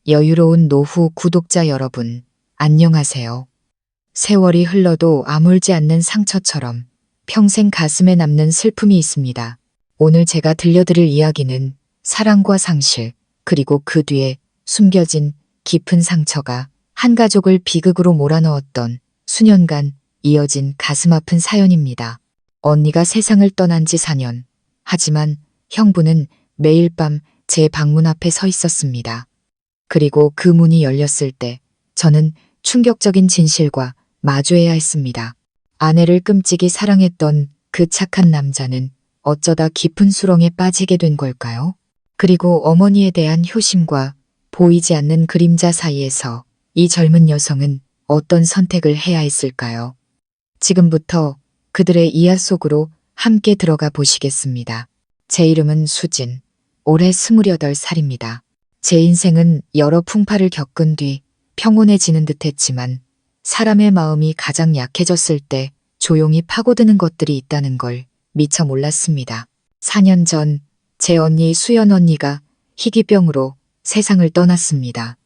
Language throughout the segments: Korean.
여유로운 노후 구독자 여러분, 안녕하세요. 세월이 흘러도 아물지 않는 상처처럼 평생 가슴에 남는 슬픔이 있습니다. 오늘 제가 들려드릴 이야기는 사랑과 상실, 그리고 그 뒤에 숨겨진 깊은 상처가 한 가족을 비극으로 몰아넣었던 수년간 이어진 가슴 아픈 사연입니다. 언니가 세상을 떠난 지 4년. 하지만 형부는 매일 밤 제 방문 앞에 서 있었습니다. 그리고 그 문이 열렸을 때 저는 충격적인 진실과 마주해야 했습니다. 아내를 끔찍이 사랑했던 그 착한 남자는 어쩌다 깊은 수렁에 빠지게 된 걸까요? 그리고 어머니에 대한 효심과 보이지 않는 그림자 사이에서 이 젊은 여성은 어떤 선택을 해야 했을까요? 지금부터 그들의 이야 속으로 함께 들어가 보시겠습니다. 제 이름은 수진. 올해 28살입니다. 제 인생은 여러 풍파를 겪은 뒤 평온해지는 듯 했지만 사람의 마음이 가장 약해졌을 때 조용히 파고드는 것들이 있다는 걸 미처 몰랐습니다. 4년 전 제 언니 수연 언니가 희귀병으로 세상을 떠났습니다.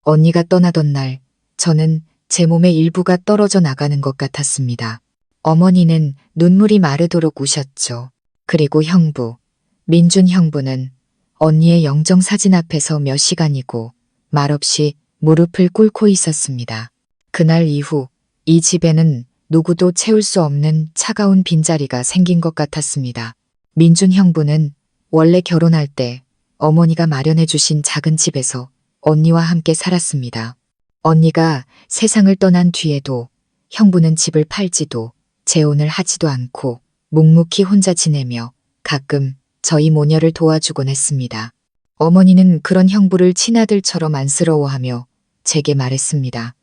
언니가 떠나던 날 저는 제 몸의 일부가 떨어져 나가는 것 같았습니다. 어머니는 눈물이 마르도록 우셨죠. 그리고 형부, 민준 형부는 언니의 영정사진 앞에서 몇 시간이고 말없이 무릎을 꿇고 있었습니다. 그날 이후 이 집에는 누구도 채울 수 없는 차가운 빈자리가 생긴 것 같았습니다. 민준 형부는 원래 결혼할 때 어머니가 마련해 주신 작은 집에서 언니와 함께 살았습니다. 언니가 세상을 떠난 뒤에도 형부는 집을 팔지도 재혼을 하지도 않고 묵묵히 혼자 지내며 가끔 저희 모녀를 도와주곤 했습니다. 어머니는 그런 형부를 친아들처럼 안쓰러워하며 제게 말했습니다.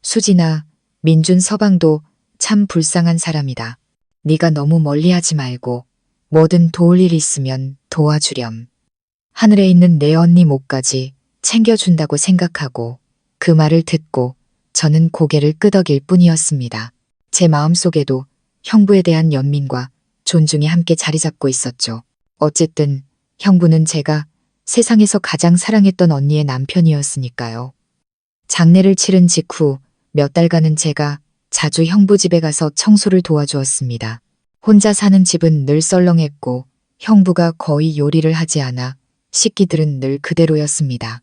수진아, 민준 서방도 참 불쌍한 사람이다. 네가 너무 멀리하지 말고 뭐든 도울 일 있으면 도와주렴. 하늘에 있는 내 언니 목까지 챙겨준다고 생각하고 그 말을 듣고 저는 고개를 끄덕일 뿐이었습니다. 제 마음속에도 형부에 대한 연민과 존중이 함께 자리 잡고 있었죠. 어쨌든 형부는 제가 세상에서 가장 사랑했던 언니의 남편이었으니까요. 장례를 치른 직후 몇 달간은 제가 자주 형부 집에 가서 청소를 도와주었습니다. 혼자 사는 집은 늘 썰렁했고 형부가 거의 요리를 하지 않아 식기들은 늘 그대로였습니다.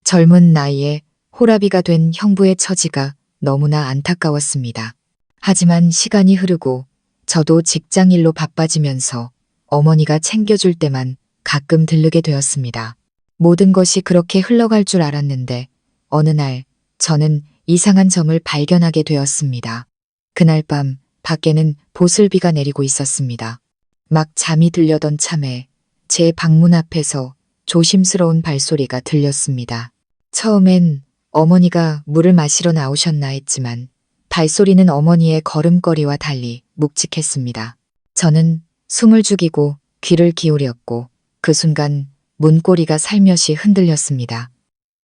젊은 나이에 호라비가 된 형부의 처지가 너무나 안타까웠습니다. 하지만 시간이 흐르고 저도 직장일로 바빠지면서 어머니가 챙겨줄 때만 가끔 들르게 되었습니다. 모든 것이 그렇게 흘러갈 줄 알았는데 어느 날 저는 이상한 점을 발견하게 되었습니다. 그날 밤 밖에는 보슬비가 내리고 있었습니다. 막 잠이 들려던 참에 제 방문 앞에서 조심스러운 발소리가 들렸습니다. 처음엔 어머니가 물을 마시러 나오셨나 했지만 발소리는 어머니의 걸음걸이와 달리 묵직했습니다. 저는 숨을 죽이고 귀를 기울였고 그 순간 문고리가 살며시 흔들렸습니다.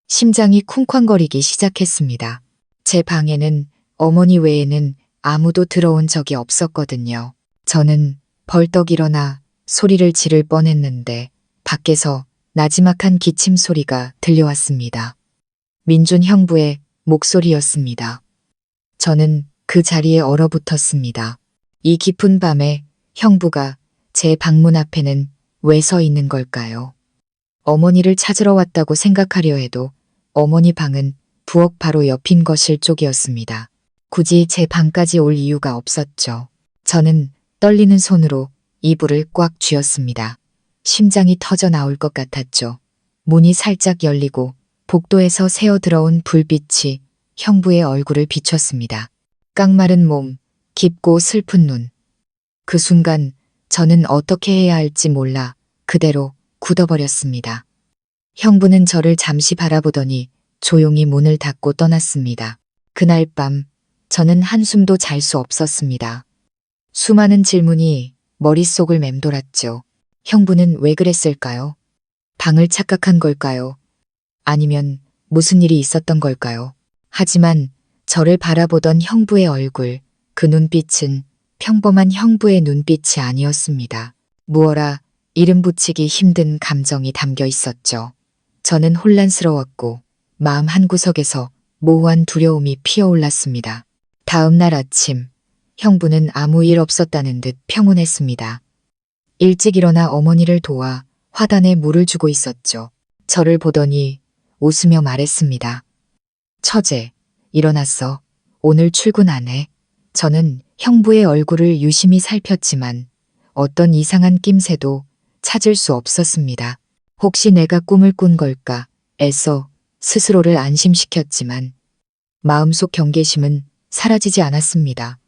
심장이 쿵쾅거리기 시작했습니다. 제 방에는 어머니 외에는 아무도 들어온 적이 없었거든요. 저는 벌떡 일어나 소리를 지를 뻔했는데 밖에서 나지막한 기침 소리가 들려왔습니다. 민준 형부의 목소리였습니다. 저는 그 자리에 얼어붙었습니다. 이 깊은 밤에 형부가 제 방문 앞에는 왜 서 있는 걸까요? 어머니를 찾으러 왔다고 생각하려 해도 어머니 방은 부엌 바로 옆인 거실 쪽이었습니다. 굳이 제 방까지 올 이유가 없었죠. 저는 떨리는 손으로 이불을 꽉 쥐었습니다. 심장이 터져 나올 것 같았죠. 문이 살짝 열리고 복도에서 새어 들어온 불빛이 형부의 얼굴을 비췄습니다. 깡마른 몸, 깊고 슬픈 눈. 그 순간 저는 어떻게 해야 할지 몰라 그대로 굳어버렸습니다. 형부는 저를 잠시 바라보더니 조용히 문을 닫고 떠났습니다. 그날 밤 저는 한숨도 잘 수 없었습니다. 수많은 질문이 머릿속을 맴돌았죠. 형부는 왜 그랬을까요? 방을 착각한 걸까요? 아니면 무슨 일이 있었던 걸까요? 하지만 저를 바라보던 형부의 얼굴, 그 눈빛은 평범한 형부의 눈빛이 아니었습니다. 무어라 이름 붙이기 힘든 감정이 담겨 있었죠. 저는 혼란스러웠고 마음 한구석에서 모호한 두려움이 피어올랐습니다. 다음 날 아침, 형부는 아무 일 없었다는 듯 평온했습니다. 일찍 일어나 어머니를 도와 화단에 물을 주고 있었죠. 저를 보더니 웃으며 말했습니다. 처제, 일어났어. 오늘 출근 안 해. 저는 형부의 얼굴을 유심히 살폈지만 어떤 이상한 낌새도 찾을 수 없었습니다. 혹시 내가 꿈을 꾼 걸까 애써 스스로를 안심시켰지만 마음속 경계심은 사라지지 않았습니다.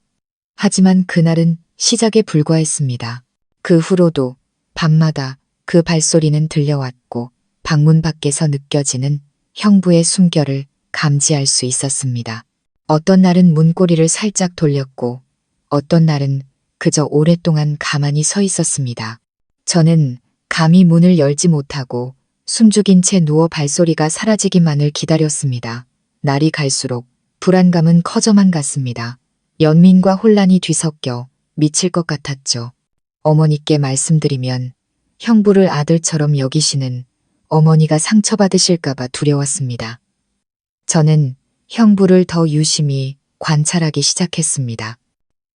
하지만 그날은 시작에 불과했습니다. 그 후로도 밤마다 그 발소리는 들려왔고 방문 밖에서 느껴지는 형부의 숨결을 감지할 수 있었습니다. 어떤 날은 문고리를 살짝 돌렸고 어떤 날은 그저 오랫동안 가만히 서 있었습니다. 저는 감히 문을 열지 못하고 숨죽인 채 누워 발소리가 사라지기만을 기다렸습니다. 날이 갈수록 불안감은 커져만 갔습니다. 연민과 혼란이 뒤섞여 미칠 것 같았죠. 어머니께 말씀드리면 형부를 아들처럼 여기시는 어머니가 상처받으실까봐 두려웠습니다. 저는 형부를 더 유심히 관찰하기 시작했습니다.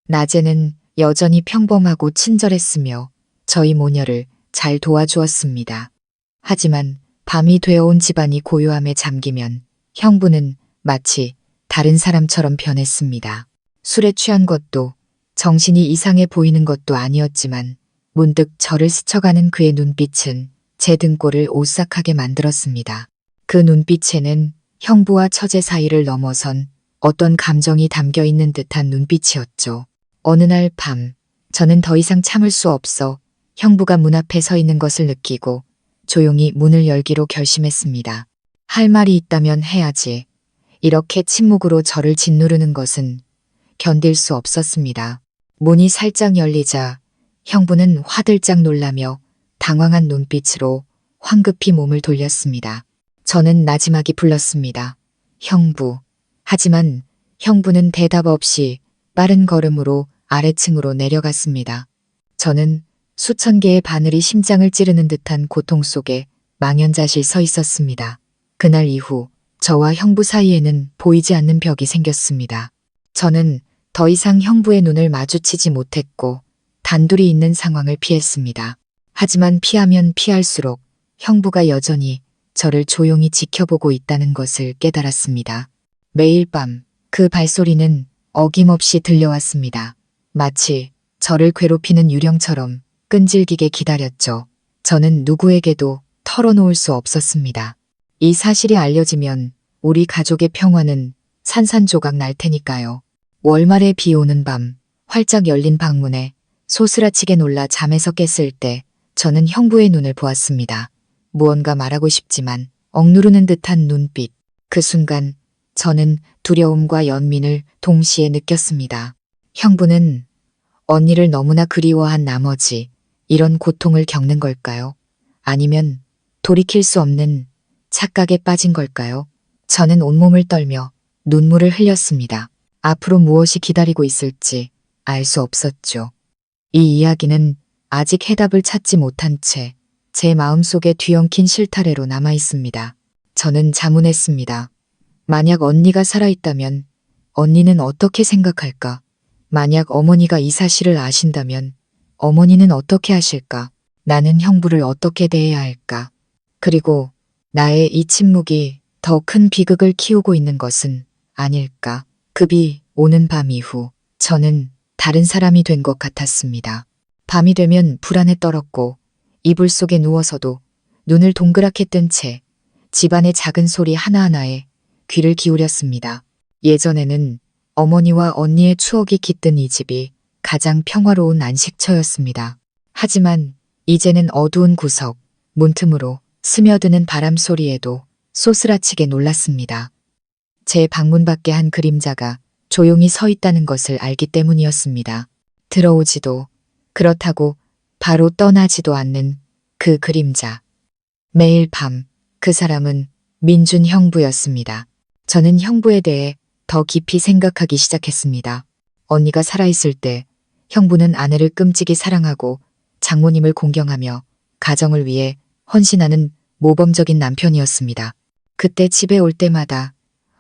낮에는 여전히 평범하고 친절했으며 저희 모녀를 잘 도와주었습니다. 하지만 밤이 되어온 집안이 고요함에 잠기면 형부는 마치 다른 사람처럼 변했습니다. 술에 취한 것도 정신이 이상해 보이는 것도 아니었지만 문득 저를 스쳐가는 그의 눈빛은 제 등골을 오싹하게 만들었습니다. 그 눈빛에는 형부와 처제 사이를 넘어선 어떤 감정이 담겨 있는 듯한 눈빛이었죠. 어느 날 밤, 저는 더 이상 참을 수 없어 형부가 문 앞에 서 있는 것을 느끼고 조용히 문을 열기로 결심했습니다. 할 말이 있다면 해야지. 이렇게 침묵으로 저를 짓누르는 것은 견딜 수 없었습니다. 문이 살짝 열리자 형부는 화들짝 놀라며 당황한 눈빛으로 황급히 몸을 돌렸습니다. 저는 나지막이 불렀습니다. 형부. 하지만 형부는 대답 없이 빠른 걸음으로 아래층으로 내려갔습니다. 저는 수천 개의 바늘이 심장을 찌르는 듯한 고통 속에 망연자실 서 있었습니다. 그날 이후 저와 형부 사이에는 보이지 않는 벽이 생겼습니다. 저는 더 이상 형부의 눈을 마주치지 못했고 단둘이 있는 상황을 피했습니다. 하지만 피하면 피할수록 형부가 여전히 저를 조용히 지켜보고 있다는 것을 깨달았습니다. 매일 밤 그 발소리는 어김없이 들려왔습니다. 마치 저를 괴롭히는 유령처럼 끈질기게 기다렸죠. 저는 누구에게도 털어놓을 수 없었습니다. 이 사실이 알려지면 우리 가족의 평화는 산산조각 날 테니까요. 월말에 비 오는 밤 활짝 열린 방문에 소스라치게 놀라 잠에서 깼을 때 저는 형부의 눈을 보았습니다. 무언가 말하고 싶지만 억누르는 듯한 눈빛. 그 순간 저는 두려움과 연민을 동시에 느꼈습니다. 형부는 언니를 너무나 그리워한 나머지 이런 고통을 겪는 걸까요? 아니면 돌이킬 수 없는 착각에 빠진 걸까요? 저는 온몸을 떨며 눈물을 흘렸습니다. 앞으로 무엇이 기다리고 있을지 알 수 없었죠. 이 이야기는 아직 해답을 찾지 못한 채 제 마음속에 뒤엉킨 실타래로 남아 있습니다. 저는 자문했습니다. 만약 언니가 살아있다면 언니는 어떻게 생각할까? 만약 어머니가 이 사실을 아신다면 어머니는 어떻게 하실까? 나는 형부를 어떻게 대해야 할까? 그리고 나의 이 침묵이 더 큰 비극을 키우고 있는 것은 아닐까? 급이 오는 밤 이후 저는 다른 사람이 된 것 같았습니다. 밤이 되면 불안에 떨었고 이불 속에 누워서도 눈을 동그랗게 뜬 채 집안의 작은 소리 하나하나에 귀를 기울였습니다. 예전에는 어머니와 언니의 추억이 깃든 이 집이 가장 평화로운 안식처였습니다. 하지만 이제는 어두운 구석, 문틈으로 스며드는 바람 소리에도 소스라치게 놀랐습니다. 제 방문 밖에 한 그림자가 조용히 서 있다는 것을 알기 때문이었습니다. 들어오지도 그렇다고 바로 떠나지도 않는 그 그림자. 매일 밤 그 사람은 민준 형부였습니다. 저는 형부에 대해 더 깊이 생각하기 시작했습니다. 언니가 살아있을 때 형부는 아내를 끔찍이 사랑하고 장모님을 공경하며 가정을 위해 헌신하는 모범적인 남편이었습니다. 그때 집에 올 때마다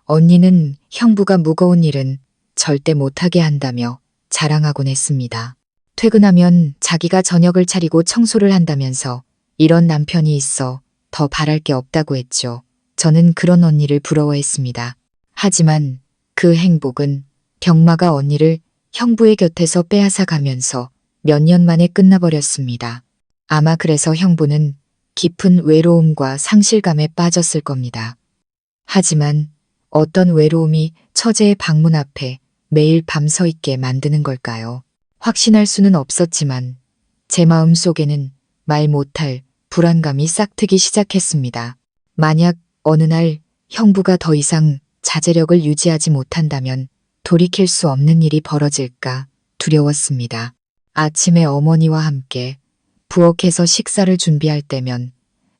언니는 형부가 무거운 일은 절대 못하게 한다며 자랑하곤 했습니다. 퇴근하면 자기가 저녁을 차리고 청소를 한다면서 이런 남편이 있어 더 바랄 게 없다고 했죠. 저는 그런 언니를 부러워했습니다. 하지만 그 행복은 경마가 언니를 형부의 곁에서 빼앗아 가면서 몇 년 만에 끝나버렸습니다. 아마 그래서 형부는 깊은 외로움과 상실감에 빠졌을 겁니다. 하지만 어떤 외로움이 처제의 방문 앞에 매일 밤 서 있게 만드는 걸까요? 확신할 수는 없었지만 제 마음 속에는 말 못할 불안감이 싹트기 시작했습니다. 만약 어느 날 형부가 더 이상 자제력을 유지하지 못한다면 돌이킬 수 없는 일이 벌어질까 두려웠습니다. 아침에 어머니와 함께 부엌에서 식사를 준비할 때면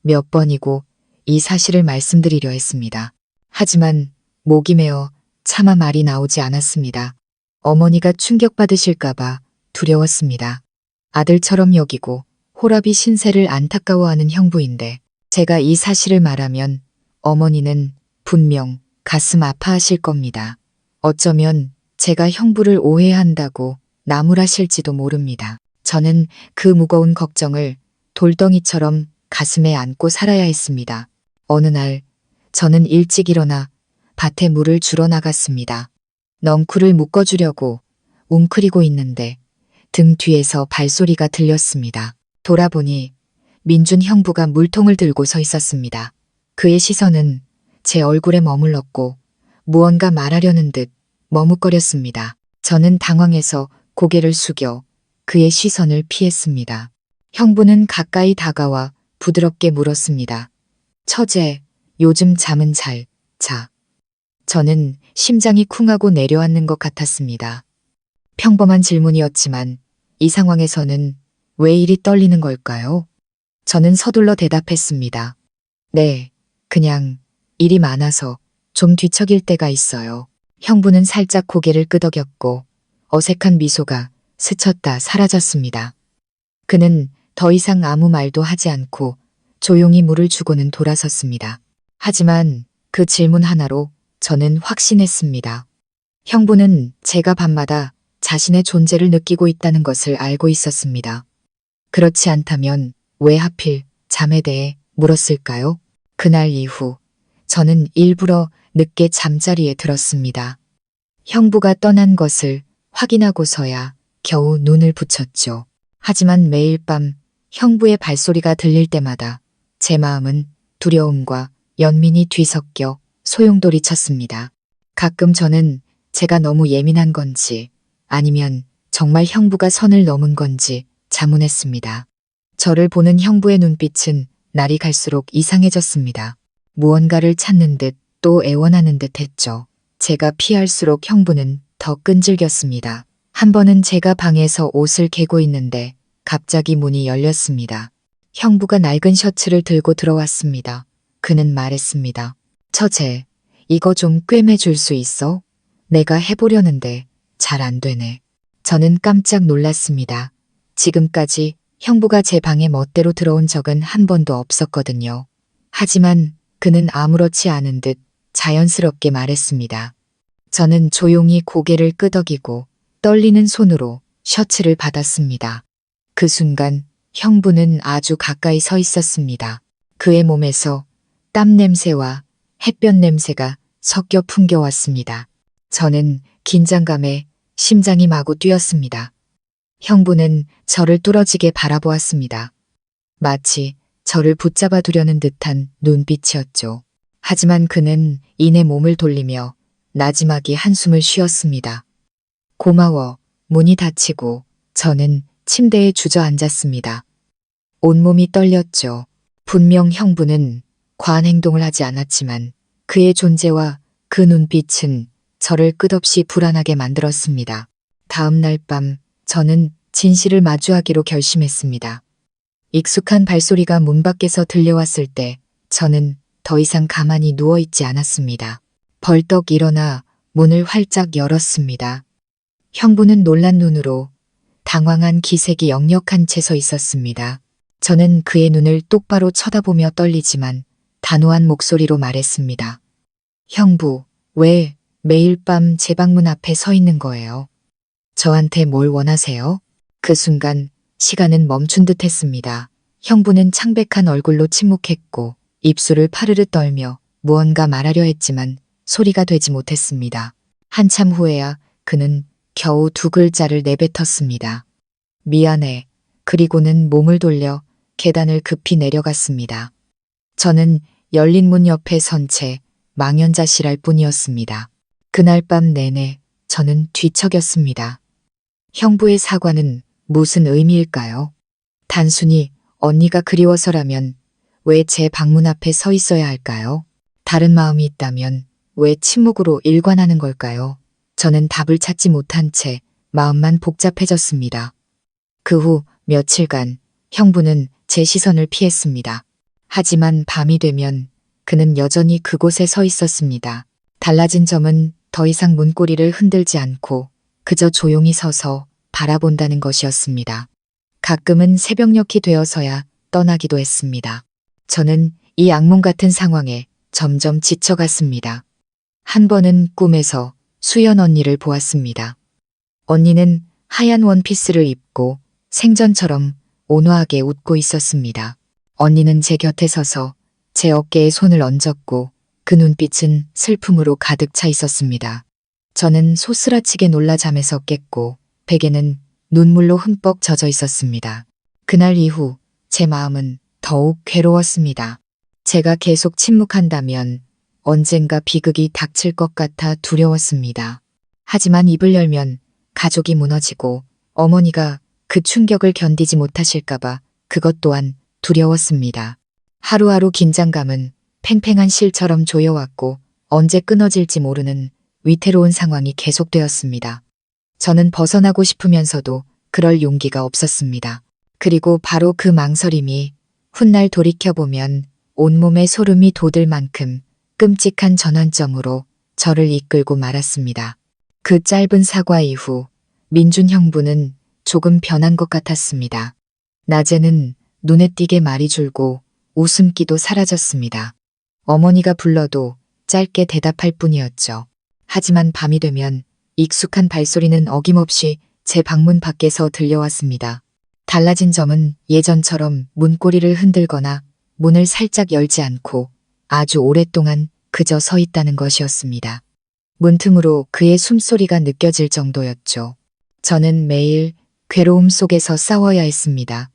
몇 번이고 이 사실을 말씀드리려 했습니다. 하지만 목이 메어 차마 말이 나오지 않았습니다. 어머니가 충격받으실까봐 두려웠습니다. 아들처럼 여기고 호라비 신세를 안타까워하는 형부인데 제가 이 사실을 말하면 어머니는 분명 가슴 아파하실 겁니다. 어쩌면 제가 형부를 오해한다고 나무라실지도 모릅니다. 저는 그 무거운 걱정을 돌덩이처럼 가슴에 안고 살아야 했습니다. 어느 날 저는 일찍 일어나 밭에 물을 주러 나갔습니다. 넝쿨을 묶어주려고 웅크리고 있는데 등 뒤에서 발소리가 들렸습니다. 돌아보니 민준 형부가 물통을 들고 서 있었습니다. 그의 시선은 제 얼굴에 머물렀고 무언가 말하려는 듯 머뭇거렸습니다. 저는 당황해서 고개를 숙여 그의 시선을 피했습니다. 형부는 가까이 다가와 부드럽게 물었습니다. 처제, 요즘 잠은 잘 자. 저는 심장이 쿵하고 내려앉는 것 같았습니다. 평범한 질문이었지만 이 상황에서는 왜 이리 떨리는 걸까요? 저는 서둘러 대답했습니다. 네, 그냥 일이 많아서 좀 뒤척일 때가 있어요. 형부는 살짝 고개를 끄덕였고 어색한 미소가 스쳤다 사라졌습니다. 그는 더 이상 아무 말도 하지 않고 조용히 물을 주고는 돌아섰습니다. 하지만 그 질문 하나로 저는 확신했습니다. 형부는 제가 밤마다 자신의 존재를 느끼고 있다는 것을 알고 있었습니다. 그렇지 않다면 왜 하필 잠에 대해 물었을까요? 그날 이후 저는 일부러 늦게 잠자리에 들었습니다. 형부가 떠난 것을 확인하고서야 겨우 눈을 붙였죠. 하지만 매일 밤 형부의 발소리가 들릴 때마다 제 마음은 두려움과 연민이 뒤섞여 소용돌이 쳤습니다. 가끔 저는 제가 너무 예민한 건지 아니면 정말 형부가 선을 넘은 건지 자문했습니다. 저를 보는 형부의 눈빛은 날이 갈수록 이상해졌습니다. 무언가를 찾는 듯 또 애원하는 듯 했죠. 제가 피할수록 형부는 더 끈질겼습니다. 한 번은 제가 방에서 옷을 개고 있는데 갑자기 문이 열렸습니다. 형부가 낡은 셔츠를 들고 들어왔습니다. 그는 말했습니다. 처제, 이거 좀 꿰매줄 수 있어? 내가 해보려는데 잘 안 되네. 저는 깜짝 놀랐습니다. 지금까지 형부가 제 방에 멋대로 들어온 적은 한 번도 없었거든요. 하지만 그는 아무렇지 않은 듯 자연스럽게 말했습니다. 저는 조용히 고개를 끄덕이고 떨리는 손으로 셔츠를 받았습니다. 그 순간 형부는 아주 가까이 서 있었습니다. 그의 몸에서 땀 냄새와 햇볕 냄새가 섞여 풍겨왔습니다. 저는 긴장감에 심장이 마구 뛰었습니다. 형부는 저를 뚫어지게 바라보았습니다. 마치 저를 붙잡아 두려는 듯한 눈빛이었죠. 하지만 그는 이내 몸을 돌리며 나지막이 한숨을 쉬었습니다. 고마워. 문이 닫히고 저는 침대에 주저앉았습니다. 온몸이 떨렸죠. 분명 형부는 과한 행동을 하지 않았지만 그의 존재와 그 눈빛은 저를 끝없이 불안하게 만들었습니다. 다음 날 밤 저는 진실을 마주하기로 결심했습니다. 익숙한 발소리가 문 밖에서 들려왔을 때 저는 더 이상 가만히 누워있지 않았습니다. 벌떡 일어나 문을 활짝 열었습니다. 형부는 놀란 눈으로 당황한 기색이 역력한 채 서 있었습니다. 저는 그의 눈을 똑바로 쳐다보며 떨리지만 단호한 목소리로 말했습니다. 형부, 왜 매일 밤 제 방문 앞에 서 있는 거예요? 저한테 뭘 원하세요? 그 순간 시간은 멈춘 듯 했습니다. 형부는 창백한 얼굴로 침묵했고 입술을 파르르 떨며 무언가 말하려 했지만 소리가 되지 못했습니다. 한참 후에야 그는 겨우 두 글자를 내뱉었습니다. 미안해. 그리고는 몸을 돌려 계단을 급히 내려갔습니다. 저는 열린 문 옆에 선 채 망연자실할 뿐이었습니다. 그날 밤 내내 저는 뒤척였습니다. 형부의 사과는 무슨 의미일까요? 단순히 언니가 그리워서라면 왜 제 방문 앞에 서 있어야 할까요? 다른 마음이 있다면 왜 침묵으로 일관하는 걸까요? 저는 답을 찾지 못한 채 마음만 복잡해졌습니다. 그 후 며칠간 형부는 제 시선을 피했습니다. 하지만 밤이 되면 그는 여전히 그곳에 서 있었습니다. 달라진 점은 더 이상 문고리를 흔들지 않고 그저 조용히 서서 바라본다는 것이었습니다. 가끔은 새벽녘이 되어서야 떠나기도 했습니다. 저는 이 악몽 같은 상황에 점점 지쳐갔습니다. 한 번은 꿈에서 수연 언니를 보았습니다. 언니는 하얀 원피스를 입고 생전처럼 온화하게 웃고 있었습니다. 언니는 제 곁에 서서 제 어깨에 손을 얹었고 그 눈빛은 슬픔으로 가득 차 있었습니다. 저는 소스라치게 놀라 잠에서 깼고 베개는 눈물로 흠뻑 젖어 있었습니다. 그날 이후 제 마음은 더욱 괴로웠습니다. 제가 계속 침묵한다면 언젠가 비극이 닥칠 것 같아 두려웠습니다. 하지만 입을 열면 가족이 무너지고 어머니가 그 충격을 견디지 못하실까봐 그것 또한 두려웠습니다. 하루하루 긴장감은 팽팽한 실처럼 조여왔고 언제 끊어질지 모르는 위태로운 상황이 계속되었습니다. 저는 벗어나고 싶으면서도 그럴 용기가 없었습니다. 그리고 바로 그 망설임이 훗날 돌이켜보면 온몸에 소름이 돋을 만큼 끔찍한 전환점으로 저를 이끌고 말았습니다. 그 짧은 사과 이후 민준 형부는 조금 변한 것 같았습니다. 낮에는 눈에 띄게 말이 줄고 웃음기도 사라졌습니다. 어머니가 불러도 짧게 대답할 뿐이었죠. 하지만 밤이 되면 익숙한 발소리는 어김없이 제 방문 밖에서 들려왔습니다. 달라진 점은 예전처럼 문고리를 흔들거나 문을 살짝 열지 않고 아주 오랫동안 그저 서 있다는 것이었습니다. 문틈으로 그의 숨소리가 느껴질 정도였죠. 저는 매일 괴로움 속에서 싸워야 했습니다.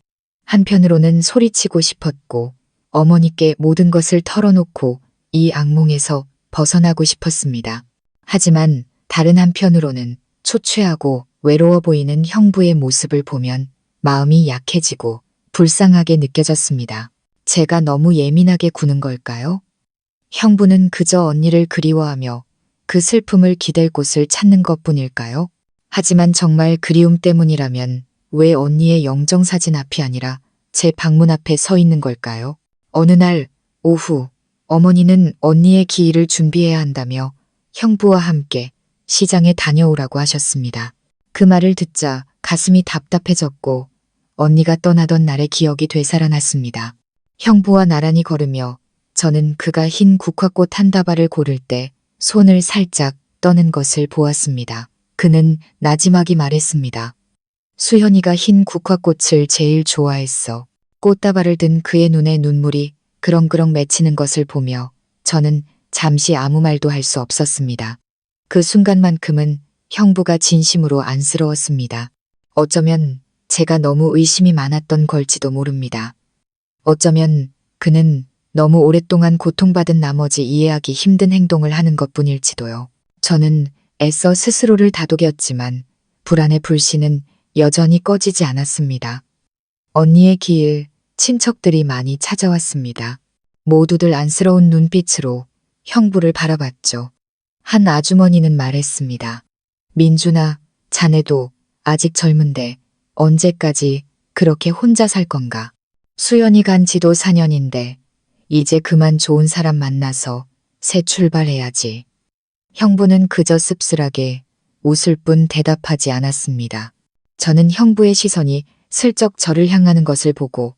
한편으로는 소리치고 싶었고 어머니께 모든 것을 털어놓고 이 악몽에서 벗어나고 싶었습니다. 하지만 다른 한편으로는 초췌하고 외로워 보이는 형부의 모습을 보면 마음이 약해지고 불쌍하게 느껴졌습니다. 제가 너무 예민하게 구는 걸까요? 형부는 그저 언니를 그리워하며 그 슬픔을 기댈 곳을 찾는 것뿐일까요? 하지만 정말 그리움 때문이라면 왜 언니의 영정사진 앞이 아니라 제 방문 앞에 서 있는 걸까요? 어느 날 오후 어머니는 언니의 기일을 준비해야 한다며 형부와 함께 시장에 다녀오라고 하셨습니다. 그 말을 듣자 가슴이 답답해졌고 언니가 떠나던 날의 기억이 되살아났습니다. 형부와 나란히 걸으며 저는 그가 흰 국화꽃 한 다발을 고를 때 손을 살짝 떠는 것을 보았습니다. 그는 나지막이 말했습니다. 수현이가 흰 국화꽃을 제일 좋아했어. 꽃다발을 든 그의 눈에 눈물이 그렁그렁 맺히는 것을 보며 저는 잠시 아무 말도 할 수 없었습니다. 그 순간만큼은 형부가 진심으로 안쓰러웠습니다. 어쩌면 제가 너무 의심이 많았던 걸지도 모릅니다. 어쩌면 그는 너무 오랫동안 고통받은 나머지 이해하기 힘든 행동을 하는 것뿐일지도요. 저는 애써 스스로를 다독였지만 불안의 불씨는 여전히 꺼지지 않았습니다. 언니의 기일, 친척들이 많이 찾아왔습니다. 모두들 안쓰러운 눈빛으로 형부를 바라봤죠. 한 아주머니는 말했습니다. 민준아, 자네도 아직 젊은데 언제까지 그렇게 혼자 살 건가? 수연이 간 지도 4년인데 이제 그만 좋은 사람 만나서 새 출발해야지. 형부는 그저 씁쓸하게 웃을 뿐 대답하지 않았습니다. 저는 형부의 시선이 슬쩍 저를 향하는 것을 보고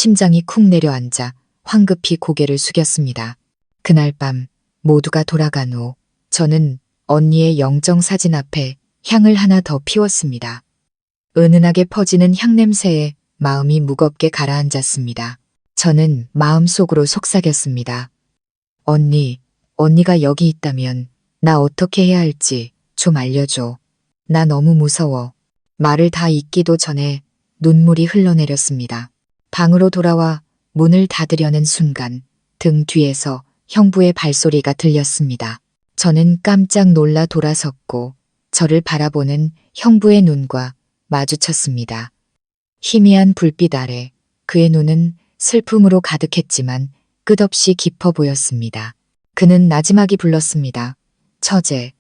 심장이 쿵 내려앉아 황급히 고개를 숙였습니다. 그날 밤 모두가 돌아간 후 저는 언니의 영정사진 앞에 향을 하나 더 피웠습니다. 은은하게 퍼지는 향냄새에 마음이 무겁게 가라앉았습니다. 저는 마음속으로 속삭였습니다. 언니가 여기 있다면 나 어떻게 해야 할지 좀 알려줘. 나 너무 무서워. 말을 다 잇기도 전에 눈물이 흘러내렸습니다. 방으로 돌아와 문을 닫으려는 순간 등 뒤에서 형부의 발소리가 들렸습니다. 저는 깜짝 놀라 돌아섰고 저를 바라보는 형부의 눈과 마주쳤습니다. 희미한 불빛 아래 그의 눈은 슬픔으로 가득했지만 끝없이 깊어 보였습니다. 그는 나지막이 불렀습니다. 처제.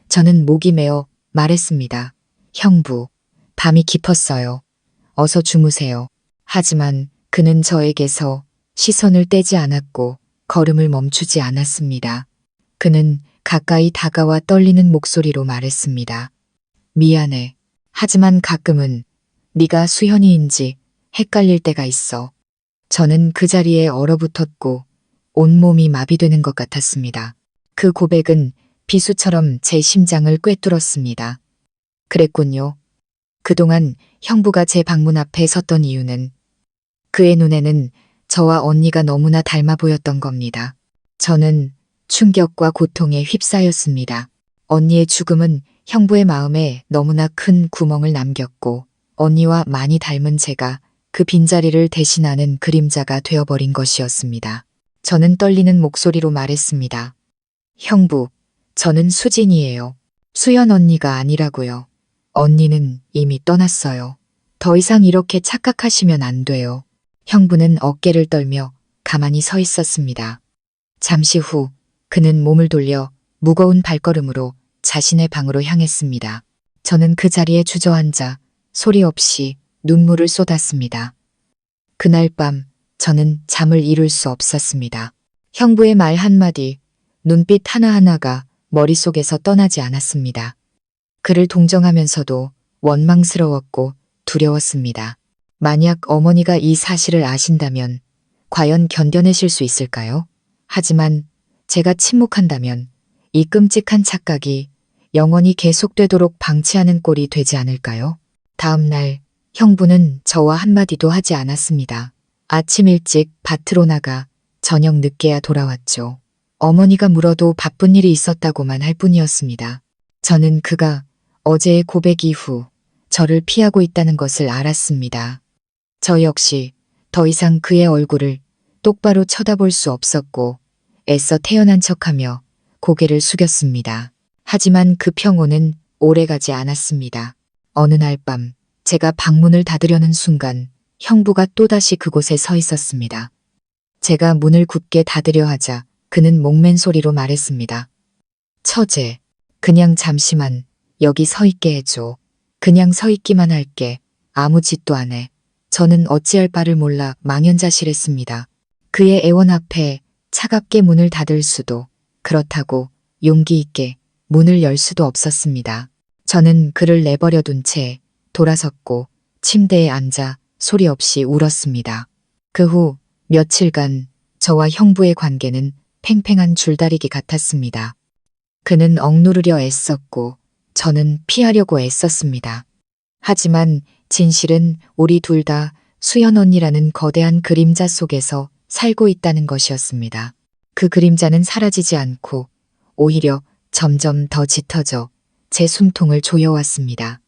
저는 목이 메어 말했습니다. 형부, 밤이 깊었어요. 어서 주무세요. 하지만 그는 저에게서 시선을 떼지 않았고 걸음을 멈추지 않았습니다. 그는 가까이 다가와 떨리는 목소리로 말했습니다. 미안해. 하지만 가끔은 네가 수현이인지 헷갈릴 때가 있어. 저는 그 자리에 얼어붙었고 온몸이 마비되는 것 같았습니다. 그 고백은 비수처럼 제 심장을 꿰뚫었습니다. 그랬군요. 그동안 형부가 제 방문 앞에 섰던 이유는 그의 눈에는 저와 언니가 너무나 닮아 보였던 겁니다. 저는 충격과 고통에 휩싸였습니다. 언니의 죽음은 형부의 마음에 너무나 큰 구멍을 남겼고 언니와 많이 닮은 제가 그 빈자리를 대신하는 그림자가 되어버린 것이었습니다. 저는 떨리는 목소리로 말했습니다. 형부, 저는 수진이에요. 수연 언니가 아니라고요. 언니는 이미 떠났어요. 더 이상 이렇게 착각하시면 안 돼요. 형부는 어깨를 떨며 가만히 서 있었습니다. 잠시 후 그는 몸을 돌려 무거운 발걸음으로 자신의 방으로 향했습니다. 저는 그 자리에 주저앉아 소리 없이 눈물을 쏟았습니다. 그날 밤 저는 잠을 이룰 수 없었습니다. 형부의 말 한마디, 눈빛 하나하나가 머릿속에서 떠나지 않았습니다. 그를 동정하면서도 원망스러웠고 두려웠습니다. 만약 어머니가 이 사실을 아신다면 과연 견뎌내실 수 있을까요? 하지만 제가 침묵한다면 이 끔찍한 착각이 영원히 계속되도록 방치하는 꼴이 되지 않을까요? 다음 날 형부는 저와 한마디도 하지 않았습니다. 아침 일찍 밭으로 나가 저녁 늦게야 돌아왔죠. 어머니가 물어도 바쁜 일이 있었다고만 할 뿐이었습니다. 저는 그가 어제의 고백 이후 저를 피하고 있다는 것을 알았습니다. 저 역시 더 이상 그의 얼굴을 똑바로 쳐다볼 수 없었고 애써 태연한 척하며 고개를 숙였습니다. 하지만 그 평온은 오래가지 않았습니다. 어느 날 밤 제가 방문을 닫으려는 순간 형부가 또다시 그곳에 서 있었습니다. 제가 문을 굳게 닫으려 하자 그는 목맨 소리로 말했습니다. 처제, 그냥 잠시만 여기 서 있게 해줘. 그냥 서 있기만 할게. 아무 짓도 안 해. 저는 어찌할 바를 몰라 망연자실했습니다. 그의 애원 앞에 차갑게 문을 닫을 수도, 그렇다고 용기 있게 문을 열 수도 없었습니다. 저는 그를 내버려 둔 채 돌아섰고 침대에 앉아 소리 없이 울었습니다. 그 후 며칠간 저와 형부의 관계는 팽팽한 줄다리기 같았습니다. 그는 억누르려 애썼고 저는 피하려고 애썼습니다. 하지만 진실은 우리 둘 다 수연 언니라는 거대한 그림자 속에서 살고 있다는 것이었습니다. 그 그림자는 사라지지 않고 오히려 점점 더 짙어져 제 숨통을 조여왔습니다.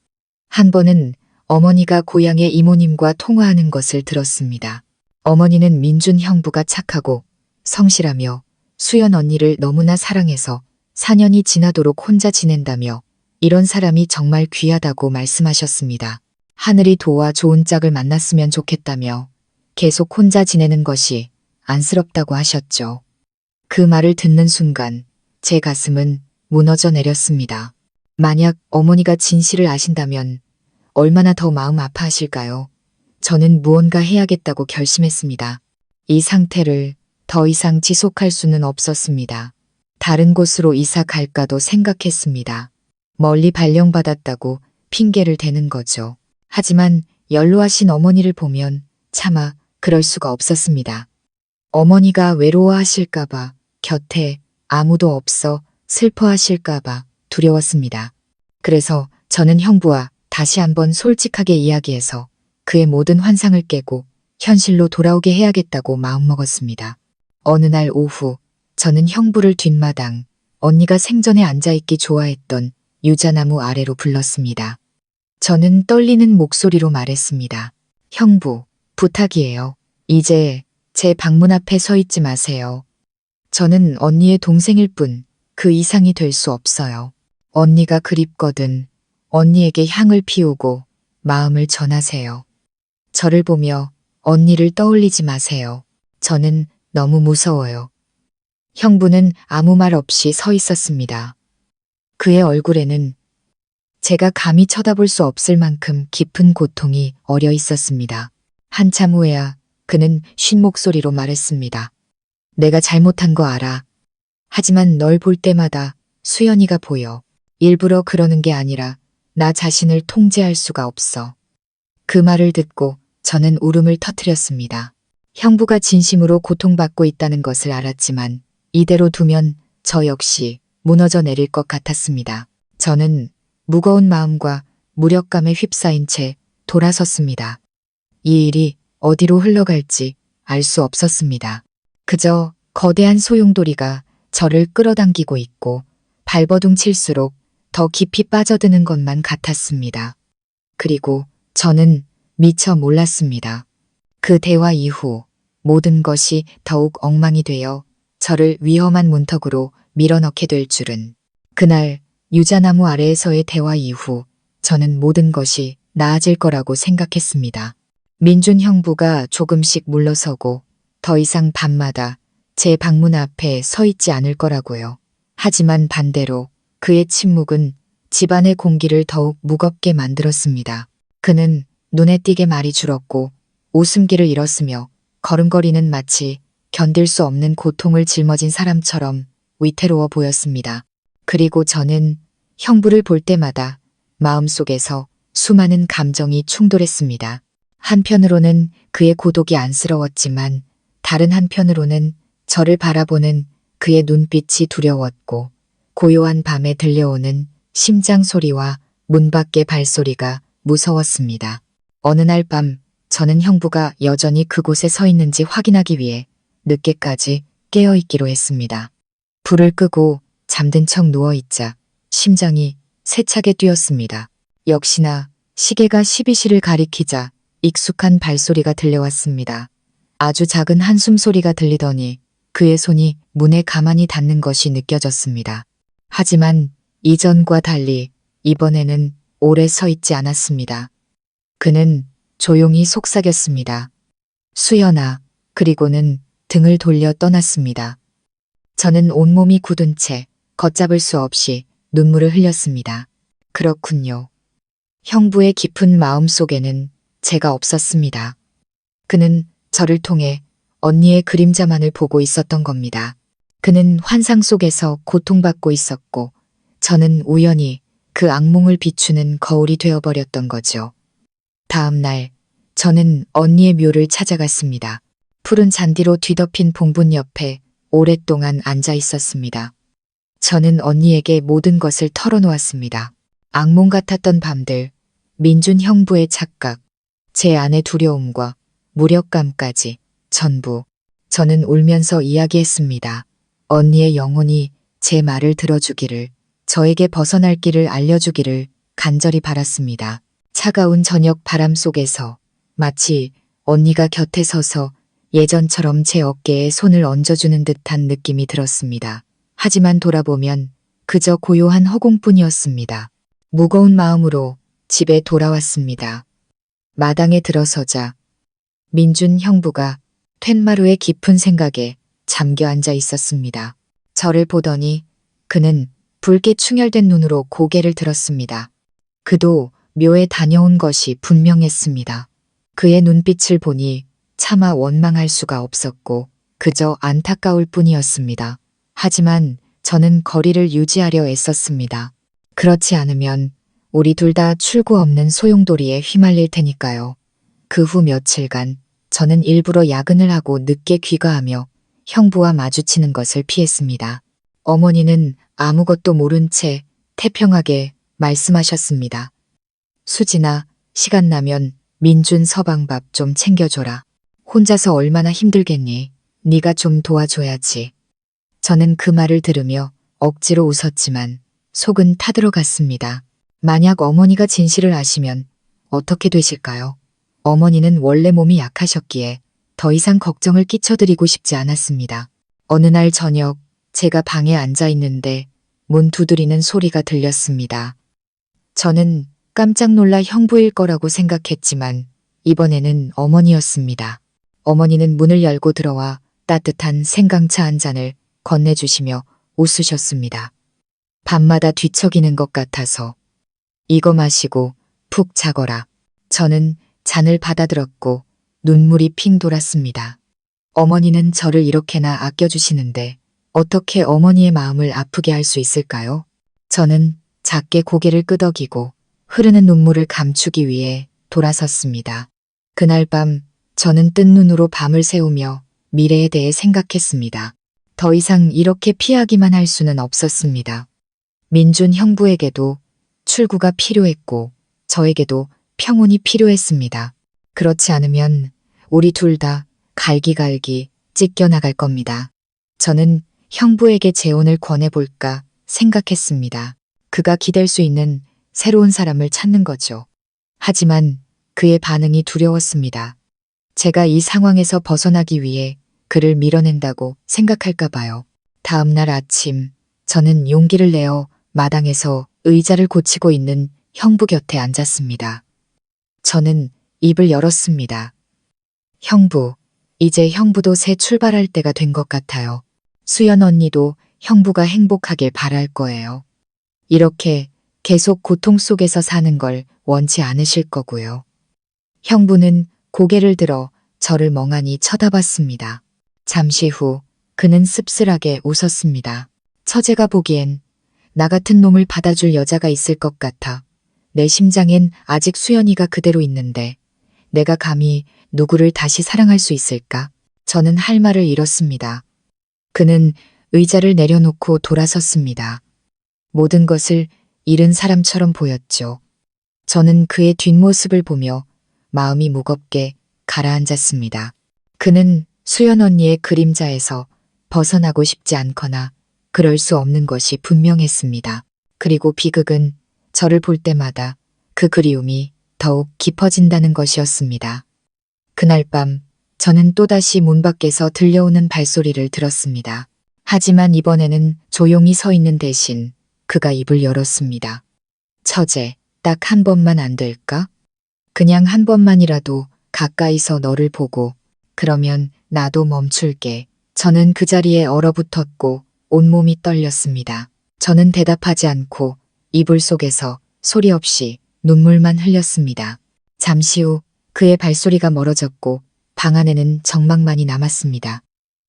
한 번은 어머니가 고향의 이모님과 통화하는 것을 들었습니다. 어머니는 민준 형부가 착하고 성실하며 수연 언니를 너무나 사랑해서 4년이 지나도록 혼자 지낸다며 이런 사람이 정말 귀하다고 말씀하셨습니다. 하늘이 도와 좋은 짝을 만났으면 좋겠다며 계속 혼자 지내는 것이 안쓰럽다고 하셨죠. 그 말을 듣는 순간 제 가슴은 무너져 내렸습니다. 만약 어머니가 진실을 아신다면 얼마나 더 마음 아파하실까요? 저는 무언가 해야겠다고 결심했습니다. 이 상태를 더 이상 지속할 수는 없었습니다. 다른 곳으로 이사 갈까도 생각했습니다. 멀리 발령받았다고 핑계를 대는 거죠. 하지만 연로하신 어머니를 보면 차마 그럴 수가 없었습니다. 어머니가 외로워하실까봐, 곁에 아무도 없어 슬퍼하실까봐 두려웠습니다. 그래서 저는 형부와 다시 한번 솔직하게 이야기해서 그의 모든 환상을 깨고 현실로 돌아오게 해야겠다고 마음먹었습니다. 어느 날 오후 저는 형부를 뒷마당, 언니가 생전에 앉아있기 좋아했던 유자나무 아래로 불렀습니다. 저는 떨리는 목소리로 말했습니다. 형부, 부탁이에요. 이제 제 방문 앞에 서 있지 마세요. 저는 언니의 동생일 뿐 그 이상이 될 수 없어요. 언니가 그립거든 언니에게 향을 피우고 마음을 전하세요. 저를 보며 언니를 떠올리지 마세요. 저는 너무 무서워요. 형부는 아무 말 없이 서 있었습니다. 그의 얼굴에는 제가 감히 쳐다볼 수 없을 만큼 깊은 고통이 어려 있었습니다. 한참 후에야 그는 쉰 목소리로 말했습니다. 내가 잘못한 거 알아. 하지만 널 볼 때마다 수연이가 보여. 일부러 그러는 게 아니라 나 자신을 통제할 수가 없어. 그 말을 듣고 저는 울음을 터뜨렸습니다. 형부가 진심으로 고통받고 있다는 것을 알았지만 이대로 두면 저 역시 무너져 내릴 것 같았습니다. 저는 무거운 마음과 무력감에 휩싸인 채 돌아섰습니다. 이 일이 어디로 흘러갈지 알 수 없었습니다. 그저 거대한 소용돌이가 저를 끌어당기고 있고 발버둥 칠수록 더 깊이 빠져드는 것만 같았습니다. 그리고 저는 미처 몰랐습니다. 그 대화 이후 모든 것이 더욱 엉망이 되어 저를 위험한 문턱으로 밀어넣게 될 줄은. 그날 유자나무 아래에서의 대화 이후 저는 모든 것이 나아질 거라고 생각했습니다. 민준 형부가 조금씩 물러서고 더 이상 밤마다 제 방문 앞에 서 있지 않을 거라고요. 하지만 반대로 그의 침묵은 집안의 공기를 더욱 무겁게 만들었습니다. 그는 눈에 띄게 말이 줄었고 웃음기를 잃었으며 걸음걸이는 마치 견딜 수 없는 고통을 짊어진 사람처럼 위태로워 보였습니다. 그리고 저는 형부를 볼 때마다 마음속에서 수많은 감정이 충돌했습니다. 한편으로는 그의 고독이 안쓰러웠지만 다른 한편으로는 저를 바라보는 그의 눈빛이 두려웠고 고요한 밤에 들려오는 심장 소리와 문 밖의 발소리가 무서웠습니다. 어느 날 밤 저는 형부가 여전히 그곳에 서 있는지 확인하기 위해 늦게까지 깨어있기로 했습니다. 불을 끄고 잠든 척 누워있자 심장이 세차게 뛰었습니다. 역시나 시계가 12시를 가리키자 익숙한 발소리가 들려왔습니다. 아주 작은 한숨 소리가 들리더니 그의 손이 문에 가만히 닿는 것이 느껴졌습니다. 하지만 이전과 달리 이번에는 오래 서 있지 않았습니다. 그는 조용히 속삭였습니다. 수연아, 그리고는 등을 돌려 떠났습니다. 저는 온몸이 굳은 채 걷잡을 수 없이 눈물을 흘렸습니다. 그렇군요. 형부의 깊은 마음 속에는 제가 없었습니다. 그는 저를 통해 언니의 그림자만을 보고 있었던 겁니다. 그는 환상 속에서 고통받고 있었고 저는 우연히 그 악몽을 비추는 거울이 되어버렸던 거죠. 다음 날 저는 언니의 묘를 찾아갔습니다. 푸른 잔디로 뒤덮인 봉분 옆에 오랫동안 앉아 있었습니다. 저는 언니에게 모든 것을 털어놓았습니다. 악몽 같았던 밤들, 민준 형부의 착각, 제 안의 두려움과 무력감까지 전부 저는 울면서 이야기했습니다. 언니의 영혼이 제 말을 들어주기를, 저에게 벗어날 길을 알려주기를 간절히 바랐습니다. 차가운 저녁 바람 속에서 마치 언니가 곁에 서서 예전처럼 제 어깨에 손을 얹어주는 듯한 느낌이 들었습니다. 하지만 돌아보면 그저 고요한 허공뿐이었습니다. 무거운 마음으로 집에 돌아왔습니다. 마당에 들어서자 민준 형부가 툇마루의 깊은 생각에 잠겨 앉아 있었습니다. 저를 보더니 그는 붉게 충혈된 눈으로 고개를 들었습니다. 그도 묘에 다녀온 것이 분명했습니다. 그의 눈빛을 보니 차마 원망할 수가 없었고 그저 안타까울 뿐이었습니다. 하지만 저는 거리를 유지하려 애썼습니다. 그렇지 않으면 우리 둘 다 출구 없는 소용돌이에 휘말릴 테니까요. 그 후 며칠간 저는 일부러 야근을 하고 늦게 귀가하며 형부와 마주치는 것을 피했습니다. 어머니는 아무것도 모른 채 태평하게 말씀하셨습니다. 수진아, 시간 나면 민준 서방밥 좀 챙겨줘라. 혼자서 얼마나 힘들겠니? 네가 좀 도와줘야지. 저는 그 말을 들으며 억지로 웃었지만 속은 타들어갔습니다. 만약 어머니가 진실을 아시면 어떻게 되실까요? 어머니는 원래 몸이 약하셨기에 더 이상 걱정을 끼쳐드리고 싶지 않았습니다. 어느 날 저녁 제가 방에 앉아 있는데 문 두드리는 소리가 들렸습니다. 저는 깜짝 놀라 형부일 거라고 생각했지만 이번에는 어머니였습니다. 어머니는 문을 열고 들어와 따뜻한 생강차 한 잔을 건네주시며 웃으셨습니다. 밤마다 뒤척이는 것 같아서 이거 마시고 푹 자거라. 저는 잔을 받아들었고 눈물이 핑 돌았습니다. 어머니는 저를 이렇게나 아껴주시는데 어떻게 어머니의 마음을 아프게 할 수 있을까요? 저는 작게 고개를 끄덕이고 흐르는 눈물을 감추기 위해 돌아섰습니다. 그날 밤 저는 뜬 눈으로 밤을 새우며 미래에 대해 생각했습니다. 더 이상 이렇게 피하기만 할 수는 없었습니다. 민준 형부에게도 출구가 필요했고 저에게도 평온이 필요했습니다. 그렇지 않으면 우리 둘 다 갈기갈기 찢겨나갈 겁니다. 저는 형부에게 재혼을 권해볼까 생각했습니다. 그가 기댈 수 있는 새로운 사람을 찾는 거죠. 하지만 그의 반응이 두려웠습니다. 제가 이 상황에서 벗어나기 위해 그를 밀어낸다고 생각할까 봐요. 다음 날 아침 저는 용기를 내어 마당에서 의자를 고치고 있는 형부 곁에 앉았습니다. 저는 입을 열었습니다. 형부, 이제 형부도 새 출발할 때가 된 것 같아요. 수연 언니도 형부가 행복하길 바랄 거예요. 이렇게 계속 고통 속에서 사는 걸 원치 않으실 거고요. 형부는 고개를 들어 저를 멍하니 쳐다봤습니다. 잠시 후 그는 씁쓸하게 웃었습니다. 처제가 보기엔 나 같은 놈을 받아줄 여자가 있을 것 같아. 내 심장엔 아직 수연이가 그대로 있는데 내가 감히 누구를 다시 사랑할 수 있을까? 저는 할 말을 잃었습니다. 그는 의자를 내려놓고 돌아섰습니다. 모든 것을 잃은 사람처럼 보였죠. 저는 그의 뒷모습을 보며 마음이 무겁게 가라앉았습니다. 그는 수연 언니의 그림자에서 벗어나고 싶지 않거나 그럴 수 없는 것이 분명했습니다. 그리고 비극은 저를 볼 때마다 그 그리움이 더욱 깊어진다는 것이었습니다. 그날 밤 저는 또다시 문 밖에서 들려오는 발소리를 들었습니다. 하지만 이번에는 조용히 서 있는 대신 그가 입을 열었습니다. 처제, 딱 한 번만 안 될까? 그냥 한 번만이라도 가까이서 너를 보고 그러면 나도 멈출게. 저는 그 자리에 얼어붙었고 온몸이 떨렸습니다. 저는 대답하지 않고 이불 속에서 소리 없이 눈물만 흘렸습니다. 잠시 후 그의 발소리가 멀어졌고 방 안에는 정막만이 남았습니다.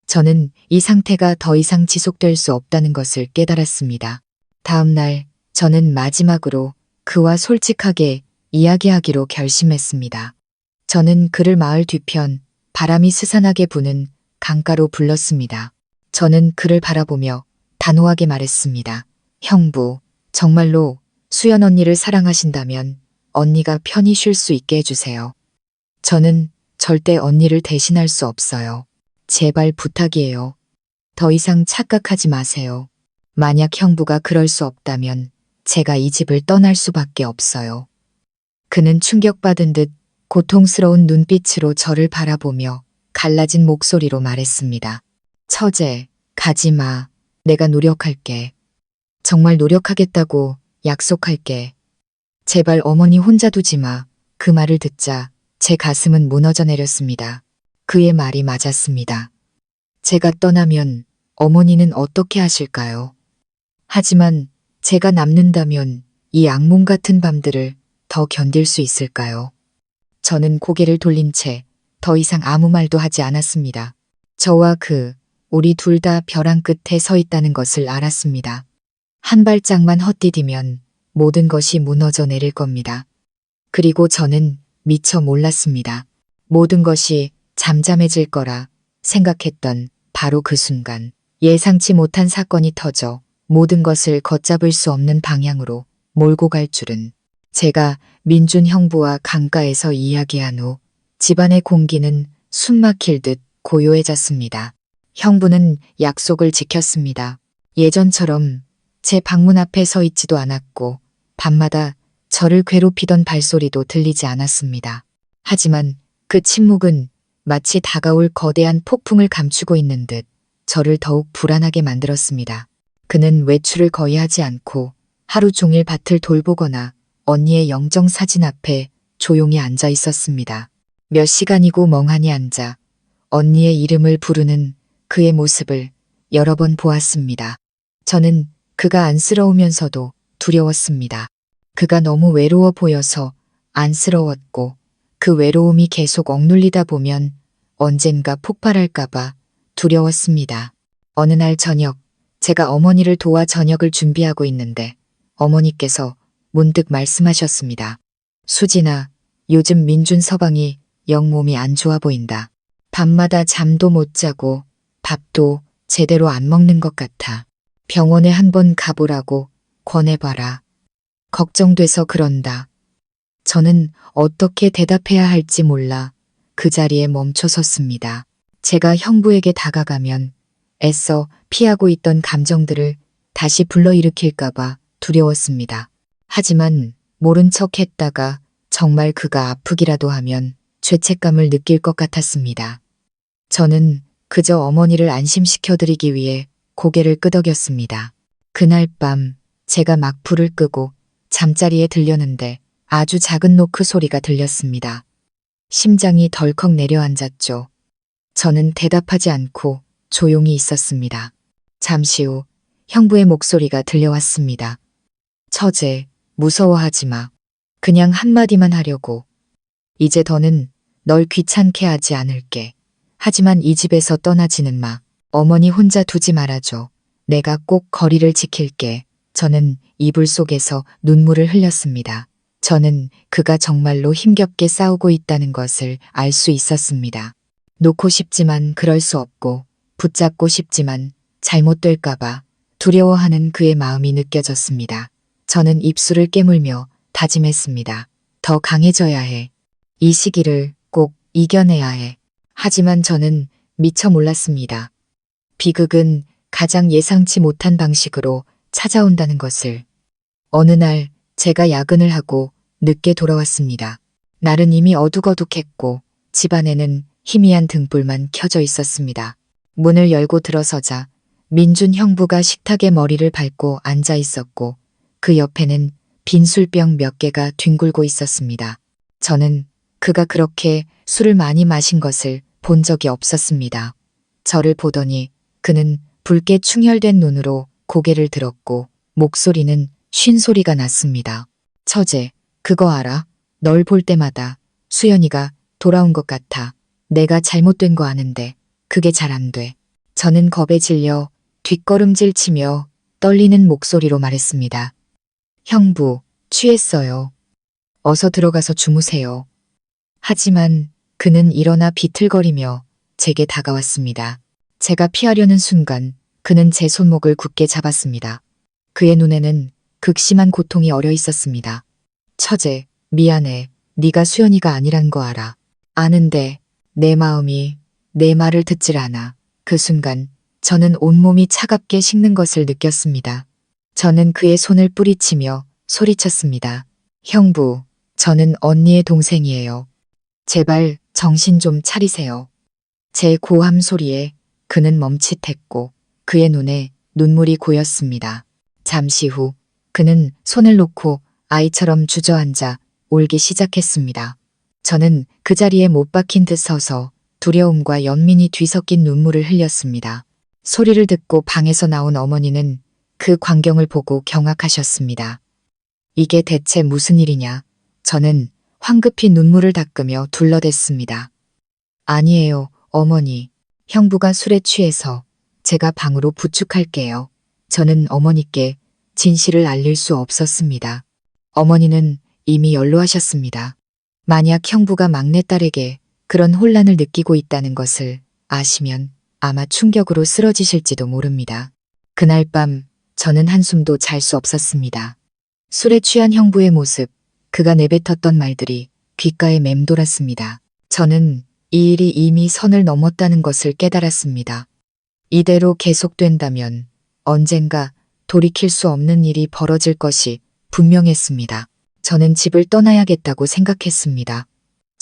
저는 이 상태가 더 이상 지속될 수 없다는 것을 깨달았습니다. 다음 날 저는 마지막으로 그와 솔직하게 이야기하기로 결심했습니다. 저는 그를 마을 뒤편 바람이 스산하게 부는 강가로 불렀습니다. 저는 그를 바라보며 단호하게 말했습니다. 형부, 정말로 수연 언니를 사랑하신다면 언니가 편히 쉴 수 있게 해주세요. 저는 절대 언니를 대신할 수 없어요. 제발 부탁이에요. 더 이상 착각하지 마세요. 만약 형부가 그럴 수 없다면 제가 이 집을 떠날 수밖에 없어요. 그는 충격받은 듯 고통스러운 눈빛으로 저를 바라보며 갈라진 목소리로 말했습니다. 처제, 가지 마. 내가 노력할게. 정말 노력하겠다고 약속할게. 제발 어머니 혼자 두지 마. 그 말을 듣자 제 가슴은 무너져 내렸습니다. 그의 말이 맞았습니다. 제가 떠나면 어머니는 어떻게 하실까요? 하지만 제가 남는다면 이 악몽 같은 밤들을 더 견딜 수 있을까요? 저는 고개를 돌린 채 더 이상 아무 말도 하지 않았습니다. 저와 우리 둘 다 벼랑 끝에 서 있다는 것을 알았습니다. 한 발짝만 헛디디면 모든 것이 무너져 내릴 겁니다. 그리고 저는 미처 몰랐습니다. 모든 것이 잠잠해질 거라 생각했던 바로 그 순간 예상치 못한 사건이 터져 모든 것을 걷잡을 수 없는 방향으로 몰고 갈 줄은. 제가 민준 형부와 강가에서 이야기한 후 집안의 공기는 숨막힐 듯 고요해졌습니다. 형부는 약속을 지켰습니다. 예전처럼 제 방문 앞에 서 있지도 않았고 밤마다 저를 괴롭히던 발소리도 들리지 않았습니다. 하지만 그 침묵은 마치 다가올 거대한 폭풍을 감추고 있는 듯 저를 더욱 불안하게 만들었습니다. 그는 외출을 거의 하지 않고 하루 종일 밭을 돌보거나 언니의 영정 사진 앞에 조용히 앉아 있었습니다. 몇 시간이고 멍하니 앉아 언니의 이름을 부르는 그의 모습을 여러 번 보았습니다. 저는 그가 안쓰러우면서도 두려웠습니다. 그가 너무 외로워 보여서 안쓰러웠고 그 외로움이 계속 억눌리다 보면 언젠가 폭발할까봐 두려웠습니다. 어느 날 저녁, 제가 어머니를 도와 저녁을 준비하고 있는데 어머니께서 문득 말씀하셨습니다. 수진아, 요즘 민준 서방이 영 몸이 안 좋아 보인다. 밤마다 잠도 못 자고 밥도 제대로 안 먹는 것 같아. 병원에 한번 가보라고 권해봐라. 걱정돼서 그런다. 저는 어떻게 대답해야 할지 몰라 그 자리에 멈춰 섰습니다. 제가 형부에게 다가가면 애써 피하고 있던 감정들을 다시 불러일으킬까봐 두려웠습니다. 하지만 모른 척 했다가 정말 그가 아프기라도 하면 죄책감을 느낄 것 같았습니다. 저는 그저 어머니를 안심시켜드리기 위해 고개를 끄덕였습니다. 그날 밤 제가 막 불을 끄고 잠자리에 들렸는데 아주 작은 노크 소리가 들렸습니다. 심장이 덜컥 내려앉았죠. 저는 대답하지 않고 조용히 있었습니다. 잠시 후 형부의 목소리가 들려왔습니다. 처제, 무서워하지 마. 그냥 한마디만 하려고. 이제 더는 널 귀찮게 하지 않을게. 하지만 이 집에서 떠나지는 마. 어머니 혼자 두지 말아줘. 내가 꼭 거리를 지킬게. 저는 이불 속에서 눈물을 흘렸습니다. 저는 그가 정말로 힘겹게 싸우고 있다는 것을 알 수 있었습니다. 놓고 싶지만 그럴 수 없고 붙잡고 싶지만 잘못될까봐 두려워하는 그의 마음이 느껴졌습니다. 저는 입술을 깨물며 다짐했습니다. 더 강해져야 해. 이 시기를 꼭 이겨내야 해. 하지만 저는 미처 몰랐습니다. 비극은 가장 예상치 못한 방식으로 찾아온다는 것을. 어느 날 제가 야근을 하고 늦게 돌아왔습니다. 날은 이미 어둑어둑했고 집안에는 희미한 등불만 켜져 있었습니다. 문을 열고 들어서자 민준 형부가 식탁에 머리를 밟고 앉아 있었고 그 옆에는 빈 술병 몇 개가 뒹굴고 있었습니다. 저는 그가 그렇게 술을 많이 마신 것을 본 적이 없었습니다. 저를 보더니 그는 붉게 충혈된 눈으로 고개를 들었고 목소리는 쉰 소리가 났습니다. 처제, 그거 알아? 널 볼 때마다 수연이가 돌아온 것 같아. 내가 잘못된 거 아는데 그게 잘 안 돼. 저는 겁에 질려 뒷걸음질 치며 떨리는 목소리로 말했습니다. 형부, 취했어요. 어서 들어가서 주무세요. 하지만 그는 일어나 비틀거리며 제게 다가왔습니다. 제가 피하려는 순간 그는 제 손목을 굳게 잡았습니다. 그의 눈에는 극심한 고통이 어려 있었습니다. 처제, 미안해. 네가 수연이가 아니란 거 알아. 아는데 내 마음이 내 말을 듣질 않아. 그 순간 저는 온몸이 차갑게 식는 것을 느꼈습니다. 저는 그의 손을 뿌리치며 소리쳤습니다. 형부, 저는 언니의 동생이에요. 제발 정신 좀 차리세요. 제 고함 소리에 그는 멈칫했고 그의 눈에 눈물이 고였습니다. 잠시 후 그는 손을 놓고 아이처럼 주저앉아 울기 시작했습니다. 저는 그 자리에 못 박힌 듯 서서 두려움과 연민이 뒤섞인 눈물을 흘렸습니다. 소리를 듣고 방에서 나온 어머니는 그 광경을 보고 경악하셨습니다. 이게 대체 무슨 일이냐? 저는 황급히 눈물을 닦으며 둘러댔습니다. 아니에요, 어머니. 형부가 술에 취해서 제가 방으로 부축할게요. 저는 어머니께 진실을 알릴 수 없었습니다. 어머니는 이미 연로하셨습니다. 만약 형부가 막내딸에게 그런 혼란을 느끼고 있다는 것을 아시면 아마 충격으로 쓰러지실지도 모릅니다. 그날 밤 저는 한숨도 잘 수 없었습니다. 술에 취한 형부의 모습, 그가 내뱉었던 말들이 귓가에 맴돌았습니다. 저는 이 일이 이미 선을 넘었다는 것을 깨달았습니다. 이대로 계속된다면 언젠가 돌이킬 수 없는 일이 벌어질 것이 분명했습니다. 저는 집을 떠나야겠다고 생각했습니다.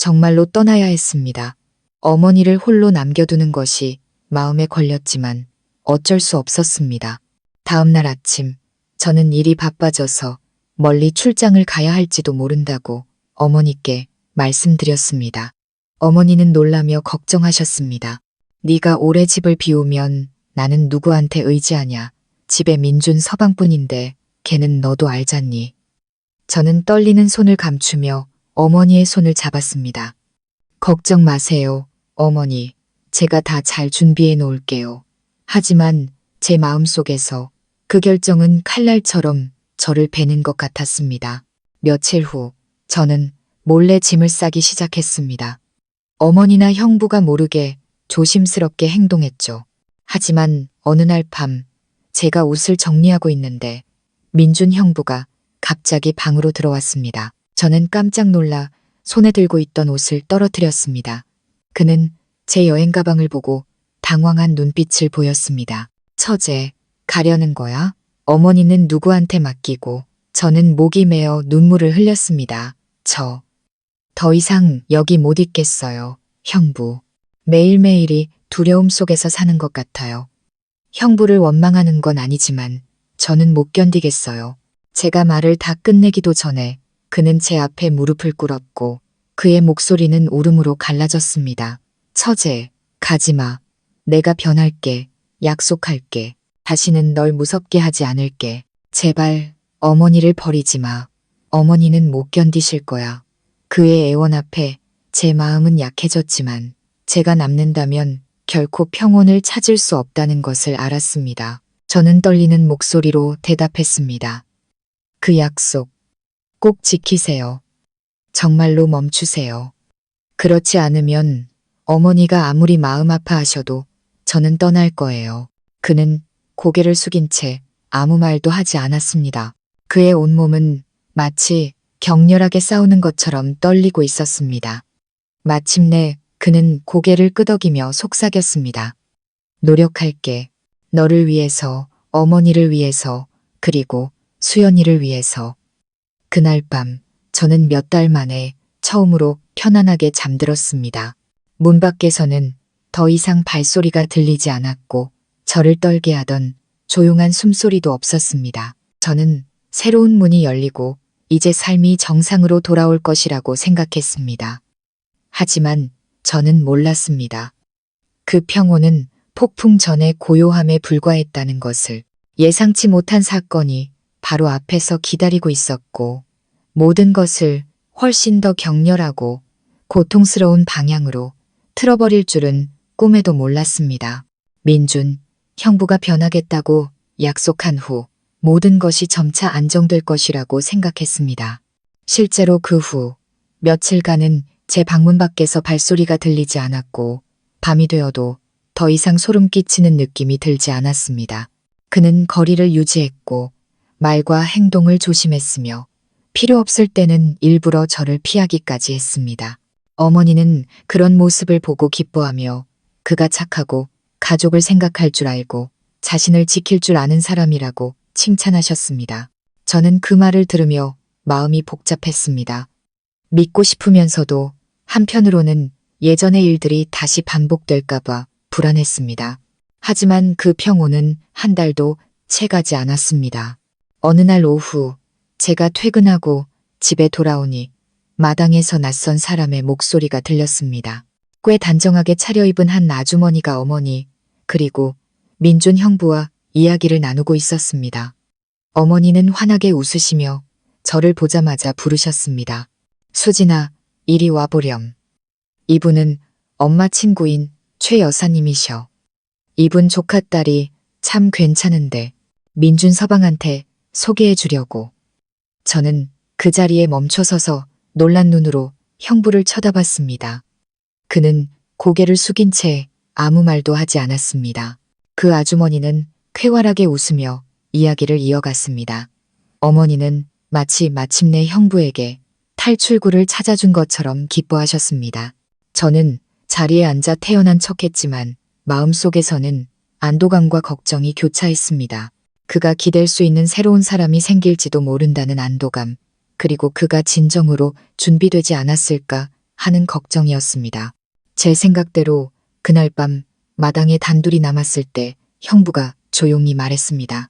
정말로 떠나야 했습니다. 어머니를 홀로 남겨두는 것이 마음에 걸렸지만 어쩔 수 없었습니다. 다음 날 아침 저는 일이 바빠져서 멀리 출장을 가야 할지도 모른다고 어머니께 말씀드렸습니다. 어머니는 놀라며 걱정하셨습니다. 네가 오래 집을 비우면 나는 누구한테 의지하냐. 집에 민준 서방뿐인데 걔는 너도 알잖니. 저는 떨리는 손을 감추며 어머니의 손을 잡았습니다. 걱정 마세요, 어머니. 제가 다 잘 준비해 놓을게요. 하지만 제 마음속에서 그 결정은 칼날처럼 저를 베는 것 같았습니다. 며칠 후 저는 몰래 짐을 싸기 시작했습니다. 어머니나 형부가 모르게 조심스럽게 행동했죠. 하지만 어느 날 밤 제가 옷을 정리하고 있는데 민준 형부가 갑자기 방으로 들어왔습니다. 저는 깜짝 놀라 손에 들고 있던 옷을 떨어뜨렸습니다. 그는 제 여행 가방을 보고 당황한 눈빛을 보였습니다. 처제, 가려는 거야? 어머니는 누구한테 맡기고 저는 목이 메어 눈물을 흘렸습니다. 더 이상 여기 못 있겠어요, 형부. 매일매일이 두려움 속에서 사는 것 같아요. 형부를 원망하는 건 아니지만 저는 못 견디겠어요. 제가 말을 다 끝내기도 전에 그는 제 앞에 무릎을 꿇었고 그의 목소리는 울음으로 갈라졌습니다. 처제, 가지마. 내가 변할게. 약속할게. 다시는 널 무섭게 하지 않을게. 제발 어머니를 버리지 마. 어머니는 못 견디실 거야. 그의 애원 앞에 제 마음은 약해졌지만 제가 남는다면 결코 평온을 찾을 수 없다는 것을 알았습니다. 저는 떨리는 목소리로 대답했습니다. 그 약속 꼭 지키세요. 정말로 멈추세요. 그렇지 않으면 어머니가 아무리 마음 아파하셔도 저는 떠날 거예요. 그는 고개를 숙인 채 아무 말도 하지 않았습니다. 그의 온몸은 마치 격렬하게 싸우는 것처럼 떨리고 있었습니다. 마침내 그는 고개를 끄덕이며 속삭였습니다. 노력할게. 너를 위해서, 어머니를 위해서, 그리고 수연이를 위해서. 그날 밤 저는 몇 달 만에 처음으로 편안하게 잠들었습니다. 문 밖에서는 더 이상 발소리가 들리지 않았고 저를 떨게 하던 조용한 숨소리도 없었습니다. 저는 새로운 문이 열리고 이제 삶이 정상으로 돌아올 것이라고 생각했습니다. 하지만 저는 몰랐습니다. 그 평온은 폭풍 전의 고요함에 불과했다는 것을. 예상치 못한 사건이 바로 앞에서 기다리고 있었고 모든 것을 훨씬 더 격렬하고 고통스러운 방향으로 틀어버릴 줄은 꿈에도 몰랐습니다. 민준, 형부가 변하겠다고 약속한 후 모든 것이 점차 안정될 것이라고 생각했습니다. 실제로 그 후 며칠간은 제 방문 밖에서 발소리가 들리지 않았고 밤이 되어도 더 이상 소름 끼치는 느낌이 들지 않았습니다. 그는 거리를 유지했고 말과 행동을 조심했으며 필요 없을 때는 일부러 저를 피하기까지 했습니다. 어머니는 그런 모습을 보고 기뻐하며 그가 착하고 가족을 생각할 줄 알고 자신을 지킬 줄 아는 사람이라고 칭찬하셨습니다. 저는 그 말을 들으며 마음이 복잡했습니다. 믿고 싶으면서도 한편으로는 예전의 일들이 다시 반복될까봐 불안했습니다. 하지만 그 평온은 한 달도 채가지 않았습니다. 어느 날 오후 제가 퇴근하고 집에 돌아오니 마당에서 낯선 사람의 목소리가 들렸습니다. 꽤 단정하게 차려입은 한 아주머니가 어머니 그리고 민준 형부와 이야기를 나누고 있었습니다. 어머니는 환하게 웃으시며 저를 보자마자 부르셨습니다. 수진아, 이리 와보렴. 이분은 엄마 친구인 최 여사님이셔. 이분 조카딸이 참 괜찮은데 민준 서방한테 소개해 주려고. 저는 그 자리에 멈춰서서 놀란 눈으로 형부를 쳐다봤습니다. 그는 고개를 숙인 채 아무 말도 하지 않았습니다. 그 아주머니는 쾌활하게 웃으며 이야기를 이어갔습니다. 어머니는 마치 마침내 형부에게 탈출구를 찾아준 것처럼 기뻐하셨습니다. 저는 자리에 앉아 태어난 척했지만 마음속에서는 안도감과 걱정이 교차했습니다. 그가 기댈 수 있는 새로운 사람이 생길지도 모른다는 안도감, 그리고 그가 진정으로 준비되지 않았을까 하는 걱정이었습니다. 제 생각대로 그날 밤 마당에 단둘이 남았을 때 형부가 조용히 말했습니다.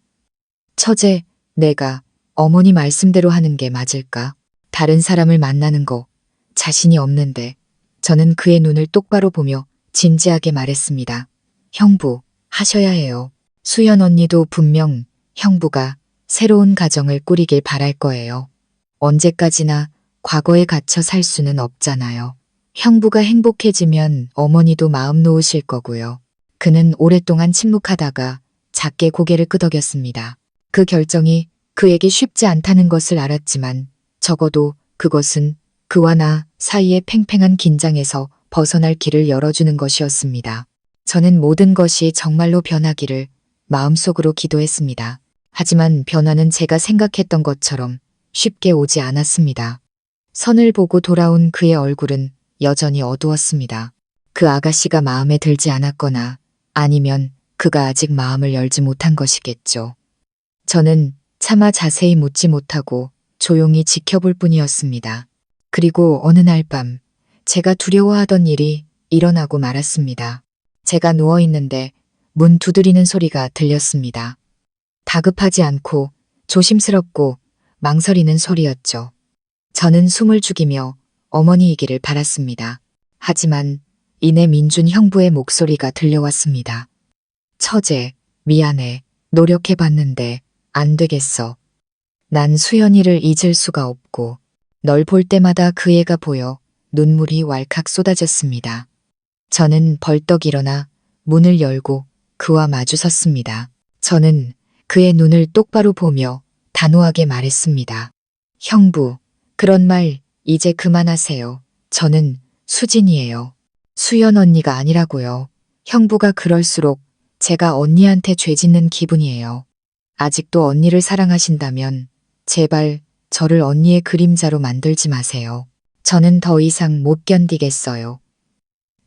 처제, 내가 어머니 말씀대로 하는 게 맞을까? 다른 사람을 만나는 거 자신이 없는데. 저는 그의 눈을 똑바로 보며 진지하게 말했습니다. 형부, 하셔야 해요. 수연 언니도 분명 형부가 새로운 가정을 꾸리길 바랄 거예요. 언제까지나 과거에 갇혀 살 수는 없잖아요. 형부가 행복해지면 어머니도 마음 놓으실 거고요. 그는 오랫동안 침묵하다가 작게 고개를 끄덕였습니다. 그 결정이 그에게 쉽지 않다는 것을 알았지만 적어도 그것은 그와 나 사이의 팽팽한 긴장에서 벗어날 길을 열어주는 것이었습니다. 저는 모든 것이 정말로 변하기를 마음속으로 기도했습니다. 하지만 변화는 제가 생각했던 것처럼 쉽게 오지 않았습니다. 선을 보고 돌아온 그의 얼굴은 여전히 어두웠습니다. 그 아가씨가 마음에 들지 않았거나 아니면 그가 아직 마음을 열지 못한 것이겠죠. 저는 차마 자세히 묻지 못하고 조용히 지켜볼 뿐이었습니다. 그리고 어느 날 밤 제가 두려워하던 일이 일어나고 말았습니다. 제가 누워있는데 문 두드리는 소리가 들렸습니다. 다급하지 않고 조심스럽고 망설이는 소리였죠. 저는 숨을 죽이며 어머니이기를 바랐습니다. 하지만 이내 민준 형부의 목소리가 들려왔습니다. 처제, 미안해. 노력해봤는데 안 되겠어. 난 수연이를 잊을 수가 없고 널 볼 때마다 그 애가 보여 눈물이 왈칵 쏟아졌습니다. 저는 벌떡 일어나 문을 열고 그와 마주섰습니다. 저는 그의 눈을 똑바로 보며 단호하게 말했습니다. 형부, 그런 말 이제 그만하세요. 저는 수진이에요. 수연 언니가 아니라고요. 형부가 그럴수록 제가 언니한테 죄짓는 기분이에요. 아직도 언니를 사랑하신다면 제발 저를 언니의 그림자로 만들지 마세요. 저는 더 이상 못 견디겠어요.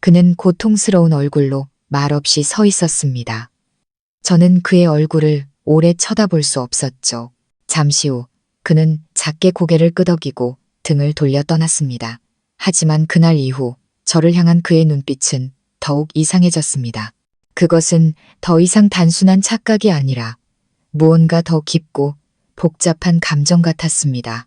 그는 고통스러운 얼굴로 말없이 서 있었습니다. 저는 그의 얼굴을 오래 쳐다볼 수 없었죠. 잠시 후 그는 작게 고개를 끄덕이고 등을 돌려 떠났습니다. 하지만 그날 이후 저를 향한 그의 눈빛은 더욱 이상해졌습니다. 그것은 더 이상 단순한 착각이 아니라 무언가 더 깊고 복잡한 감정 같았습니다.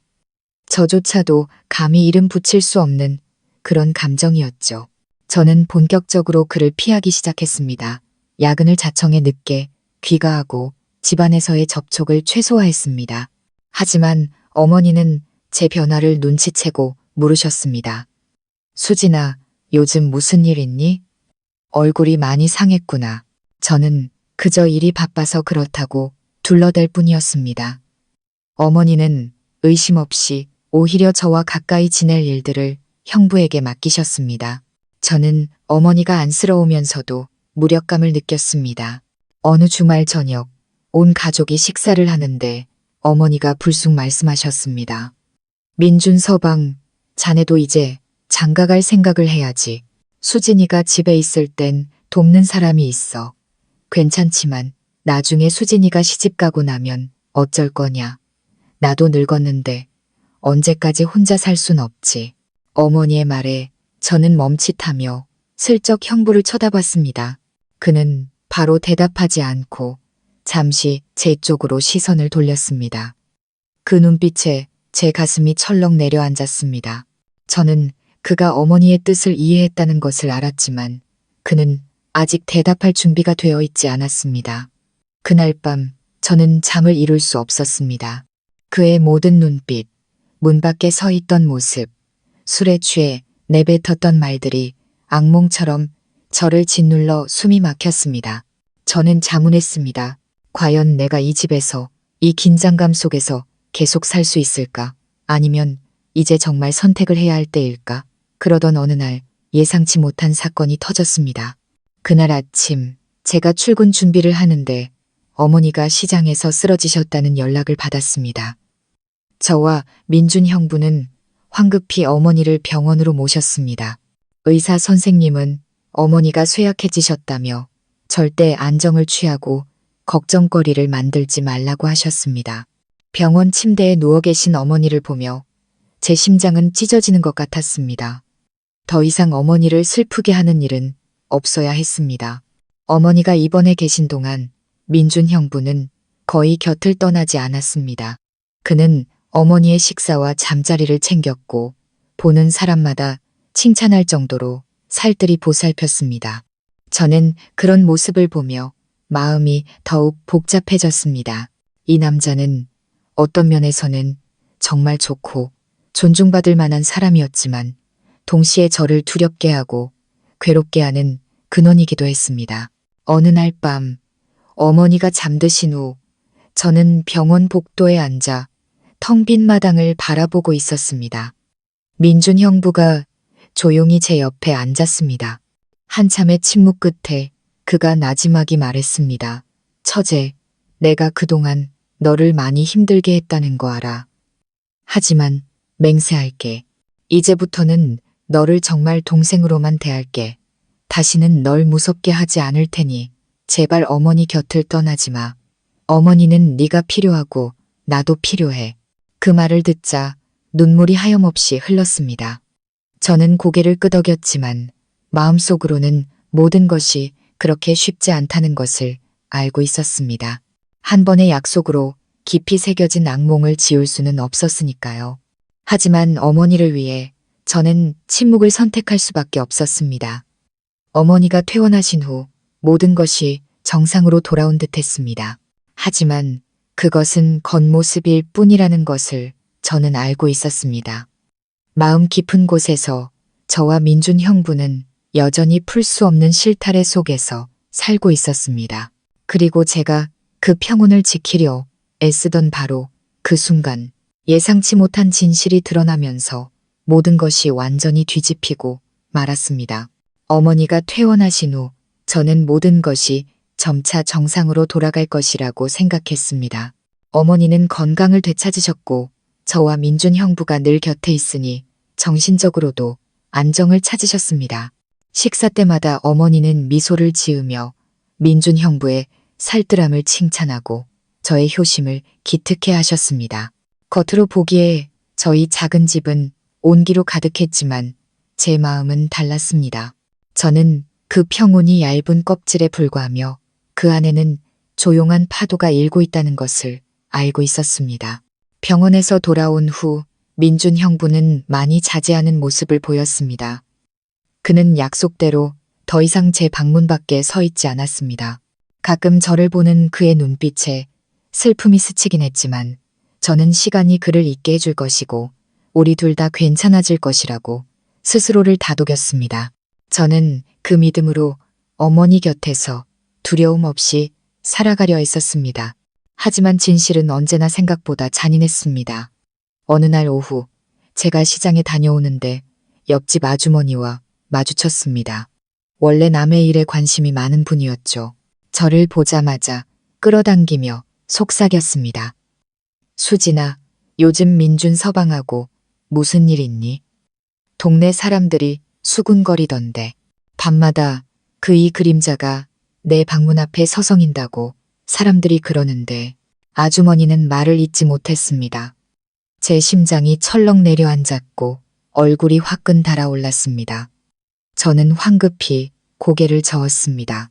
저조차도 감히 이름 붙일 수 없는 그런 감정이었죠. 저는 본격적으로 그를 피하기 시작했습니다. 야근을 자청해 늦게 귀가하고 집안에서의 접촉을 최소화했습니다. 하지만 어머니는 제 변화를 눈치채고 물으셨습니다. 수진아, 요즘 무슨 일 있니? 얼굴이 많이 상했구나. 저는 그저 일이 바빠서 그렇다고 둘러댈 뿐이었습니다. 어머니는 의심 없이 오히려 저와 가까이 지낼 일들을 형부에게 맡기셨습니다. 저는 어머니가 안쓰러우면서도 무력감을 느꼈습니다. 어느 주말 저녁 온 가족이 식사를 하는데 어머니가 불쑥 말씀하셨습니다. 민준 서방, 자네도 이제 장가갈 생각을 해야지. 수진이가 집에 있을 땐 돕는 사람이 있어. 괜찮지만 나중에 수진이가 시집가고 나면 어쩔 거냐. 나도 늙었는데 언제까지 혼자 살 순 없지. 어머니의 말에 저는 멈칫하며 슬쩍 형부를 쳐다봤습니다. 그는 바로 대답하지 않고 잠시 제 쪽으로 시선을 돌렸습니다. 그 눈빛에 제 가슴이 철렁 내려앉았습니다. 저는 그가 어머니의 뜻을 이해했다는 것을 알았지만 그는 아직 대답할 준비가 되어 있지 않았습니다. 그날 밤 저는 잠을 이룰 수 없었습니다. 그의 모든 눈빛, 문 밖에 서 있던 모습, 술에 취해 내뱉었던 말들이 악몽처럼 저를 짓눌러 숨이 막혔습니다. 저는 자문했습니다. 과연 내가 이 집에서 이 긴장감 속에서 계속 살 수 있을까? 아니면 이제 정말 선택을 해야 할 때일까? 그러던 어느 날 예상치 못한 사건이 터졌습니다. 그날 아침 제가 출근 준비를 하는데 어머니가 시장에서 쓰러지셨다는 연락을 받았습니다. 저와 민준 형부는 황급히 어머니를 병원으로 모셨습니다. 의사 선생님은 어머니가 쇠약해지셨다며 절대 안정을 취하고 걱정거리를 만들지 말라고 하셨습니다. 병원 침대에 누워 계신 어머니를 보며 제 심장은 찢어지는 것 같았습니다. 더 이상 어머니를 슬프게 하는 일은 없어야 했습니다. 어머니가 입원해 계신 동안 민준 형부는 거의 곁을 떠나지 않았습니다. 그는 어머니의 식사와 잠자리를 챙겼고 보는 사람마다 칭찬할 정도로 살뜰히 보살폈습니다. 저는 그런 모습을 보며 마음이 더욱 복잡해졌습니다. 이 남자는 어떤 면에서는 정말 좋고 존중받을 만한 사람이었지만 동시에 저를 두렵게 하고 괴롭게 하는 근원이기도 했습니다. 어느 날 밤 어머니가 잠드신 후 저는 병원 복도에 앉아 텅 빈 마당을 바라보고 있었습니다. 민준 형부가 조용히 제 옆에 앉았습니다. 한참의 침묵 끝에 그가 나지막이 말했습니다. 처제, 내가 그동안 너를 많이 힘들게 했다는 거 알아. 하지만 맹세할게. 이제부터는 너를 정말 동생으로만 대할게. 다시는 널 무섭게 하지 않을 테니 제발 어머니 곁을 떠나지 마. 어머니는 네가 필요하고 나도 필요해. 그 말을 듣자 눈물이 하염없이 흘렀습니다. 저는 고개를 끄덕였지만 마음속으로는 모든 것이 그렇게 쉽지 않다는 것을 알고 있었습니다. 한 번의 약속으로 깊이 새겨진 악몽을 지울 수는 없었으니까요. 하지만 어머니를 위해 저는 침묵을 선택할 수밖에 없었습니다. 어머니가 퇴원하신 후 모든 것이 정상으로 돌아온 듯 했습니다. 하지만 그것은 겉모습일 뿐이라는 것을 저는 알고 있었습니다. 마음 깊은 곳에서 저와 민준 형부는 여전히 풀 수 없는 실타래 속에서 살고 있었습니다. 그리고 제가 그 평온을 지키려 애쓰던 바로 그 순간 예상치 못한 진실이 드러나면서 모든 것이 완전히 뒤집히고 말았습니다. 어머니가 퇴원하신 후 저는 모든 것이 점차 정상으로 돌아갈 것이라고 생각했습니다. 어머니는 건강을 되찾으셨고 저와 민준 형부가 늘 곁에 있으니 정신적으로도 안정을 찾으셨습니다. 식사 때마다 어머니는 미소를 지으며 민준 형부의 살뜰함을 칭찬하고 저의 효심을 기특해 하셨습니다. 겉으로 보기에 저희 작은 집은 온기로 가득했지만 제 마음은 달랐습니다. 저는 그 평온이 얇은 껍질에 불과하며 그 안에는 조용한 파도가 일고 있다는 것을 알고 있었습니다. 병원에서 돌아온 후 민준 형부는 많이 자제하는 모습을 보였습니다. 그는 약속대로 더 이상 제 방문 밖에 서 있지 않았습니다. 가끔 저를 보는 그의 눈빛에 슬픔이 스치긴 했지만 저는 시간이 그를 잊게 해줄 것이고 우리 둘 다 괜찮아질 것이라고 스스로를 다독였습니다. 저는 그 믿음으로 어머니 곁에서 두려움 없이 살아가려 했었습니다. 하지만 진실은 언제나 생각보다 잔인했습니다. 어느 날 오후 제가 시장에 다녀오는데 옆집 아주머니와 마주쳤습니다. 원래 남의 일에 관심이 많은 분이었죠. 저를 보자마자 끌어당기며 속삭였습니다. 수진아, 요즘 민준 서방하고 무슨 일 있니? 동네 사람들이 수군거리던데 밤마다 그 이 그림자가 내 방문 앞에 서성인다고 사람들이 그러는데 아주머니는 말을 잇지 못했습니다. 제 심장이 철렁 내려앉았고 얼굴이 화끈 달아올랐습니다. 저는 황급히 고개를 저었습니다.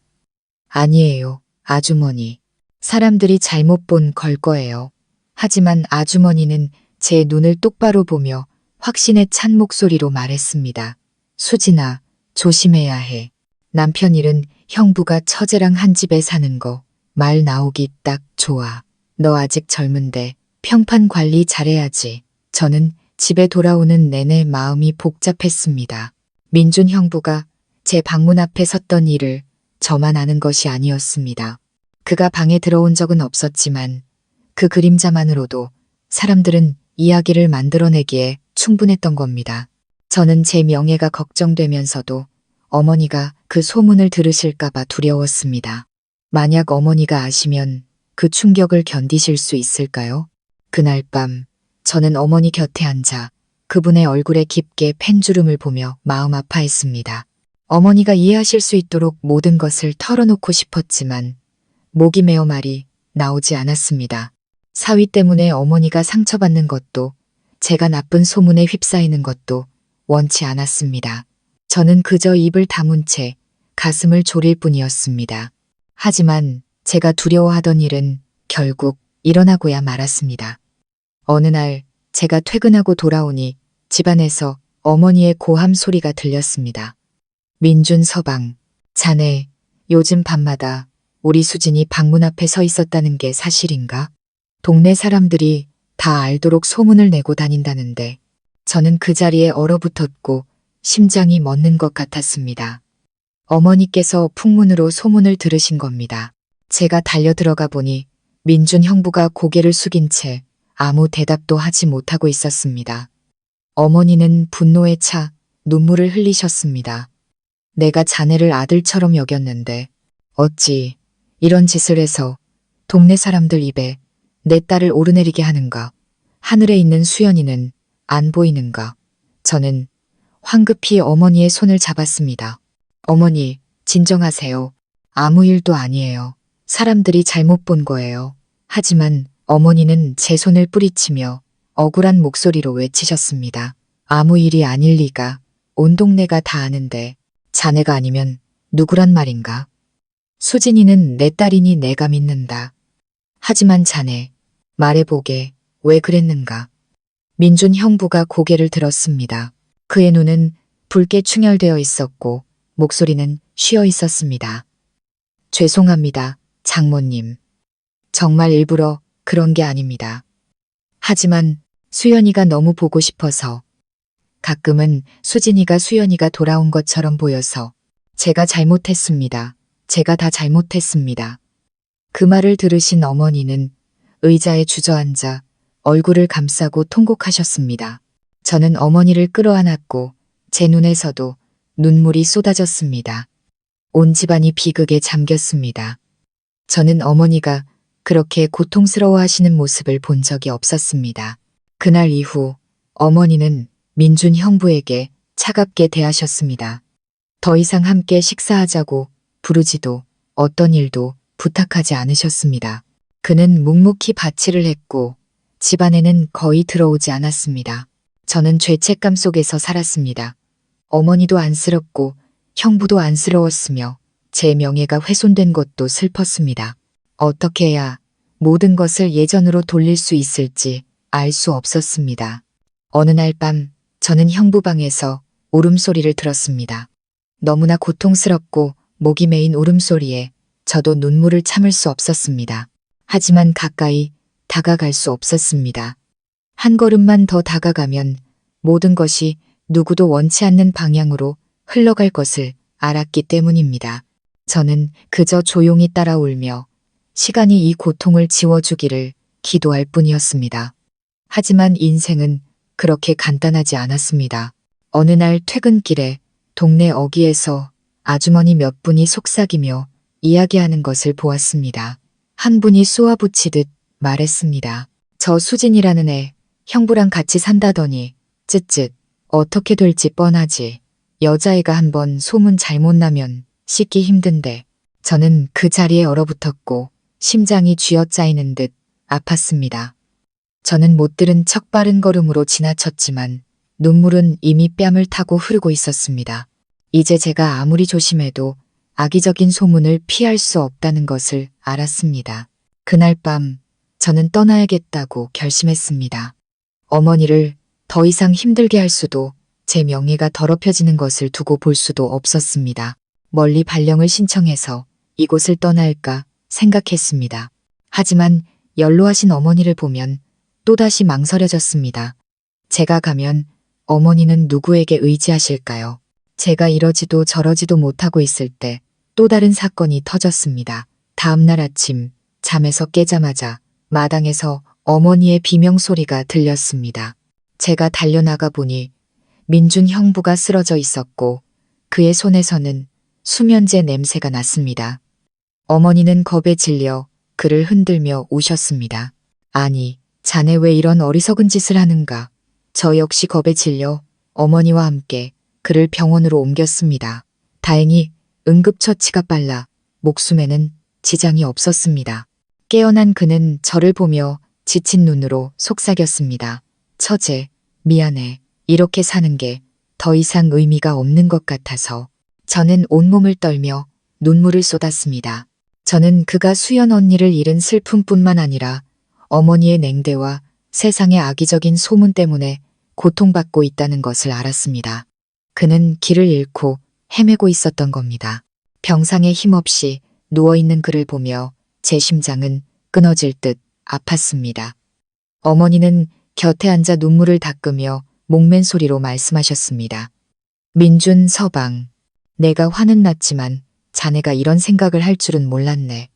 아니에요, 아주머니. 사람들이 잘못 본 걸 거예요. 하지만 아주머니는 제 눈을 똑바로 보며 확신에 찬 목소리로 말했습니다. 수진아, 조심해야 해. 남편 일은 형부가 처제랑 한 집에 사는 거 말 나오기 딱 좋아. 너 아직 젊은데 평판 관리 잘해야지. 저는 집에 돌아오는 내내 마음이 복잡했습니다. 민준 형부가 제 방문 앞에 섰던 일을 저만 아는 것이 아니었습니다. 그가 방에 들어온 적은 없었지만 그 그림자만으로도 사람들은 이야기를 만들어내기에 충분했던 겁니다. 저는 제 명예가 걱정되면서도 어머니가 그 소문을 들으실까봐 두려웠습니다. 만약 어머니가 아시면 그 충격을 견디실 수 있을까요? 그날 밤 저는 어머니 곁에 앉아 그분의 얼굴에 깊게 펜주름을 보며 마음 아파했습니다. 어머니가 이해하실 수 있도록 모든 것을 털어놓고 싶었지만 목이 메어 말이 나오지 않았습니다. 사위 때문에 어머니가 상처받는 것도 제가 나쁜 소문에 휩싸이는 것도 원치 않았습니다. 저는 그저 입을 다문 채 가슴을 졸일 뿐이었습니다. 하지만 제가 두려워하던 일은 결국 일어나고야 말았습니다. 어느 날 제가 퇴근하고 돌아오니 집안에서 어머니의 고함 소리가 들렸습니다. 민준 서방, 자네 요즘 밤마다 우리 수진이 방문 앞에 서 있었다는 게 사실인가? 동네 사람들이 다 알도록 소문을 내고 다닌다는데 저는 그 자리에 얼어붙었고 심장이 멎는 것 같았습니다. 어머니께서 풍문으로 소문을 들으신 겁니다. 제가 달려들어가 보니 민준 형부가 고개를 숙인 채 아무 대답도 하지 못하고 있었습니다. 어머니는 분노에 차 눈물을 흘리셨습니다. 내가 자네를 아들처럼 여겼는데 어찌 이런 짓을 해서 동네 사람들 입에 내 딸을 오르내리게 하는가? 하늘에 있는 수연이는 안 보이는가? 저는 황급히 어머니의 손을 잡았습니다. 어머니, 진정하세요. 아무 일도 아니에요. 사람들이 잘못 본 거예요. 하지만 어머니는 제 손을 뿌리치며 억울한 목소리로 외치셨습니다. 아무 일이 아닐 리가. 온 동네가 다 아는데 자네가 아니면 누구란 말인가? 수진이는 내 딸이니 내가 믿는다. 하지만 자네, 말해보게 왜 그랬는가? 민준 형부가 고개를 들었습니다. 그의 눈은 붉게 충혈되어 있었고 목소리는 쉬어 있었습니다. 죄송합니다, 장모님. 정말 일부러 그런 게 아닙니다. 하지만 수연이가 너무 보고 싶어서 가끔은 수진이가 수연이가 돌아온 것처럼 보여서 제가 잘못했습니다. 제가 다 잘못했습니다. 그 말을 들으신 어머니는 의자에 주저앉아 얼굴을 감싸고 통곡하셨습니다. 저는 어머니를 끌어안았고 제 눈에서도 눈물이 쏟아졌습니다. 온 집안이 비극에 잠겼습니다. 저는 어머니가 그렇게 고통스러워하시는 모습을 본 적이 없었습니다. 그날 이후 어머니는 민준 형부에게 차갑게 대하셨습니다. 더 이상 함께 식사하자고 부르지도 어떤 일도 부탁하지 않으셨습니다. 그는 묵묵히 바치를 했고 집안에는 거의 들어오지 않았습니다. 저는 죄책감 속에서 살았습니다. 어머니도 안쓰럽고 형부도 안쓰러웠으며 제 명예가 훼손된 것도 슬펐습니다. 어떻게 해야 모든 것을 예전으로 돌릴 수 있을지 알 수 없었습니다. 어느 날 밤 저는 형부 방에서 울음소리를 들었습니다. 너무나 고통스럽고 목이 메인 울음소리에 저도 눈물을 참을 수 없었습니다. 하지만 가까이 다가갈 수 없었습니다. 한 걸음만 더 다가가면 모든 것이 누구도 원치 않는 방향으로 흘러갈 것을 알았기 때문입니다. 저는 그저 조용히 따라 울며 시간이 이 고통을 지워주기를 기도할 뿐이었습니다. 하지만 인생은 그렇게 간단하지 않았습니다. 어느 날 퇴근길에 동네 어귀에서 아주머니 몇 분이 속삭이며 이야기하는 것을 보았습니다. 한 분이 쏘아붙이듯 말했습니다. 저 수진이라는 애 형부랑 같이 산다더니 쯧쯧 어떻게 될지 뻔하지. 여자애가 한번 소문 잘못 나면 씻기 힘든데. 저는 그 자리에 얼어붙었고 심장이 쥐어짜이는 듯 아팠습니다. 저는 못 들은 척 빠른 걸음으로 지나쳤지만 눈물은 이미 뺨을 타고 흐르고 있었습니다. 이제 제가 아무리 조심해도 악의적인 소문을 피할 수 없다는 것을 알았습니다. 그날 밤 저는 떠나야겠다고 결심했습니다. 어머니를 더 이상 힘들게 할 수도 제 명예가 더럽혀지는 것을 두고 볼 수도 없었습니다. 멀리 발령을 신청해서 이곳을 떠날까 생각했습니다. 하지만 연로하신 어머니를 보면 또다시 망설여졌습니다. 제가 가면 어머니는 누구에게 의지하실까요? 제가 이러지도 저러지도 못하고 있을 때 또 다른 사건이 터졌습니다. 다음 날 아침 잠에서 깨자마자 마당에서 어머니의 비명소리가 들렸습니다. 제가 달려나가 보니 민준 형부가 쓰러져 있었고 그의 손에서는 수면제 냄새가 났습니다. 어머니는 겁에 질려 그를 흔들며 우셨습니다. 아니, 자네 왜 이런 어리석은 짓을 하는가? 저 역시 겁에 질려 어머니와 함께 그를 병원으로 옮겼습니다. 다행히 응급처치가 빨라 목숨에는 지장이 없었습니다. 깨어난 그는 저를 보며 지친 눈으로 속삭였습니다. 처제, 미안해. 이렇게 사는 게 더 이상 의미가 없는 것 같아서. 저는 온몸을 떨며 눈물을 쏟았습니다. 저는 그가 수연 언니를 잃은 슬픔뿐만 아니라 어머니의 냉대와 세상의 악의적인 소문 때문에 고통받고 있다는 것을 알았습니다. 그는 길을 잃고 헤매고 있었던 겁니다. 병상에 힘없이 누워있는 그를 보며 제 심장은 끊어질 듯 아팠습니다. 어머니는 곁에 앉아 눈물을 닦으며 목맨 소리로 말씀하셨습니다. 민준 서방, 내가 화는 났지만 자네가 이런 생각을 할 줄은 몰랐네.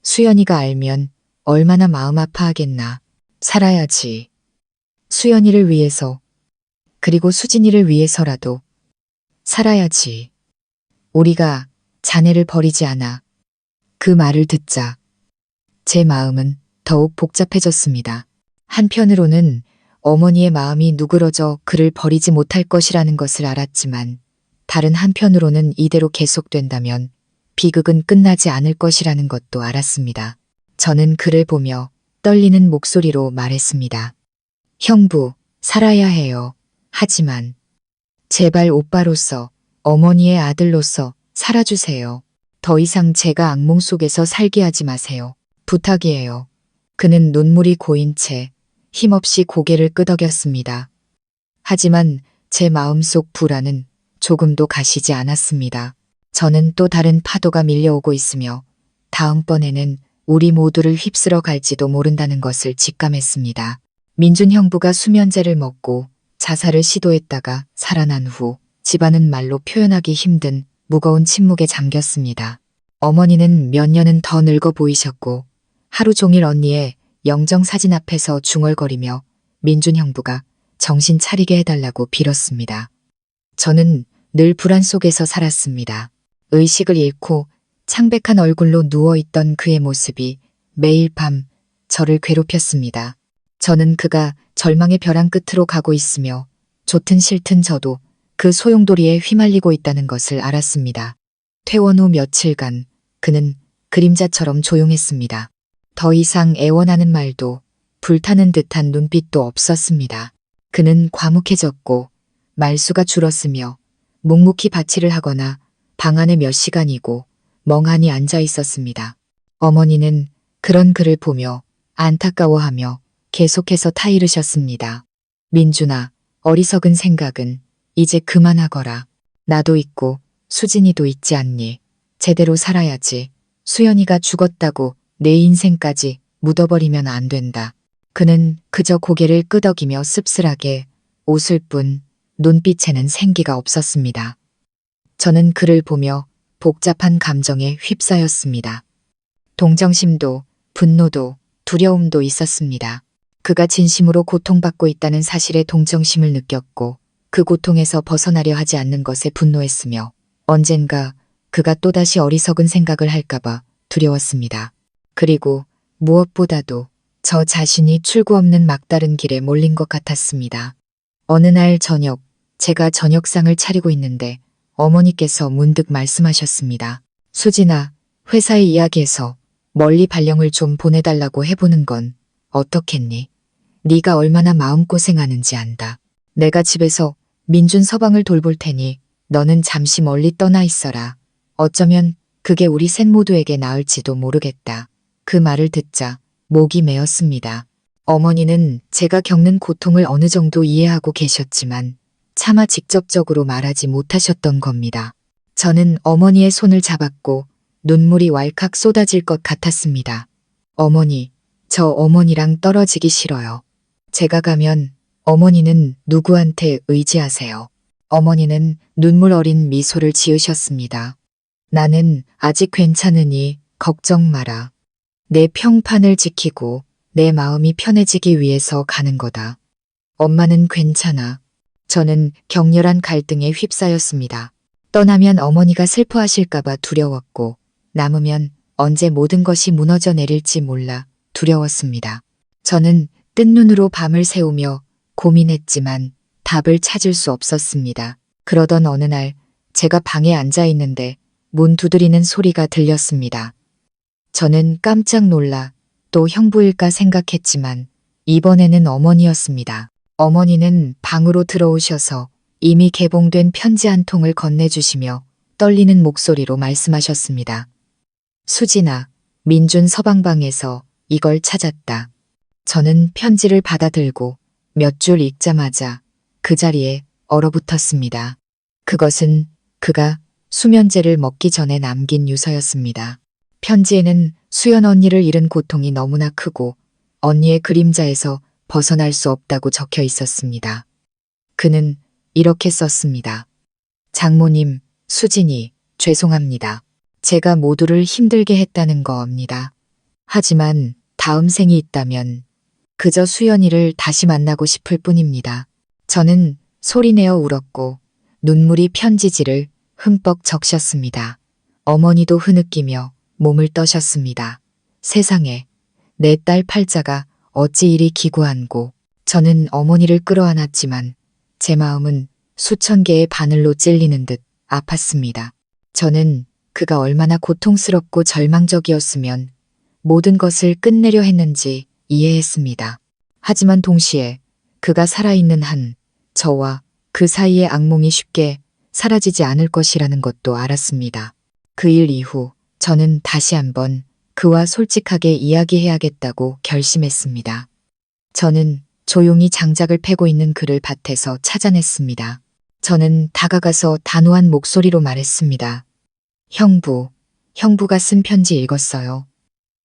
수연이가 알면 얼마나 마음 아파하겠나. 살아야지. 수연이를 위해서, 그리고 수진이를 위해서라도 살아야지. 우리가 자네를 버리지 않아. 그 말을 듣자 제 마음은 더욱 복잡해졌습니다. 한편으로는 어머니의 마음이 누그러져 그를 버리지 못할 것이라는 것을 알았지만 다른 한편으로는 이대로 계속된다면 비극은 끝나지 않을 것이라는 것도 알았습니다. 저는 그를 보며 떨리는 목소리로 말했습니다. 형부, 살아야 해요. 하지만 제발 오빠로서, 어머니의 아들로서 살아주세요. 더 이상 제가 악몽 속에서 살게 하지 마세요. 부탁이에요. 그는 눈물이 고인 채 힘없이 고개를 끄덕였습니다. 하지만 제 마음속 불안은 조금도 가시지 않았습니다. 저는 또 다른 파도가 밀려오고 있으며 다음번에는 우리 모두를 휩쓸어 갈지도 모른다는 것을 직감했습니다. 민준 형부가 수면제를 먹고 자살을 시도했다가 살아난 후 집안은 말로 표현하기 힘든 무거운 침묵에 잠겼습니다. 어머니는 몇 년은 더 늙어 보이셨고 하루 종일 언니의 영정 사진 앞에서 중얼거리며 민준 형부가 정신 차리게 해달라고 빌었습니다. 저는 늘 불안 속에서 살았습니다. 의식을 잃고 창백한 얼굴로 누워있던 그의 모습이 매일 밤 저를 괴롭혔습니다. 저는 그가 절망의 벼랑 끝으로 가고 있으며 좋든 싫든 저도 그 소용돌이에 휘말리고 있다는 것을 알았습니다. 퇴원 후 며칠간 그는 그림자처럼 조용했습니다. 더 이상 애원하는 말도 불타는 듯한 눈빛도 없었습니다. 그는 과묵해졌고 말수가 줄었으며 묵묵히 바치를 하거나 방 안에 몇 시간이고 멍하니 앉아 있었습니다. 어머니는 그런 그를 보며 안타까워하며 계속해서 타이르셨습니다. 민준아, 어리석은 생각은 이제 그만하거라. 나도 있고 수진이도 있지 않니. 제대로 살아야지. 수연이가 죽었다고 내 인생까지 묻어버리면 안 된다. 그는 그저 고개를 끄덕이며 씁쓸하게 웃을 뿐 눈빛에는 생기가 없었습니다. 저는 그를 보며 복잡한 감정에 휩싸였습니다. 동정심도 분노도 두려움도 있었습니다. 그가 진심으로 고통받고 있다는 사실에 동정심을 느꼈고 그 고통에서 벗어나려 하지 않는 것에 분노했으며 언젠가 그가 또다시 어리석은 생각을 할까봐 두려웠습니다. 그리고 무엇보다도 저 자신이 출구 없는 막다른 길에 몰린 것 같았습니다. 어느 날 저녁, 제가 저녁상을 차리고 있는데 어머니께서 문득 말씀하셨습니다. 수진아, 회사의 이야기에서 멀리 발령을 좀 보내달라고 해보는 건 어떻겠니? 네가 얼마나 마음고생하는지 안다. 내가 집에서 민준 서방을 돌볼 테니 너는 잠시 멀리 떠나 있어라. 어쩌면 그게 우리 셋 모두에게 나을지도 모르겠다. 그 말을 듣자 목이 메었습니다. 어머니는 제가 겪는 고통을 어느 정도 이해하고 계셨지만 차마 직접적으로 말하지 못하셨던 겁니다. 저는 어머니의 손을 잡았고 눈물이 왈칵 쏟아질 것 같았습니다. 어머니, 저 어머니랑 떨어지기 싫어요. 제가 가면 어머니는 누구한테 의지하세요? 어머니는 눈물 어린 미소를 지으셨습니다. 나는 아직 괜찮으니 걱정 마라. 내 평판을 지키고 내 마음이 편해지기 위해서 가는 거다. 엄마는 괜찮아. 저는 격렬한 갈등에 휩싸였습니다. 떠나면 어머니가 슬퍼하실까봐 두려웠고, 남으면 언제 모든 것이 무너져 내릴지 몰라 두려웠습니다. 저는 뜬 눈으로 밤을 새우며 고민했지만 답을 찾을 수 없었습니다. 그러던 어느 날 제가 방에 앉아 있는데 문 두드리는 소리가 들렸습니다. 저는 깜짝 놀라 또 형부일까 생각했지만 이번에는 어머니였습니다. 어머니는 방으로 들어오셔서 이미 개봉된 편지 한 통을 건네주시며 떨리는 목소리로 말씀하셨습니다. 수진아, 민준 서방방에서 이걸 찾았다. 저는 편지를 받아들고 몇 줄 읽자마자 그 자리에 얼어붙었습니다. 그것은 그가 수면제를 먹기 전에 남긴 유서였습니다. 편지에는 수연 언니를 잃은 고통이 너무나 크고 언니의 그림자에서 벗어날 수 없다고 적혀 있었습니다. 그는 이렇게 썼습니다. 장모님, 수진이, 죄송합니다. 제가 모두를 힘들게 했다는 거입니다. 하지만 다음 생이 있다면 그저 수연이를 다시 만나고 싶을 뿐입니다. 저는 소리내어 울었고 눈물이 편지지를 흠뻑 적셨습니다. 어머니도 흐느끼며 몸을 떠셨습니다. 세상에, 내 딸 팔자가 어찌 이리 기구한고. 저는 어머니를 끌어안았지만 제 마음은 수천 개의 바늘로 찔리는 듯 아팠습니다. 저는 그가 얼마나 고통스럽고 절망적이었으면 모든 것을 끝내려 했는지 이해했습니다. 하지만 동시에 그가 살아있는 한 저와 그 사이의 악몽이 쉽게 사라지지 않을 것이라는 것도 알았습니다. 그 일 이후 저는 다시 한번 그와 솔직하게 이야기해야겠다고 결심했습니다. 저는 조용히 장작을 패고 있는 그를 밭에서 찾아냈습니다. 저는 다가가서 단호한 목소리로 말했습니다. 형부가 쓴 편지 읽었어요.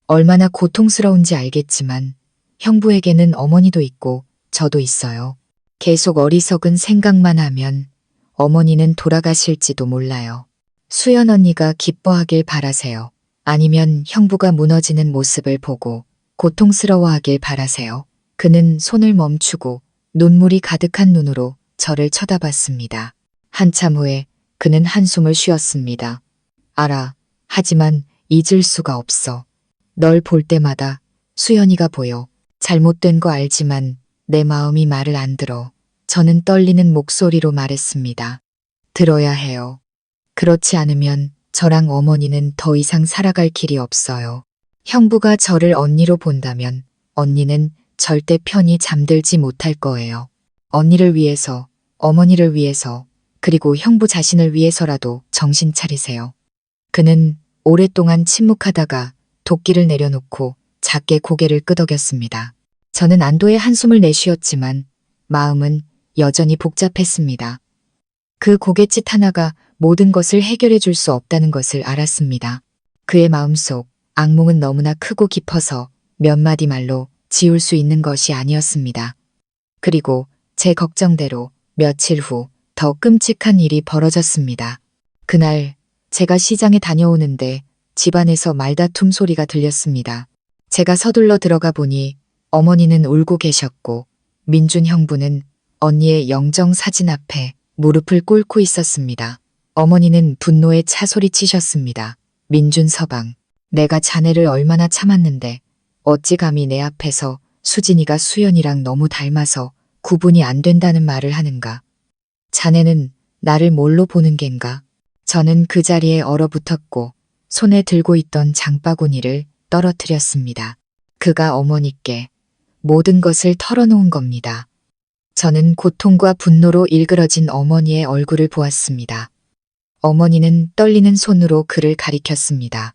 얼마나 고통스러운지 알겠지만 형부에게는 어머니도 있고 저도 있어요. 계속 어리석은 생각만 하면 어머니는 돌아가실지도 몰라요. 수연 언니가 기뻐하길 바라세요. 아니면 형부가 무너지는 모습을 보고 고통스러워하길 바라세요. 그는 손을 멈추고 눈물이 가득한 눈으로 저를 쳐다봤습니다. 한참 후에 그는 한숨을 쉬었습니다. 알아. 하지만 잊을 수가 없어. 널 볼 때마다 수연이가 보여. 잘못된 거 알지만 내 마음이 말을 안 들어. 저는 떨리는 목소리로 말했습니다. 들어야 해요. 그렇지 않으면 저랑 어머니는 더 이상 살아갈 길이 없어요. 형부가 저를 언니로 본다면 언니는 절대 편히 잠들지 못할 거예요. 언니를 위해서, 어머니를 위해서, 그리고 형부 자신을 위해서라도 정신 차리세요. 그는 오랫동안 침묵하다가 도끼를 내려놓고 작게 고개를 끄덕였습니다. 저는 안도의 한숨을 내쉬었지만 마음은 여전히 복잡했습니다. 그 고갯짓 하나가 모든 것을 해결해 줄 수 없다는 것을 알았습니다. 그의 마음속 악몽은 너무나 크고 깊어서 몇 마디 말로 지울 수 있는 것이 아니었습니다. 그리고 제 걱정대로 며칠 후 더 끔찍한 일이 벌어졌습니다. 그날 제가 시장에 다녀오는데 집안에서 말다툼 소리가 들렸습니다. 제가 서둘러 들어가 보니 어머니는 울고 계셨고 민준 형부는 언니의 영정 사진 앞에 무릎을 꿇고 있었습니다. 어머니는 분노에 차소리치셨습니다. 민준 서방, 내가 자네를 얼마나 참았는데 어찌 감히 내 앞에서 수진이가 수연이랑 너무 닮아서 구분이 안 된다는 말을 하는가. 자네는 나를 뭘로 보는 겐가. 저는 그 자리에 얼어붙었고 손에 들고 있던 장바구니를 떨어뜨렸습니다. 그가 어머니께 모든 것을 털어놓은 겁니다. 저는 고통과 분노로 일그러진 어머니의 얼굴을 보았습니다. 어머니는 떨리는 손으로 그를 가리켰습니다.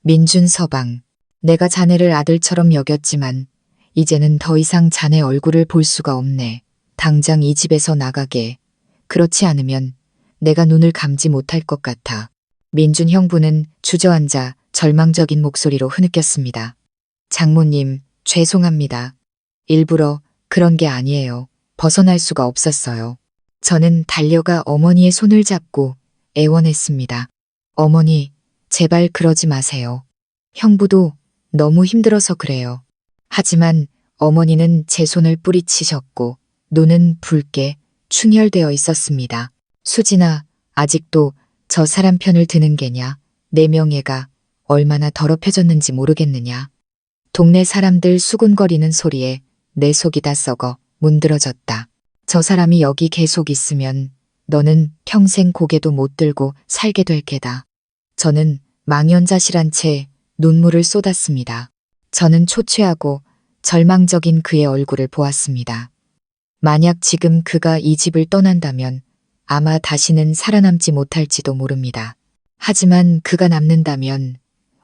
민준 서방, 내가 자네를 아들처럼 여겼지만 이제는 더 이상 자네 얼굴을 볼 수가 없네. 당장 이 집에서 나가게. 그렇지 않으면 내가 눈을 감지 못할 것 같아. 민준 형부는 주저앉아 절망적인 목소리로 흐느꼈습니다. 장모님, 죄송합니다. 일부러 그런 게 아니에요. 벗어날 수가 없었어요. 저는 달려가 어머니의 손을 잡고 애원했습니다. 어머니, 제발 그러지 마세요. 형부도 너무 힘들어서 그래요. 하지만 어머니는 제 손을 뿌리치셨고 눈은 붉게 충혈되어 있었습니다. 수진아, 아직도 저 사람 편을 드는 게냐? 내 명예가 얼마나 더럽혀졌는지 모르겠느냐? 동네 사람들 수군거리는 소리에 내 속이 다 썩어 문드러졌다. 저 사람이 여기 계속 있으면 너는 평생 고개도 못 들고 살게 될 게다. 저는 망연자실한 채 눈물을 쏟았습니다. 저는 초췌하고 절망적인 그의 얼굴을 보았습니다. 만약 지금 그가 이 집을 떠난다면 아마 다시는 살아남지 못할지도 모릅니다. 하지만 그가 남는다면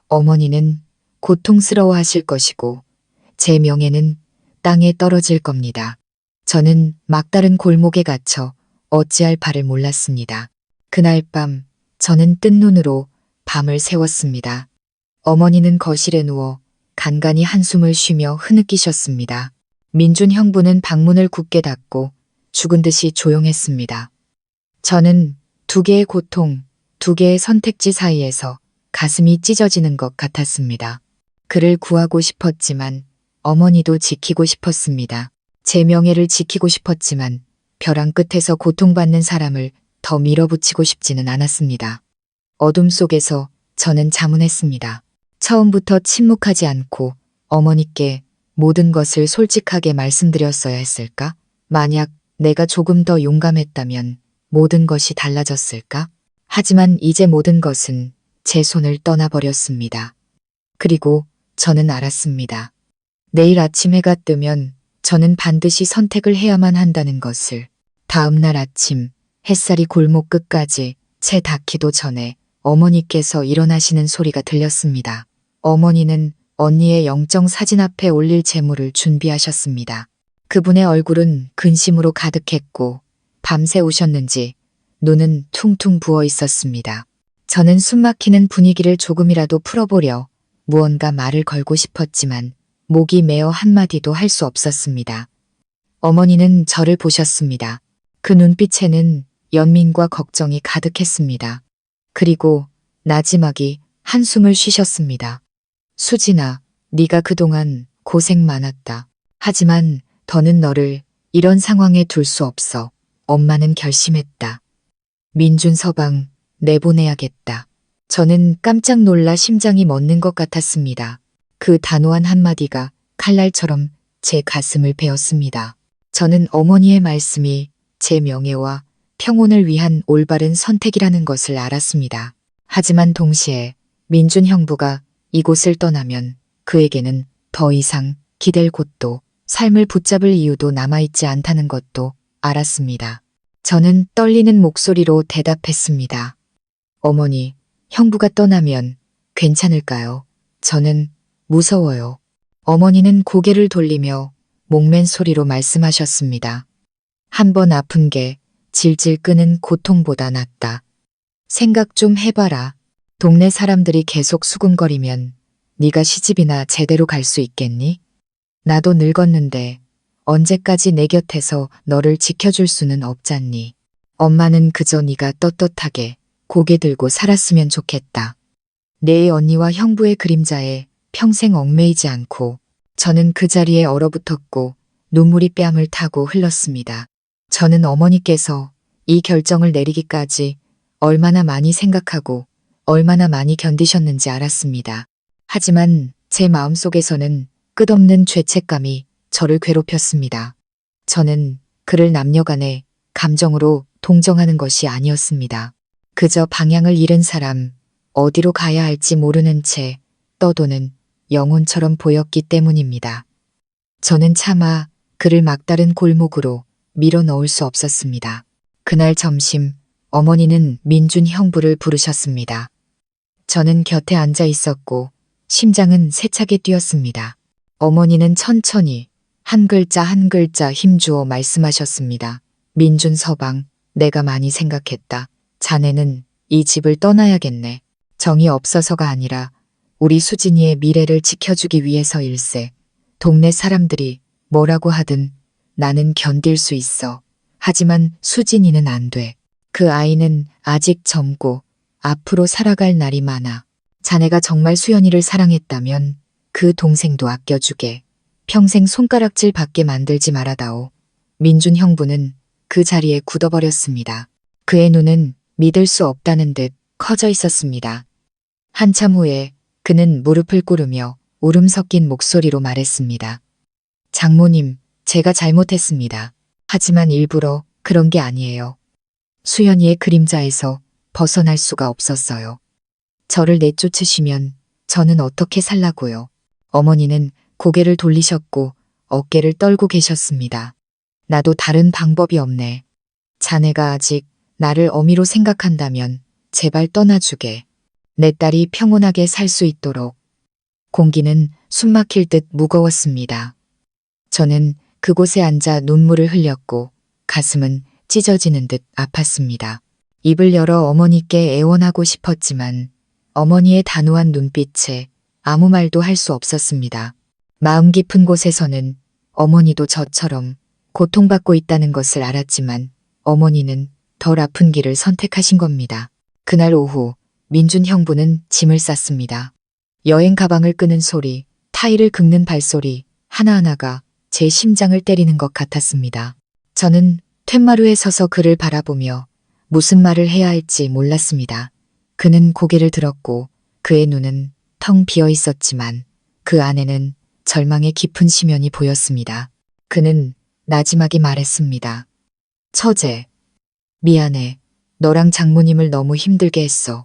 어머니는 고통스러워 하실 것이고 제 명예는 땅에 떨어질 겁니다. 저는 막다른 골목에 갇혀 어찌할 바를 몰랐습니다. 그날 밤 저는 뜬 눈으로 밤을 새웠습니다. 어머니는 거실에 누워 간간히 한숨을 쉬며 흐느끼셨습니다. 민준 형부는 방문을 굳게 닫고 죽은 듯이 조용했습니다. 저는 두 개의 고통, 두 개의 선택지 사이에서 가슴이 찢어지는 것 같았습니다. 그를 구하고 싶었지만 어머니도 지키고 싶었습니다. 제 명예를 지키고 싶었지만 벼랑 끝에서 고통받는 사람을 더 밀어붙이고 싶지는 않았습니다. 어둠 속에서 저는 자문했습니다. 처음부터 침묵하지 않고 어머니께 모든 것을 솔직하게 말씀드렸어야 했을까? 만약 내가 조금 더 용감했다면 모든 것이 달라졌을까? 하지만 이제 모든 것은 제 손을 떠나버렸습니다. 그리고 저는 알았습니다. 내일 아침 해가 뜨면 저는 반드시 선택을 해야만 한다는 것을. 다음 날 아침 햇살이 골목 끝까지 채 닿기도 전에 어머니께서 일어나시는 소리가 들렸습니다. 어머니는 언니의 영정 사진 앞에 올릴 재물을 준비하셨습니다. 그분의 얼굴은 근심으로 가득했고 밤새 우셨는지 눈은 퉁퉁 부어 있었습니다. 저는 숨막히는 분위기를 조금이라도 풀어보려 무언가 말을 걸고 싶었지만 목이 메어 한마디도 할 수 없었습니다. 어머니는 저를 보셨습니다. 그 눈빛에는 연민과 걱정이 가득했습니다. 그리고 나지막이 한숨을 쉬셨습니다. 수진아, 네가 그동안 고생 많았다. 하지만 더는 너를 이런 상황에 둘 수 없어. 엄마는 결심했다. 민준 서방 내보내야겠다. 저는 깜짝 놀라 심장이 멎는 것 같았습니다. 그 단호한 한마디가 칼날처럼 제 가슴을 베었습니다. 저는 어머니의 말씀이 제 명예와 평온을 위한 올바른 선택이라는 것을 알았습니다. 하지만 동시에 민준 형부가 이곳을 떠나면 그에게는 더 이상 기댈 곳도 삶을 붙잡을 이유도 남아있지 않다는 것도 알았습니다. 저는 떨리는 목소리로 대답했습니다. 어머니, 형부가 떠나면 괜찮을까요? 저는 무서워요. 어머니는 고개를 돌리며 목맨 소리로 말씀하셨습니다. 한 번 아픈 게 질질 끄는 고통보다 낫다. 생각 좀 해봐라. 동네 사람들이 계속 수군거리면 네가 시집이나 제대로 갈 수 있겠니? 나도 늙었는데 언제까지 내 곁에서 너를 지켜줄 수는 없잖니. 엄마는 그저 네가 떳떳하게 고개 들고 살았으면 좋겠다. 내 언니와 형부의 그림자에 평생 얽매이지 않고. 저는 그 자리에 얼어붙었고 눈물이 뺨을 타고 흘렀습니다. 저는 어머니께서 이 결정을 내리기까지 얼마나 많이 생각하고 얼마나 많이 견디셨는지 알았습니다. 하지만 제 마음속에서는 끝없는 죄책감이 저를 괴롭혔습니다. 저는 그를 남녀간의 감정으로 동정하는 것이 아니었습니다. 그저 방향을 잃은 사람, 어디로 가야 할지 모르는 채 떠도는 영혼처럼 보였기 때문입니다. 저는 차마 그를 막다른 골목으로 밀어 넣을 수 없었습니다. 그날 점심 어머니는 민준 형부를 부르셨습니다. 저는 곁에 앉아 있었고 심장은 세차게 뛰었습니다. 어머니는 천천히 한 글자 한 글자 힘주어 말씀하셨습니다. 민준 서방, 내가 많이 생각했다. 자네는 이 집을 떠나야겠네. 정이 없어서가 아니라 우리 수진이의 미래를 지켜주기 위해서일세. 동네 사람들이 뭐라고 하든 나는 견딜 수 있어. 하지만 수진이는 안 돼. 그 아이는 아직 젊고 앞으로 살아갈 날이 많아. 자네가 정말 수연이를 사랑했다면 그 동생도 아껴주게. 평생 손가락질 받게 만들지 말아다오. 민준 형부는 그 자리에 굳어버렸습니다. 그의 눈은 믿을 수 없다는 듯 커져 있었습니다. 한참 후에 그는 무릎을 꿇으며 울음 섞인 목소리로 말했습니다. 장모님, 제가 잘못했습니다. 하지만 일부러 그런 게 아니에요. 수연이의 그림자에서 벗어날 수가 없었어요. 저를 내쫓으시면 저는 어떻게 살라고요. 어머니는 고개를 돌리셨고 어깨를 떨고 계셨습니다. 나도 다른 방법이 없네. 자네가 아직 나를 어미로 생각한다면 제발 떠나주게. 내 딸이 평온하게 살 수 있도록. 공기는 숨막힐 듯 무거웠습니다. 저는 그곳에 앉아 눈물을 흘렸고 가슴은 찢어지는 듯 아팠습니다. 입을 열어 어머니께 애원하고 싶었지만 어머니의 단호한 눈빛에 아무 말도 할 수 없었습니다. 마음 깊은 곳에서는 어머니도 저처럼 고통받고 있다는 것을 알았지만 어머니는 덜 아픈 길을 선택하신 겁니다. 그날 오후 민준 형부는 짐을 쌌습니다. 여행 가방을 끄는 소리, 타일을 긁는 발소리 하나하나가 제 심장을 때리는 것 같았습니다. 저는 툇마루에 서서 그를 바라보며 무슨 말을 해야 할지 몰랐습니다. 그는 고개를 들었고 그의 눈은 텅 비어 있었지만 그 안에는 절망의 깊은 심연이 보였습니다. 그는 나지막이 말했습니다. 처제, 미안해. 너랑 장모님을 너무 힘들게 했어.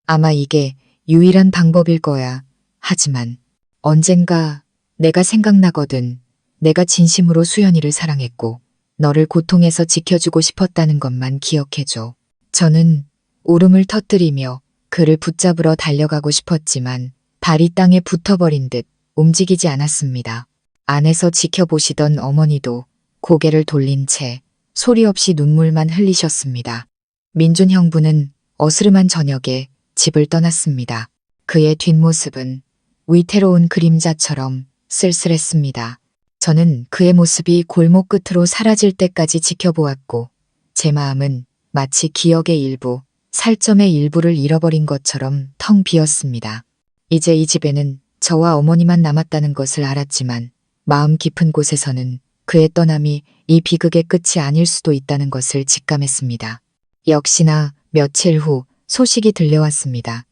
아마 이게 유일한 방법일 거야. 하지만 언젠가 내가 생각나거든. 내가 진심으로 수연이를 사랑했고 너를 고통에서 지켜주고 싶었다는 것만 기억해줘. 저는 울음을 터뜨리며 그를 붙잡으러 달려가고 싶었지만 발이 땅에 붙어버린 듯 움직이지 않았습니다. 안에서 지켜보시던 어머니도 고개를 돌린 채 소리 없이 눈물만 흘리셨습니다. 민준 형부는 어스름한 저녁에 집을 떠났습니다. 그의 뒷모습은 위태로운 그림자처럼 쓸쓸했습니다. 저는 그의 모습이 골목 끝으로 사라질 때까지 지켜보았고 제 마음은 마치 기억의 일부, 살점의 일부를 잃어버린 것처럼 텅 비었습니다. 이제 이 집에는 저와 어머니만 남았다는 것을 알았지만 마음 깊은 곳에서는 그의 떠남이 이 비극의 끝이 아닐 수도 있다는 것을 직감했습니다. 역시나 며칠 후 소식이 들려왔습니다.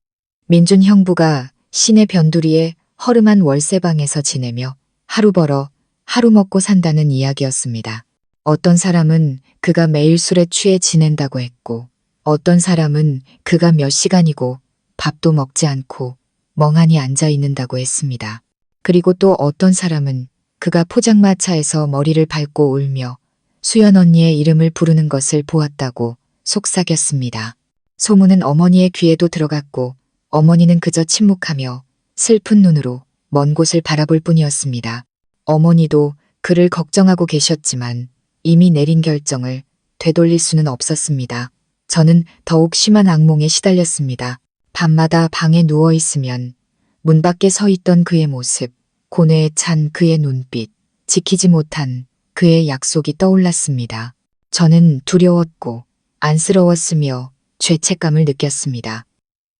민준 형부가 시내 변두리의 허름한 월세방에서 지내며 하루 벌어 하루 먹고 산다는 이야기였습니다. 어떤 사람은 그가 매일 술에 취해 지낸다고 했고 어떤 사람은 그가 몇 시간이고 밥도 먹지 않고 멍하니 앉아 있는다고 했습니다. 그리고 또 어떤 사람은 그가 포장마차에서 머리를 밟고 울며 수연 언니의 이름을 부르는 것을 보았다고 속삭였습니다. 소문은 어머니의 귀에도 들어갔고 어머니는 그저 침묵하며 슬픈 눈으로 먼 곳을 바라볼 뿐이었습니다. 어머니도 그를 걱정하고 계셨지만 이미 내린 결정을 되돌릴 수는 없었습니다. 저는 더욱 심한 악몽에 시달렸습니다. 밤마다 방에 누워 있으면 문 밖에 서 있던 그의 모습, 고뇌에 찬 그의 눈빛, 지키지 못한 그의 약속이 떠올랐습니다. 저는 두려웠고 안쓰러웠으며 죄책감을 느꼈습니다.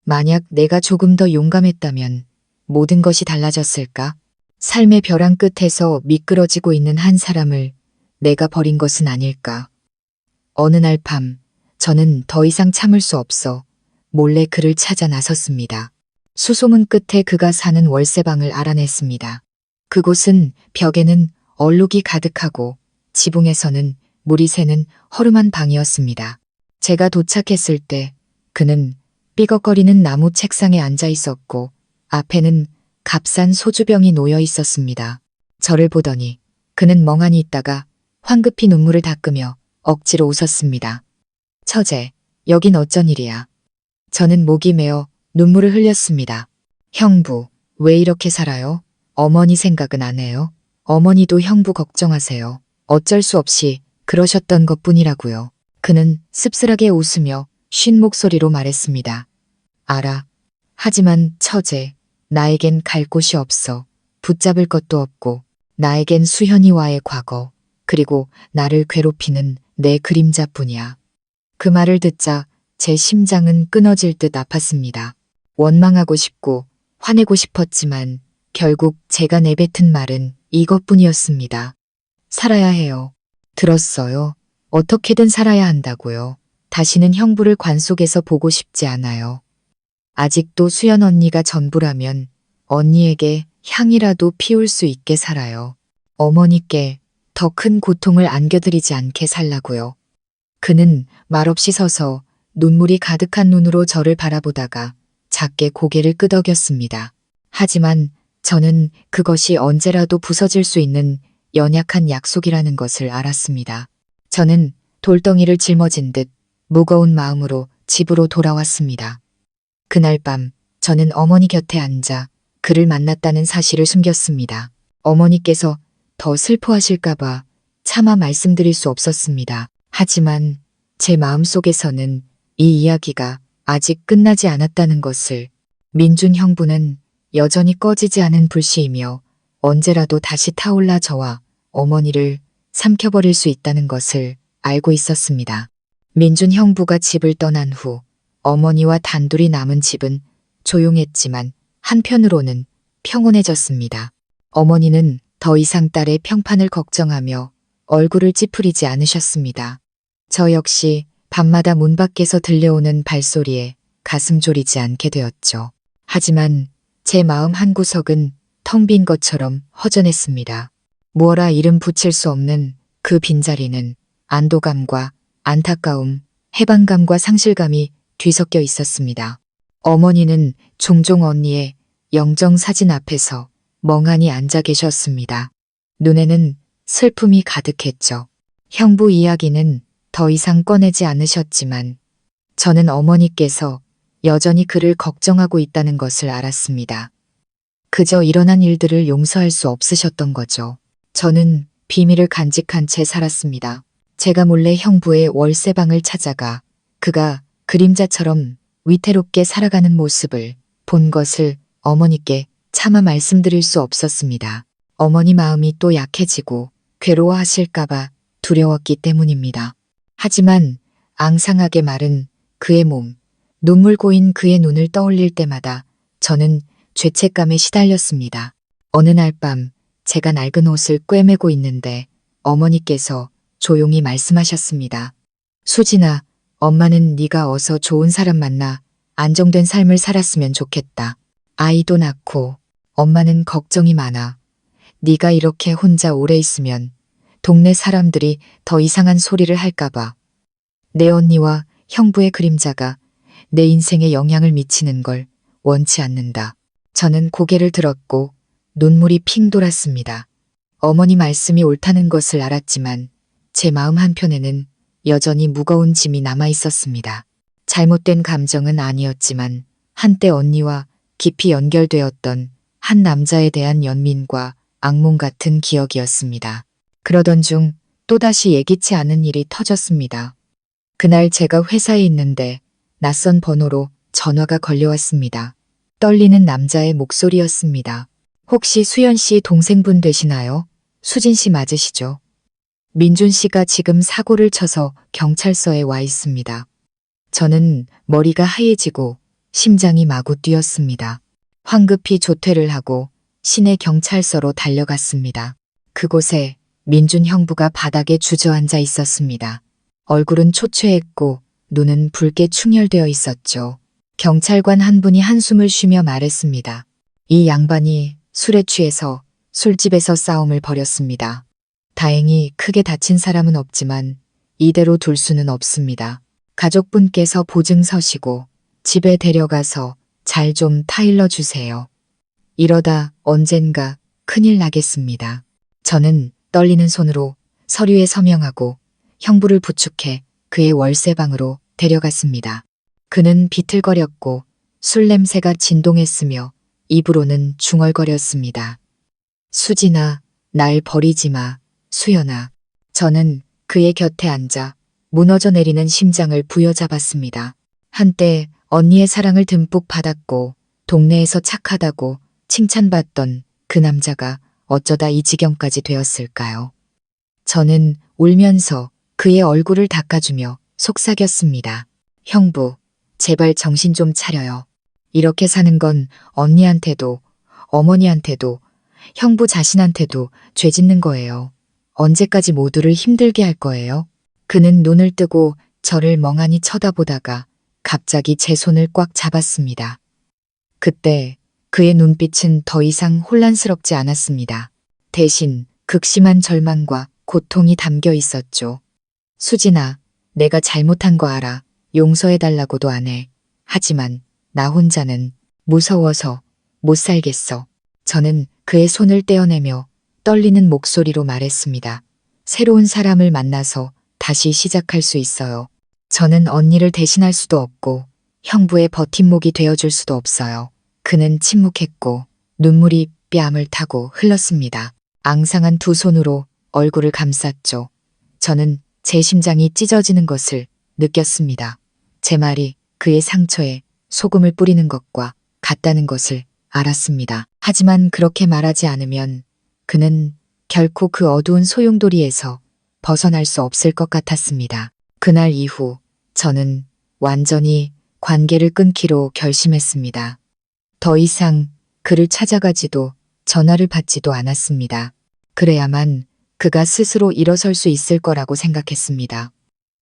만약 내가 조금 더 용감했다면 모든 것이 달라졌을까? 삶의 벼랑 끝에서 미끄러지고 있는 한 사람을 내가 버린 것은 아닐까? 어느 날 밤 저는 더 이상 참을 수 없어 몰래 그를 찾아 나섰습니다. 수소문 끝에 그가 사는 월세방을 알아냈습니다. 그곳은 벽에는 얼룩이 가득하고 지붕에서는 물이 새는 허름한 방이었습니다. 제가 도착했을 때 그는 삐걱거리는 나무 책상에 앉아 있었고 앞에는 값싼 소주병이 놓여 있었습니다. 저를 보더니 그는 멍하니 있다가 황급히 눈물을 닦으며 억지로 웃었습니다. 처제, 여긴 어쩐 일이야? 저는 목이 메어 눈물을 흘렸습니다. 형부, 왜 이렇게 살아요? 어머니 생각은 안 해요? 어머니도 형부 걱정하세요. 어쩔 수 없이 그러셨던 것뿐이라고요. 그는 씁쓸하게 웃으며 쉰 목소리로 말했습니다. 알아. 하지만 처제, 나에겐 갈 곳이 없어. 붙잡을 것도 없고 나에겐 수현이와의 과거 그리고 나를 괴롭히는 내 그림자뿐이야. 그 말을 듣자 제 심장은 끊어질 듯 아팠습니다. 원망하고 싶고 화내고 싶었지만 결국 제가 내뱉은 말은 이것뿐이었습니다. 살아야 해요. 들었어요? 어떻게든 살아야 한다고요. 다시는 형부를 관 속에서 보고 싶지 않아요. 아직도 수연 언니가 전부라면 언니에게 향이라도 피울 수 있게 살아요. 어머니께 더 큰 고통을 안겨드리지 않게 살라고요. 그는 말없이 서서 눈물이 가득한 눈으로 저를 바라보다가 작게 고개를 끄덕였습니다. 하지만 저는 그것이 언제라도 부서질 수 있는 연약한 약속이라는 것을 알았습니다. 저는 돌덩이를 짊어진 듯 무거운 마음으로 집으로 돌아왔습니다. 그날 밤 저는 어머니 곁에 앉아 그를 만났다는 사실을 숨겼습니다. 어머니께서 더 슬퍼하실까봐 차마 말씀드릴 수 없었습니다. 하지만 제 마음속에서는 이 이야기가 아직 끝나지 않았다는 것을, 민준 형부는 여전히 꺼지지 않은 불씨이며 언제라도 다시 타올라 저와 어머니를 삼켜버릴 수 있다는 것을 알고 있었습니다. 민준 형부가 집을 떠난 후 어머니와 단둘이 남은 집은 조용했지만 한편으로는 평온해졌습니다. 어머니는 더 이상 딸의 평판을 걱정하며 얼굴을 찌푸리지 않으셨습니다. 저 역시 밤마다 문 밖에서 들려오는 발소리에 가슴 졸이지 않게 되었죠. 하지만 제 마음 한구석은 텅 빈 것처럼 허전했습니다. 무어라 이름 붙일 수 없는 그 빈자리는 안도감과 안타까움, 해방감과 상실감이 뒤섞여 있었습니다. 어머니는 종종 언니의 영정 사진 앞에서 멍하니 앉아 계셨습니다. 눈에는 슬픔이 가득했죠. 형부 이야기는 더 이상 꺼내지 않으셨지만 저는 어머니께서 여전히 그를 걱정하고 있다는 것을 알았습니다. 그저 일어난 일들을 용서할 수 없으셨던 거죠. 저는 비밀을 간직한 채 살았습니다. 제가 몰래 형부의 월세방을 찾아가 그가 그림자처럼 위태롭게 살아가는 모습을 본 것을 어머니께 차마 말씀드릴 수 없었습니다. 어머니 마음이 또 약해지고 괴로워하실까봐 두려웠기 때문입니다. 하지만 앙상하게 마른 그의 몸, 눈물 고인 그의 눈을 떠올릴 때마다 저는 죄책감에 시달렸습니다. 어느 날 밤 제가 낡은 옷을 꿰매고 있는데 어머니께서 조용히 말씀하셨습니다. 수진아, 엄마는 네가 어서 좋은 사람 만나 안정된 삶을 살았으면 좋겠다. 아이도 낳고 엄마는 걱정이 많아. 네가 이렇게 혼자 오래 있으면 동네 사람들이 더 이상한 소리를 할까봐. 내 언니와 형부의 그림자가 내 인생에 영향을 미치는 걸 원치 않는다. 저는 고개를 들었고 눈물이 핑 돌았습니다. 어머니 말씀이 옳다는 것을 알았지만 제 마음 한편에는 여전히 무거운 짐이 남아 있었습니다. 잘못된 감정은 아니었지만 한때 언니와 깊이 연결되었던 한 남자에 대한 연민과 악몽 같은 기억이었습니다. 그러던 중 또다시 예기치 않은 일이 터졌습니다. 그날 제가 회사에 있는데 낯선 번호로 전화가 걸려왔습니다. 떨리는 남자의 목소리였습니다. 혹시 수연 씨 동생분 되시나요? 수진 씨 맞으시죠? 민준 씨가 지금 사고를 쳐서 경찰서에 와 있습니다. 저는 머리가 하얘지고 심장이 마구 뛰었습니다. 황급히 조퇴를 하고 시내 경찰서로 달려갔습니다. 그곳에 민준 형부가 바닥에 주저앉아 있었습니다. 얼굴은 초췌했고 눈은 붉게 충혈되어 있었죠. 경찰관 한 분이 한숨을 쉬며 말했습니다. 이 양반이 술에 취해서 술집에서 싸움을 벌였습니다. 다행히 크게 다친 사람은 없지만 이대로 둘 수는 없습니다. 가족분께서 보증 서시고 집에 데려가서 잘 좀 타일러 주세요. 이러다 언젠가 큰일 나겠습니다. 저는 떨리는 손으로 서류에 서명하고 형부를 부축해 그의 월세방으로 데려갔습니다. 그는 비틀거렸고 술 냄새가 진동했으며 입으로는 중얼거렸습니다. 수진아, 날 버리지 마. 수연아. 저는 그의 곁에 앉아 무너져 내리는 심장을 부여잡았습니다. 한때 언니의 사랑을 듬뿍 받았고 동네에서 착하다고 칭찬받던 그 남자가 어쩌다 이 지경까지 되었을까요? 저는 울면서 그의 얼굴을 닦아주며 속삭였습니다. 형부, 제발 정신 좀 차려요. 이렇게 사는 건 언니한테도 어머니한테도 형부 자신한테도 죄 짓는 거예요. 언제까지 모두를 힘들게 할 거예요? 그는 눈을 뜨고 저를 멍하니 쳐다보다가 갑자기 제 손을 꽉 잡았습니다. 그때 그의 눈빛은 더 이상 혼란스럽지 않았습니다. 대신 극심한 절망과 고통이 담겨 있었죠. 수진아, 내가 잘못한 거 알아. 용서해달라고도 안 해. 하지만 나 혼자는 무서워서 못 살겠어. 저는 그의 손을 떼어내며 떨리는 목소리로 말했습니다. 새로운 사람을 만나서 다시 시작할 수 있어요. 저는 언니를 대신할 수도 없고 형부의 버팀목이 되어줄 수도 없어요. 그는 침묵했고 눈물이 뺨을 타고 흘렀습니다. 앙상한 두 손으로 얼굴을 감쌌죠. 저는 제 심장이 찢어지는 것을 느꼈습니다. 제 말이 그의 상처에 소금을 뿌리는 것과 같다는 것을 알았습니다. 하지만 그렇게 말하지 않으면 그는 결코 그 어두운 소용돌이에서 벗어날 수 없을 것 같았습니다. 그날 이후 저는 완전히 관계를 끊기로 결심했습니다. 더 이상 그를 찾아가지도 전화를 받지도 않았습니다. 그래야만 그가 스스로 일어설 수 있을 거라고 생각했습니다.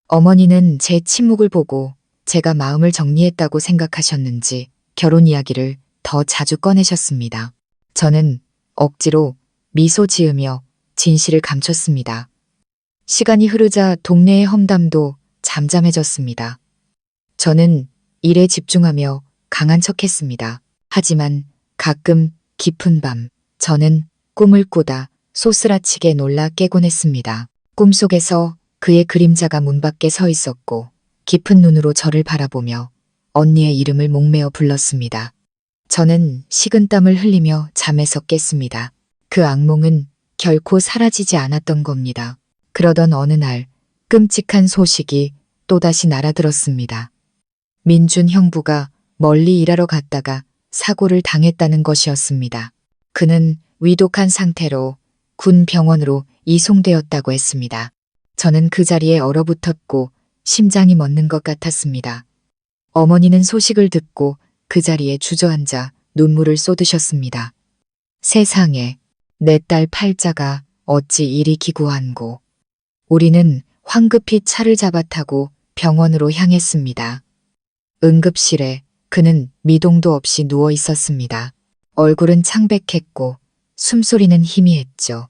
어머니는 제 침묵을 보고 제가 마음을 정리했다고 생각하셨는지 결혼 이야기를 더 자주 꺼내셨습니다. 저는 억지로 미소 지으며 진실을 감췄습니다. 시간이 흐르자 동네의 험담도 잠잠해졌습니다. 저는 일에 집중하며 강한 척했습니다. 하지만 가끔 깊은 밤 저는 꿈을 꾸다 소스라치게 놀라 깨곤 했습니다. 꿈속에서 그의 그림자가 문 밖에 서 있었고 깊은 눈으로 저를 바라보며 언니의 이름을 목매어 불렀습니다. 저는 식은땀을 흘리며 잠에서 깼습니다. 그 악몽은 결코 사라지지 않았던 겁니다. 그러던 어느 날 끔찍한 소식이 또다시 날아들었습니다. 민준 형부가 멀리 일하러 갔다가 사고를 당했다는 것이었습니다. 그는 위독한 상태로 군 병원으로 이송되었다고 했습니다. 저는 그 자리에 얼어붙었고 심장이 멎는 것 같았습니다. 어머니는 소식을 듣고 그 자리에 주저앉아 눈물을 쏟으셨습니다. 세상에, 내 딸 팔자가 어찌 이리 기구한고. 우리는 황급히 차를 잡아 타고 병원으로 향했습니다. 응급실에 그는 미동도 없이 누워 있었습니다. 얼굴은 창백했고 숨소리는 희미했죠.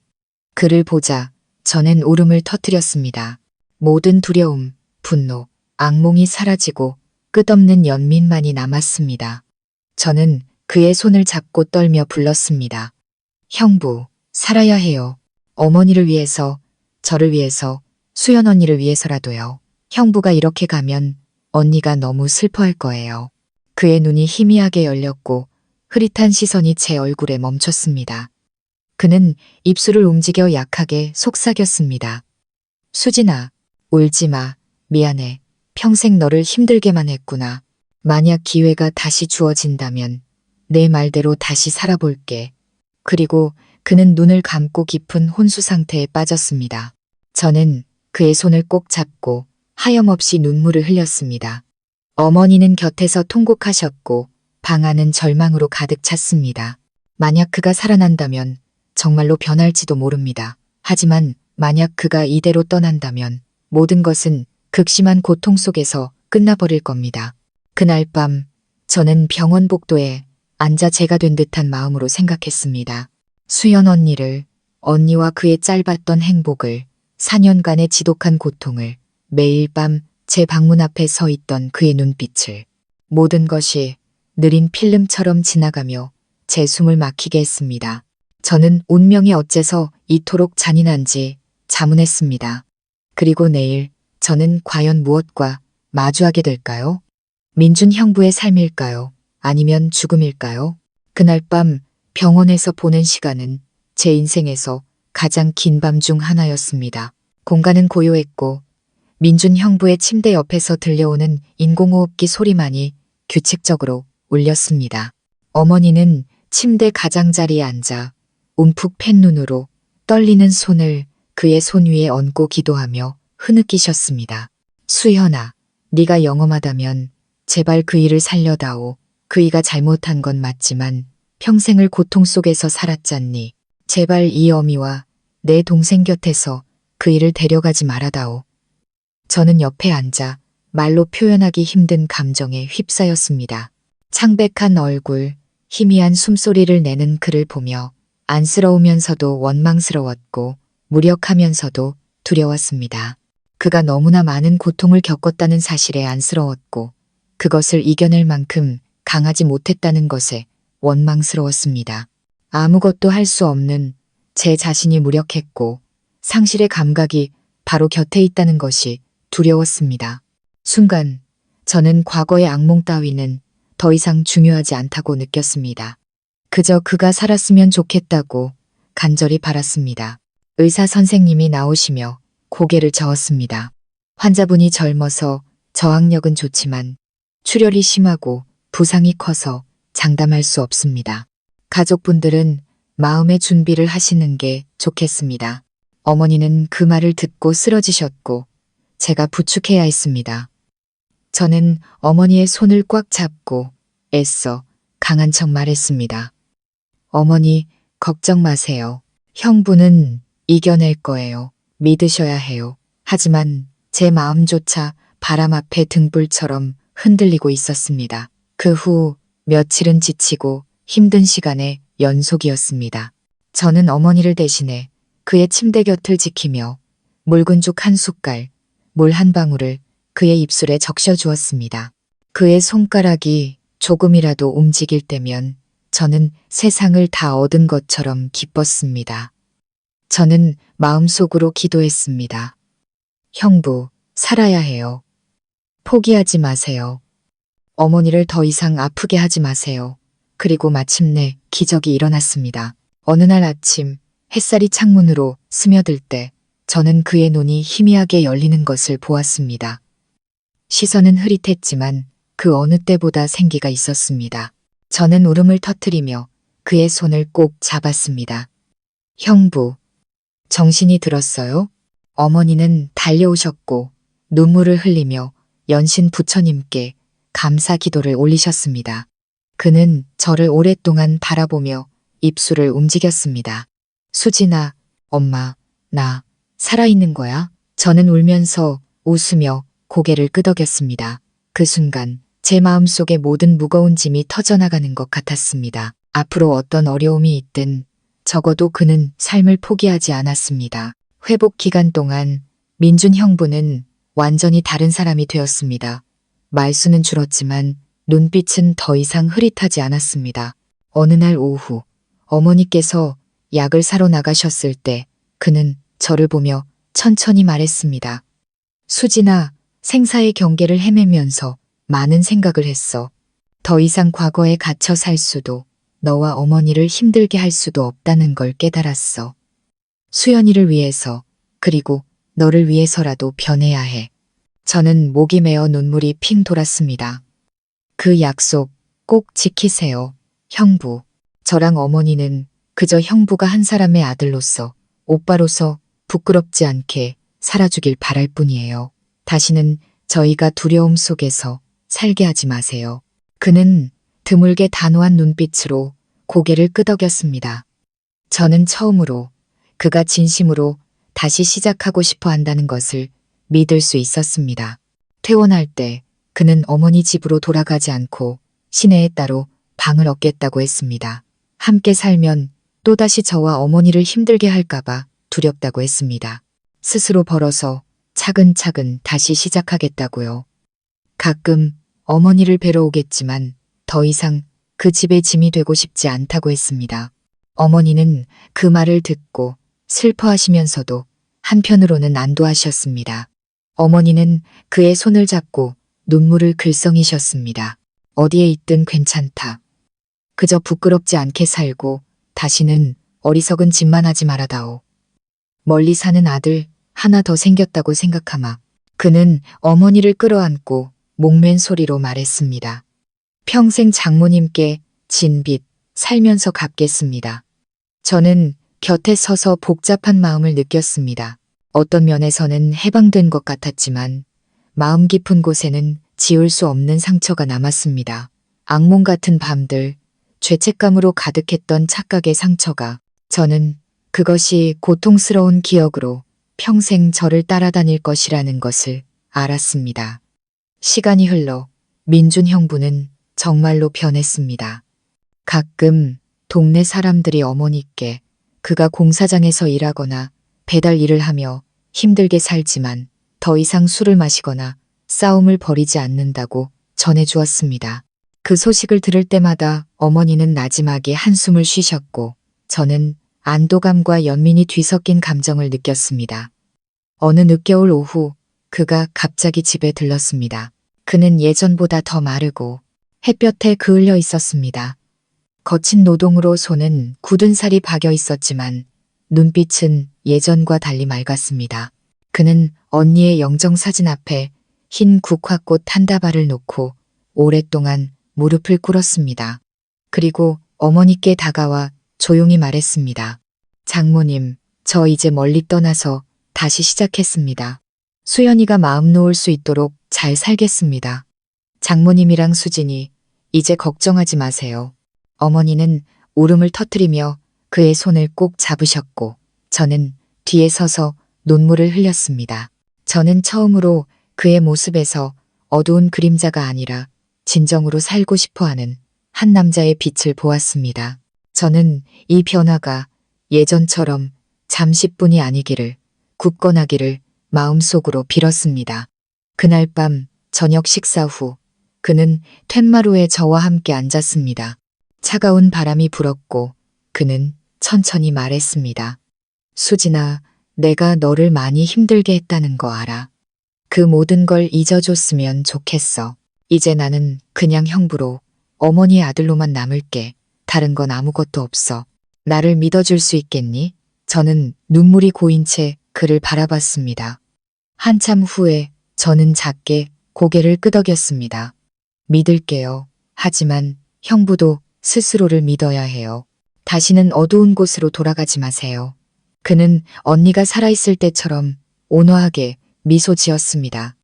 그를 보자 저는 울음을 터뜨렸습니다. 모든 두려움, 분노, 악몽이 사라지고 끝없는 연민만이 남았습니다. 저는 그의 손을 잡고 떨며 불렀습니다. 형부, 살아야 해요. 어머니를 위해서, 저를 위해서, 수연 언니를 위해서라도요. 형부가 이렇게 가면 언니가 너무 슬퍼할 거예요. 그의 눈이 희미하게 열렸고 흐릿한 시선이 제 얼굴에 멈췄습니다. 그는 입술을 움직여 약하게 속삭였습니다. 수진아, 울지 마. 미안해. 평생 너를 힘들게만 했구나. 만약 기회가 다시 주어진다면 내 말대로 다시 살아볼게. 그리고 그는 눈을 감고 깊은 혼수 상태에 빠졌습니다. 저는 그의 손을 꼭 잡고 하염없이 눈물을 흘렸습니다. 어머니는 곁에서 통곡하셨고 방 안은 절망으로 가득 찼습니다. 만약 그가 살아난다면 정말로 변할지도 모릅니다. 하지만 만약 그가 이대로 떠난다면 모든 것은 극심한 고통 속에서 끝나버릴 겁니다. 그날 밤 저는 병원 복도에 앉아 제가 된 듯한 마음으로 생각했습니다. 수연 언니를, 언니와 그의 짧았던 행복을, 4년간의 지독한 고통을, 매일 밤 제 방문 앞에 서 있던 그의 눈빛을, 모든 것이 느린 필름처럼 지나가며 제 숨을 막히게 했습니다. 저는 운명이 어째서 이토록 잔인한지 자문했습니다. 그리고 내일 저는 과연 무엇과 마주하게 될까요? 민준 형부의 삶일까요? 아니면 죽음일까요? 그날 밤 병원에서 보낸 시간은 제 인생에서 가장 긴 밤 중 하나였습니다. 공간은 고요했고 민준 형부의 침대 옆에서 들려오는 인공호흡기 소리만이 규칙적으로 울렸습니다. 어머니는 침대 가장자리에 앉아 움푹 팬 눈으로 떨리는 손을 그의 손 위에 얹고 기도하며 흐느끼셨습니다. 수연아, 네가 영험하다면 제발 그 이를 살려다오. 그 이가 잘못한 건 맞지만 평생을 고통 속에서 살았잖니. 제발 이 어미와 내 동생 곁에서 그 이를 데려가지 말아다오. 저는 옆에 앉아 말로 표현하기 힘든 감정에 휩싸였습니다. 창백한 얼굴, 희미한 숨소리를 내는 그를 보며 안쓰러우면서도 원망스러웠고 무력하면서도 두려웠습니다. 그가 너무나 많은 고통을 겪었다는 사실에 안쓰러웠고 그것을 이겨낼 만큼 강하지 못했다는 것에 원망스러웠습니다. 아무것도 할 수 없는 제 자신이 무력했고 상실의 감각이 바로 곁에 있다는 것이 두려웠습니다. 순간 저는 과거의 악몽 따위는 더 이상 중요하지 않다고 느꼈습니다. 그저 그가 살았으면 좋겠다고 간절히 바랐습니다. 의사 선생님이 나오시며 고개를 저었습니다. 환자분이 젊어서 저항력은 좋지만 출혈이 심하고 부상이 커서 장담할 수 없습니다. 가족분들은 마음의 준비를 하시는 게 좋겠습니다. 어머니는 그 말을 듣고 쓰러지셨고 제가 부축해야 했습니다. 저는 어머니의 손을 꽉 잡고 애써 강한 척 말했습니다. 어머니, 걱정 마세요. 형부는 이겨낼 거예요. 믿으셔야 해요. 하지만 제 마음조차 바람 앞에 등불처럼 흔들리고 있었습니다. 그 후 며칠은 지치고 힘든 시간의 연속이었습니다. 저는 어머니를 대신해 그의 침대 곁을 지키며 묽은 죽 한 숟갈, 물 한 방울을 그의 입술에 적셔 주었습니다. 그의 손가락이 조금이라도 움직일 때면 저는 세상을 다 얻은 것처럼 기뻤습니다. 저는 마음속으로 기도했습니다. 형부, 살아야 해요. 포기하지 마세요. 어머니를 더 이상 아프게 하지 마세요. 그리고 마침내 기적이 일어났습니다. 어느 날 아침 햇살이 창문으로 스며들 때 저는 그의 눈이 희미하게 열리는 것을 보았습니다. 시선은 흐릿했지만 그 어느 때보다 생기가 있었습니다. 저는 울음을 터뜨리며 그의 손을 꼭 잡았습니다. 형부, 정신이 들었어요? 어머니는 달려오셨고 눈물을 흘리며 연신 부처님께 감사 기도를 올리셨습니다. 그는 저를 오랫동안 바라보며 입술을 움직였습니다. 수진아, 엄마, 나 살아있는 거야? 저는 울면서 웃으며 고개를 끄덕였습니다. 그 순간 제 마음속의 모든 무거운 짐이 터져나가는 것 같았습니다. 앞으로 어떤 어려움이 있든 적어도 그는 삶을 포기하지 않았습니다. 회복 기간 동안 민준 형부는 완전히 다른 사람이 되었습니다. 말수는 줄었지만 눈빛은 더 이상 흐릿하지 않았습니다. 어느 날 오후 어머니께서 약을 사러 나가셨을 때 그는 저를 보며 천천히 말했습니다. 수진아, 생사의 경계를 헤매면서 많은 생각을 했어. 더 이상 과거에 갇혀 살 수도 너와 어머니를 힘들게 할 수도 없다는 걸 깨달았어. 수연이를 위해서 그리고 너를 위해서라도 변해야 해. 저는 목이 메어 눈물이 핑 돌았습니다. 그 약속 꼭 지키세요, 형부. 저랑 어머니는 그저 형부가 한 사람의 아들로서, 오빠로서 부끄럽지 않게 살아주길 바랄 뿐이에요. 다시는 저희가 두려움 속에서 살게 하지 마세요. 그는 드물게 단호한 눈빛으로 고개를 끄덕였습니다. 저는 처음으로 그가 진심으로 다시 시작하고 싶어 한다는 것을 믿을 수 있었습니다. 퇴원할 때 그는 어머니 집으로 돌아가지 않고 시내에 따로 방을 얻겠다고 했습니다. 함께 살면 또다시 저와 어머니를 힘들게 할까봐 두렵다고 했습니다. 스스로 벌어서 차근차근 다시 시작하겠다고요. 가끔 어머니를 뵈러 오겠지만 더 이상 그 집의 짐이 되고 싶지 않다고 했습니다. 어머니는 그 말을 듣고 슬퍼하시면서도 한편으로는 안도하셨습니다. 어머니는 그의 손을 잡고 눈물을 글썽이셨습니다. 어디에 있든 괜찮다. 그저 부끄럽지 않게 살고 다시는 어리석은 짓만 하지 말아다오. 멀리 사는 아들 하나 더 생겼다고 생각하마. 그는 어머니를 끌어안고 목맨 소리로 말했습니다. 평생 장모님께 진 빚 살면서 갚겠습니다. 저는 곁에 서서 복잡한 마음을 느꼈습니다. 어떤 면에서는 해방된 것 같았지만 마음 깊은 곳에는 지울 수 없는 상처가 남았습니다. 악몽 같은 밤들, 죄책감으로 가득했던 착각의 상처가 저는 그것이 고통스러운 기억으로 평생 저를 따라다닐 것이라는 것을 알았습니다. 시간이 흘러 민준 형부는 정말로 변했습니다. 가끔 동네 사람들이 어머니께 그가 공사장에서 일하거나 배달 일을 하며 힘들게 살지만 더 이상 술을 마시거나 싸움을 벌이지 않는다고 전해주었습니다. 그 소식을 들을 때마다 어머니는 나지막이 한숨을 쉬셨고 저는 안도감과 연민이 뒤섞인 감정을 느꼈습니다. 어느 늦겨울 오후 그가 갑자기 집에 들렀습니다. 그는 예전보다 더 마르고 햇볕에 그을려 있었습니다. 거친 노동으로 손은 굳은 살이 박여 있었지만 눈빛은 예전과 달리 맑았습니다. 그는 언니의 영정사진 앞에 흰 국화꽃 한 다발을 놓고 오랫동안 무릎을 꿇었습니다. 그리고 어머니께 다가와 조용히 말했습니다. 장모님, 저 이제 멀리 떠나서 다시 시작했습니다. 수연이가 마음 놓을 수 있도록 잘 살겠습니다. 장모님이랑 수진이 이제 걱정하지 마세요. 어머니는 울음을 터뜨리며 그의 손을 꼭 잡으셨고 저는 뒤에 서서 눈물을 흘렸습니다. 저는 처음으로 그의 모습에서 어두운 그림자가 아니라 진정으로 살고 싶어하는 한 남자의 빛을 보았습니다. 저는 이 변화가 예전처럼 잠시뿐이 아니기를, 굳건하기를 마음속으로 빌었습니다. 그날 밤 저녁 식사 후 그는 툇마루에 저와 함께 앉았습니다. 차가운 바람이 불었고 그는 천천히 말했습니다. 수진아, 내가 너를 많이 힘들게 했다는 거 알아. 그 모든 걸 잊어줬으면 좋겠어. 이제 나는 그냥 형부로 어머니의 아들로만 남을게. 다른 건 아무것도 없어. 나를 믿어줄 수 있겠니? 저는 눈물이 고인 채 그를 바라봤습니다. 한참 후에 저는 작게 고개를 끄덕였습니다. 믿을게요. 하지만 형부도 스스로를 믿어야 해요. 다시는 어두운 곳으로 돌아가지 마세요. 그는 언니가 살아있을 때처럼 온화하게 미소 지었습니다.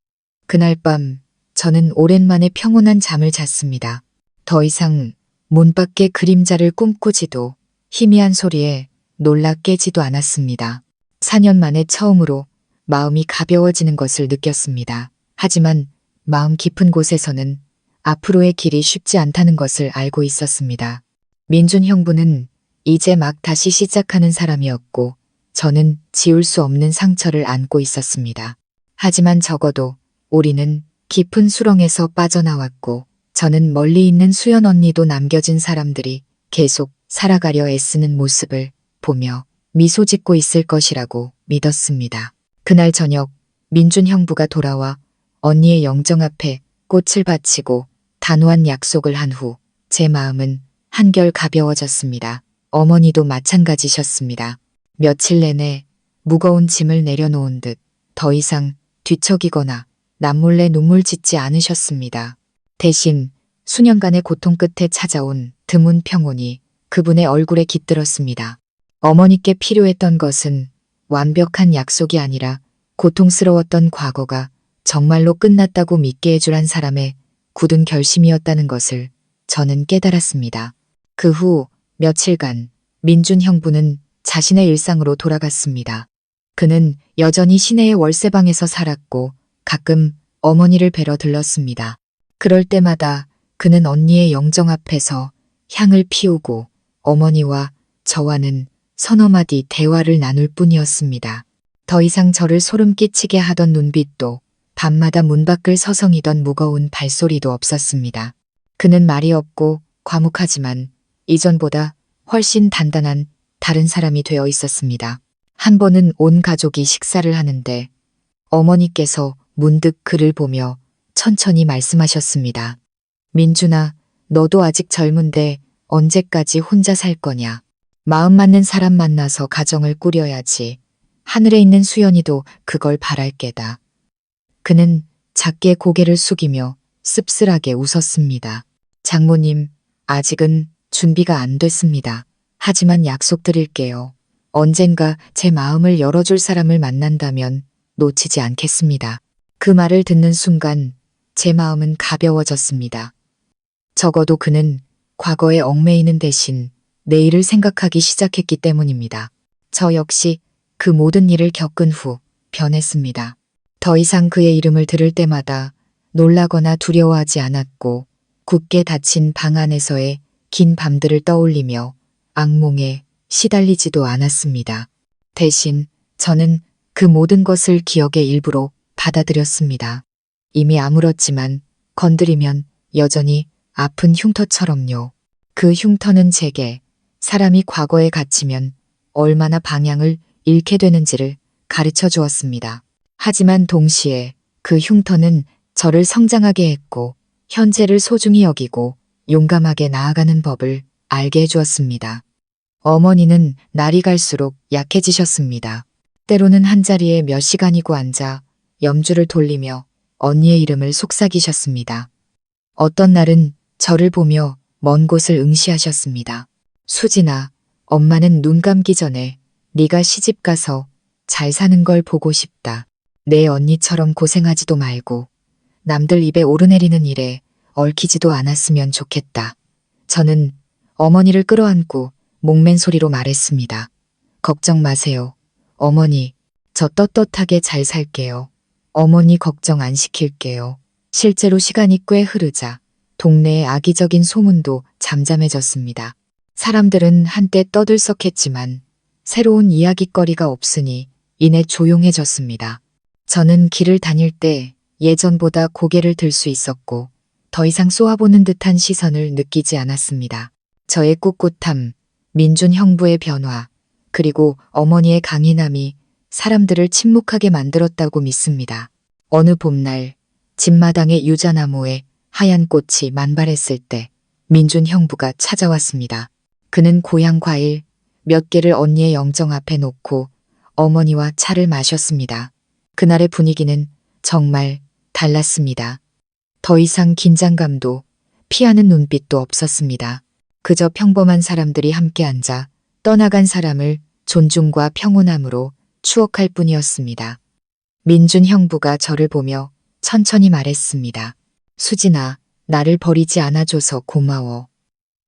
그날 밤 저는 오랜만에 평온한 잠을 잤습니다. 더 이상 문 밖의 그림자를 꿈꾸지도 희미한 소리에 놀라 깨지도 않았습니다. 4년 만에 처음으로 마음이 가벼워지는 것을 느꼈습니다. 하지만 마음 깊은 곳에서는 앞으로의 길이 쉽지 않다는 것을 알고 있었습니다. 민준 형부는 이제 막 다시 시작하는 사람이었고 저는 지울 수 없는 상처를 안고 있었습니다. 하지만 적어도 우리는 깊은 수렁에서 빠져나왔고 저는 멀리 있는 수연 언니도 남겨진 사람들이 계속 살아가려 애쓰는 모습을 보며 미소 짓고 있을 것이라고 믿었습니다. 그날 저녁 민준 형부가 돌아와 언니의 영정 앞에 꽃을 바치고 단호한 약속을 한 후 제 마음은 한결 가벼워졌습니다. 어머니도 마찬가지셨습니다. 며칠 내내 무거운 짐을 내려놓은 듯 더 이상 뒤척이거나 남몰래 눈물 짓지 않으셨습니다. 대신 수년간의 고통 끝에 찾아온 드문 평온이 그분의 얼굴에 깃들었습니다. 어머니께 필요했던 것은 완벽한 약속이 아니라 고통스러웠던 과거가 정말로 끝났다고 믿게 해줄 한 사람의 굳은 결심이었다는 것을 저는 깨달았습니다. 그 후 며칠간 민준 형부는 자신의 일상으로 돌아갔습니다. 그는 여전히 시내의 월세방에서 살았고 가끔 어머니를 뵈러 들렀습니다. 그럴 때마다 그는 언니의 영정 앞에서 향을 피우고 어머니와 저와는 서너 마디 대화를 나눌 뿐이었습니다. 더 이상 저를 소름 끼치게 하던 눈빛도 밤마다 문 밖을 서성이던 무거운 발소리도 없었습니다. 그는 말이 없고 과묵하지만 이전보다 훨씬 단단한 다른 사람이 되어 있었습니다. 한 번은 온 가족이 식사를 하는데 어머니께서 문득 그를 보며 천천히 말씀하셨습니다. 민준아, 너도 아직 젊은데 언제까지 혼자 살 거냐. 마음 맞는 사람 만나서 가정을 꾸려야지. 하늘에 있는 수연이도 그걸 바랄 게다. 그는 작게 고개를 숙이며 씁쓸하게 웃었습니다. 장모님, 아직은 준비가 안 됐습니다. 하지만 약속드릴게요. 언젠가 제 마음을 열어줄 사람을 만난다면 놓치지 않겠습니다. 그 말을 듣는 순간 제 마음은 가벼워졌습니다. 적어도 그는 과거에 얽매이는 대신 내일을 생각하기 시작했기 때문입니다. 저 역시 그 모든 일을 겪은 후 변했습니다. 더 더 이상 그의 이름을 들을 때마다 놀라거나 두려워하지 않았고 굳게 닫힌 방 안에서의 긴 밤들을 떠올리며 악몽에 시달리지도 않았습니다. 대신 저는 그 모든 것을 기억의 일부로 받아들였습니다. 이미 아물었지만 건드리면 여전히 아픈 흉터처럼요. 그 흉터는 제게 사람이 과거에 갇히면 얼마나 방향을 잃게 되는지를 가르쳐 주었습니다. 하지만 동시에 그 흉터는 저를 성장하게 했고 현재를 소중히 여기고 용감하게 나아가는 법을 알게 해주었습니다. 어머니는 날이 갈수록 약해지셨습니다. 때로는 한자리에 몇 시간이고 앉아 염주를 돌리며 언니의 이름을 속삭이셨습니다. 어떤 날은 저를 보며 먼 곳을 응시하셨습니다. 수진아, 엄마는 눈 감기 전에 네가 시집 가서 잘 사는 걸 보고 싶다. 내 언니처럼 고생하지도 말고 남들 입에 오르내리는 일에 얽히지도 않았으면 좋겠다. 저는 어머니를 끌어안고 목맨 소리로 말했습니다. 걱정 마세요. 어머니, 저 떳떳하게 잘 살게요. 어머니 걱정 안 시킬게요. 실제로 시간이 꽤 흐르자 동네의 악의적인 소문도 잠잠해졌습니다. 사람들은 한때 떠들썩했지만 새로운 이야깃거리가 없으니 이내 조용해졌습니다. 저는 길을 다닐 때 예전보다 고개를 들 수 있었고 더 이상 쏘아보는 듯한 시선을 느끼지 않았습니다. 저의 꿋꿋함, 민준 형부의 변화, 그리고 어머니의 강인함이 사람들을 침묵하게 만들었다고 믿습니다. 어느 봄날 집마당의 유자나무에 하얀 꽃이 만발했을 때 민준 형부가 찾아왔습니다. 그는 고향 과일 몇 개를 언니의 영정 앞에 놓고 어머니와 차를 마셨습니다. 그날의 분위기는 정말 달랐습니다. 더 이상 긴장감도 피하는 눈빛도 없었습니다. 그저 평범한 사람들이 함께 앉아 떠나간 사람을 존중과 평온함으로 추억할 뿐이었습니다. 민준 형부가 저를 보며 천천히 말했습니다. 수진아, 나를 버리지 않아줘서 고마워.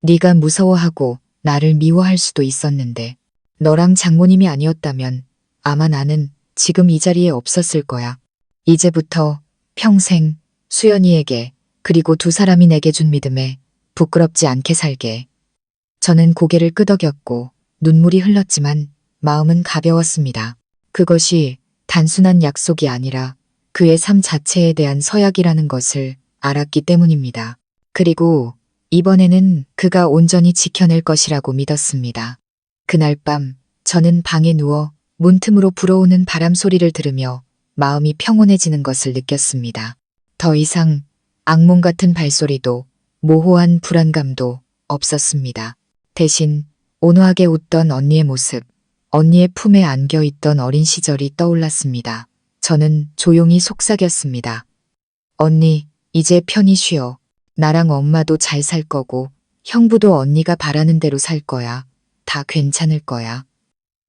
네가 무서워하고 나를 미워할 수도 있었는데 너랑 장모님이 아니었다면 아마 나는 지금 이 자리에 없었을 거야. 이제부터 평생 수연이에게 그리고 두 사람이 내게 준 믿음에 부끄럽지 않게 살게. 저는 고개를 끄덕였고 눈물이 흘렀지만 마음은 가벼웠습니다. 그것이 단순한 약속이 아니라 그의 삶 자체에 대한 서약이라는 것을 알았기 때문입니다. 그리고 이번에는 그가 온전히 지켜낼 것이라고 믿었습니다. 그날 밤 저는 방에 누워 문틈으로 불어오는 바람 소리를 들으며 마음이 평온해지는 것을 느꼈습니다. 더 이상 악몽 같은 발소리도 모호한 불안감도 없었습니다. 대신 온화하게 웃던 언니의 모습, 언니의 품에 안겨 있던 어린 시절이 떠올랐습니다. 저는 조용히 속삭였습니다. 언니, 이제 편히 쉬어. 나랑 엄마도 잘 살 거고 형부도 언니가 바라는 대로 살 거야. 다 괜찮을 거야.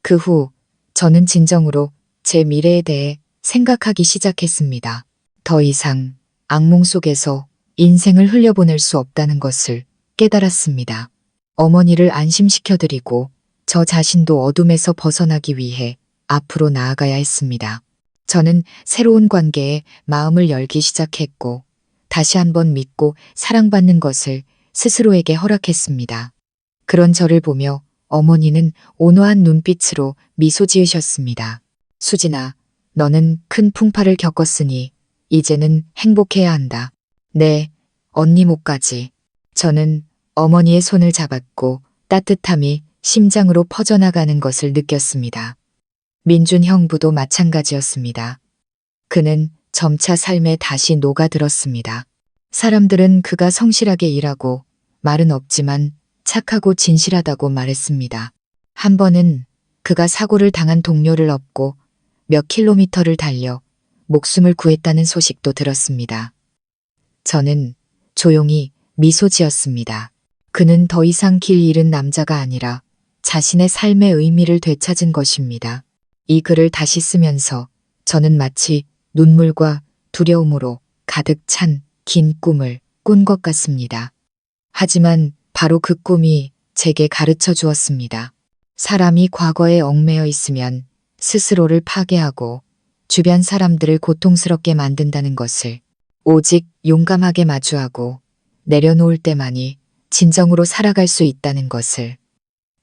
그 후 저는 진정으로 제 미래에 대해 생각하기 시작했습니다. 더 이상 악몽 속에서 인생을 흘려보낼 수 없다는 것을 깨달았습니다. 어머니를 안심시켜드리고 저 자신도 어둠에서 벗어나기 위해 앞으로 나아가야 했습니다. 저는 새로운 관계에 마음을 열기 시작했고 다시 한번 믿고 사랑받는 것을 스스로에게 허락했습니다. 그런 저를 보며 어머니는 온화한 눈빛으로 미소 지으셨습니다. 수진아, 너는 큰 풍파를 겪었으니 이제는 행복해야 한다. 네, 언니 목까지. 저는 어머니의 손을 잡았고 따뜻함이 심장으로 퍼져나가는 것을 느꼈습니다. 민준 형부도 마찬가지였습니다. 그는 점차 삶에 다시 녹아들었습니다. 사람들은 그가 성실하게 일하고 말은 없지만 착하고 진실하다고 말했습니다. 한 번은 그가 사고를 당한 동료를 업고 몇 킬로미터를 달려 목숨을 구했다는 소식도 들었습니다. 저는 조용히 미소 지었습니다. 그는 더 이상 길 잃은 남자가 아니라 자신의 삶의 의미를 되찾은 것입니다. 이 글을 다시 쓰면서 저는 마치 눈물과 두려움으로 가득 찬 긴 꿈을 꾼 것 같습니다. 하지만 바로 그 꿈이 제게 가르쳐 주었습니다. 사람이 과거에 얽매여 있으면 스스로를 파괴하고 주변 사람들을 고통스럽게 만든다는 것을 오직 용감하게 마주하고 내려놓을 때만이 진정으로 살아갈 수 있다는 것을.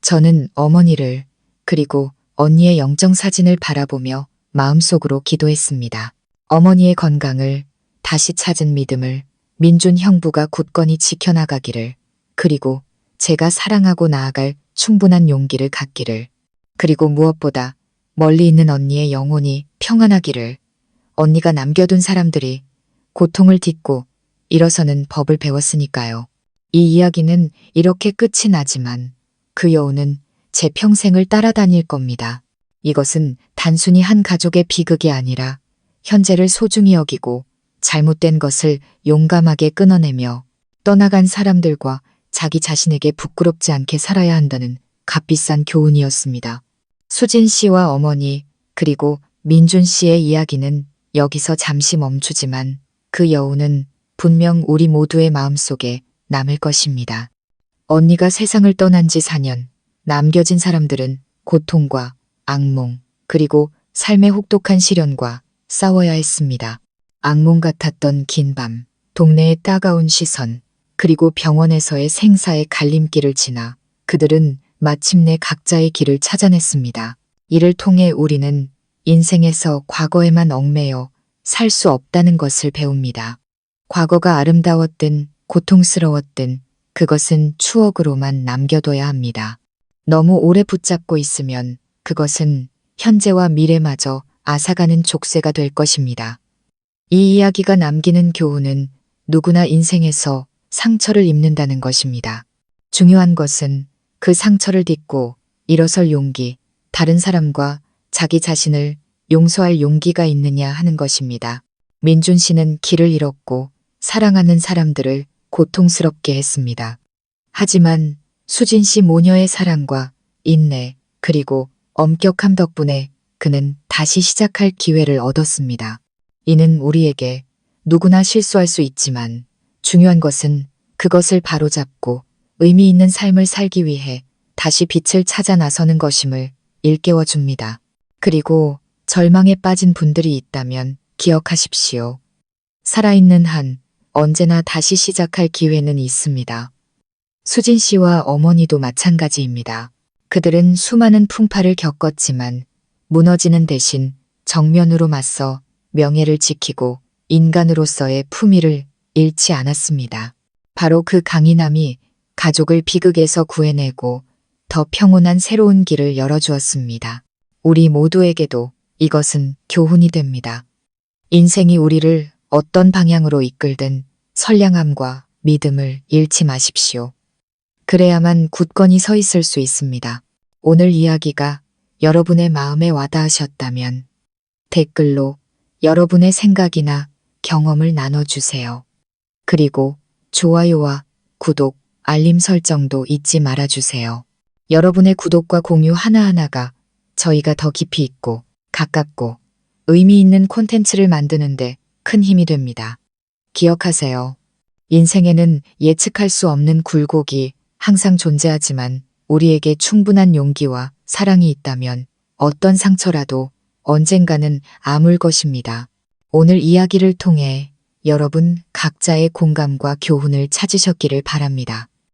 저는 어머니를 그리고 언니의 영정 사진을 바라보며 마음속으로 기도했습니다. 어머니의 건강을 다시 찾은 믿음을 민준 형부가 굳건히 지켜나가기를, 그리고 제가 사랑하고 나아갈 충분한 용기를 갖기를, 그리고 무엇보다 멀리 있는 언니의 영혼이 평안하기를. 언니가 남겨둔 사람들이 고통을 딛고 일어서는 법을 배웠으니까요. 이 이야기는 이렇게 끝이 나지만 그 여우는 제 평생을 따라다닐 겁니다. 이것은 단순히 한 가족의 비극이 아니라 현재를 소중히 여기고 잘못된 것을 용감하게 끊어내며 떠나간 사람들과 자기 자신에게 부끄럽지 않게 살아야 한다는 값비싼 교훈이었습니다. 수진 씨와 어머니 그리고 민준 씨의 이야기는 여기서 잠시 멈추지만 그 여우는 분명 우리 모두의 마음속에 남을 것입니다. 언니가 세상을 떠난 지 4년, 남겨진 사람들은 고통과 악몽, 그리고 삶의 혹독한 시련과 싸워야 했습니다. 악몽 같았던 긴 밤, 동네의 따가운 시선, 그리고 병원에서의 생사의 갈림길을 지나 그들은 마침내 각자의 길을 찾아냈습니다. 이를 통해 우리는 인생에서 과거에만 얽매여 살 수 없다는 것을 배웁니다. 과거가 아름다웠든 고통스러웠든 그것은 추억으로만 남겨둬야 합니다. 너무 오래 붙잡고 있으면 그것은 현재와 미래마저 앗아가는 족쇄가 될 것입니다. 이 이야기가 남기는 교훈은 누구나 인생에서 상처를 입는다는 것입니다. 중요한 것은 그 상처를 딛고 일어설 용기, 다른 사람과 자기 자신을 용서할 용기가 있느냐 하는 것입니다. 민준 씨는 길을 잃었고 사랑하는 사람들을 고통스럽게 했습니다. 하지만 수진 씨 모녀의 사랑과 인내 그리고 엄격함 덕분에 그는 다시 시작할 기회를 얻었습니다. 이는 우리에게 누구나 실수할 수 있지만 중요한 것은 그것을 바로잡고 의미 있는 삶을 살기 위해 다시 빛을 찾아 나서는 것임을 일깨워 줍니다. 그리고 절망에 빠진 분들이 있다면 기억하십시오. 살아있는 한 언제나 다시 시작할 기회는 있습니다. 수진 씨와 어머니도 마찬가지입니다. 그들은 수많은 풍파를 겪었지만 무너지는 대신 정면으로 맞서 명예를 지키고 인간으로서의 품위를 잃지 않았습니다. 바로 그 강인함이 가족을 비극에서 구해내고 더 평온한 새로운 길을 열어주었습니다. 우리 모두에게도 이것은 교훈이 됩니다. 인생이 우리를 어떤 방향으로 이끌든 선량함과 믿음을 잃지 마십시오. 그래야만 굳건히 서 있을 수 있습니다. 오늘 이야기가 여러분의 마음에 와닿으셨다면 댓글로 여러분의 생각이나 경험을 나눠주세요. 그리고 좋아요와 구독, 알림 설정도 잊지 말아주세요. 여러분의 구독과 공유 하나하나가 저희가 더 깊이 있고 가깝고 의미 있는 콘텐츠를 만드는데 큰 힘이 됩니다. 기억하세요. 인생에는 예측할 수 없는 굴곡이 항상 존재하지만 우리에게 충분한 용기와 사랑이 있다면 어떤 상처라도 언젠가는 아물 것입니다. 오늘 이야기를 통해 여러분 각자의 공감과 교훈을 찾으셨기를 바랍니다.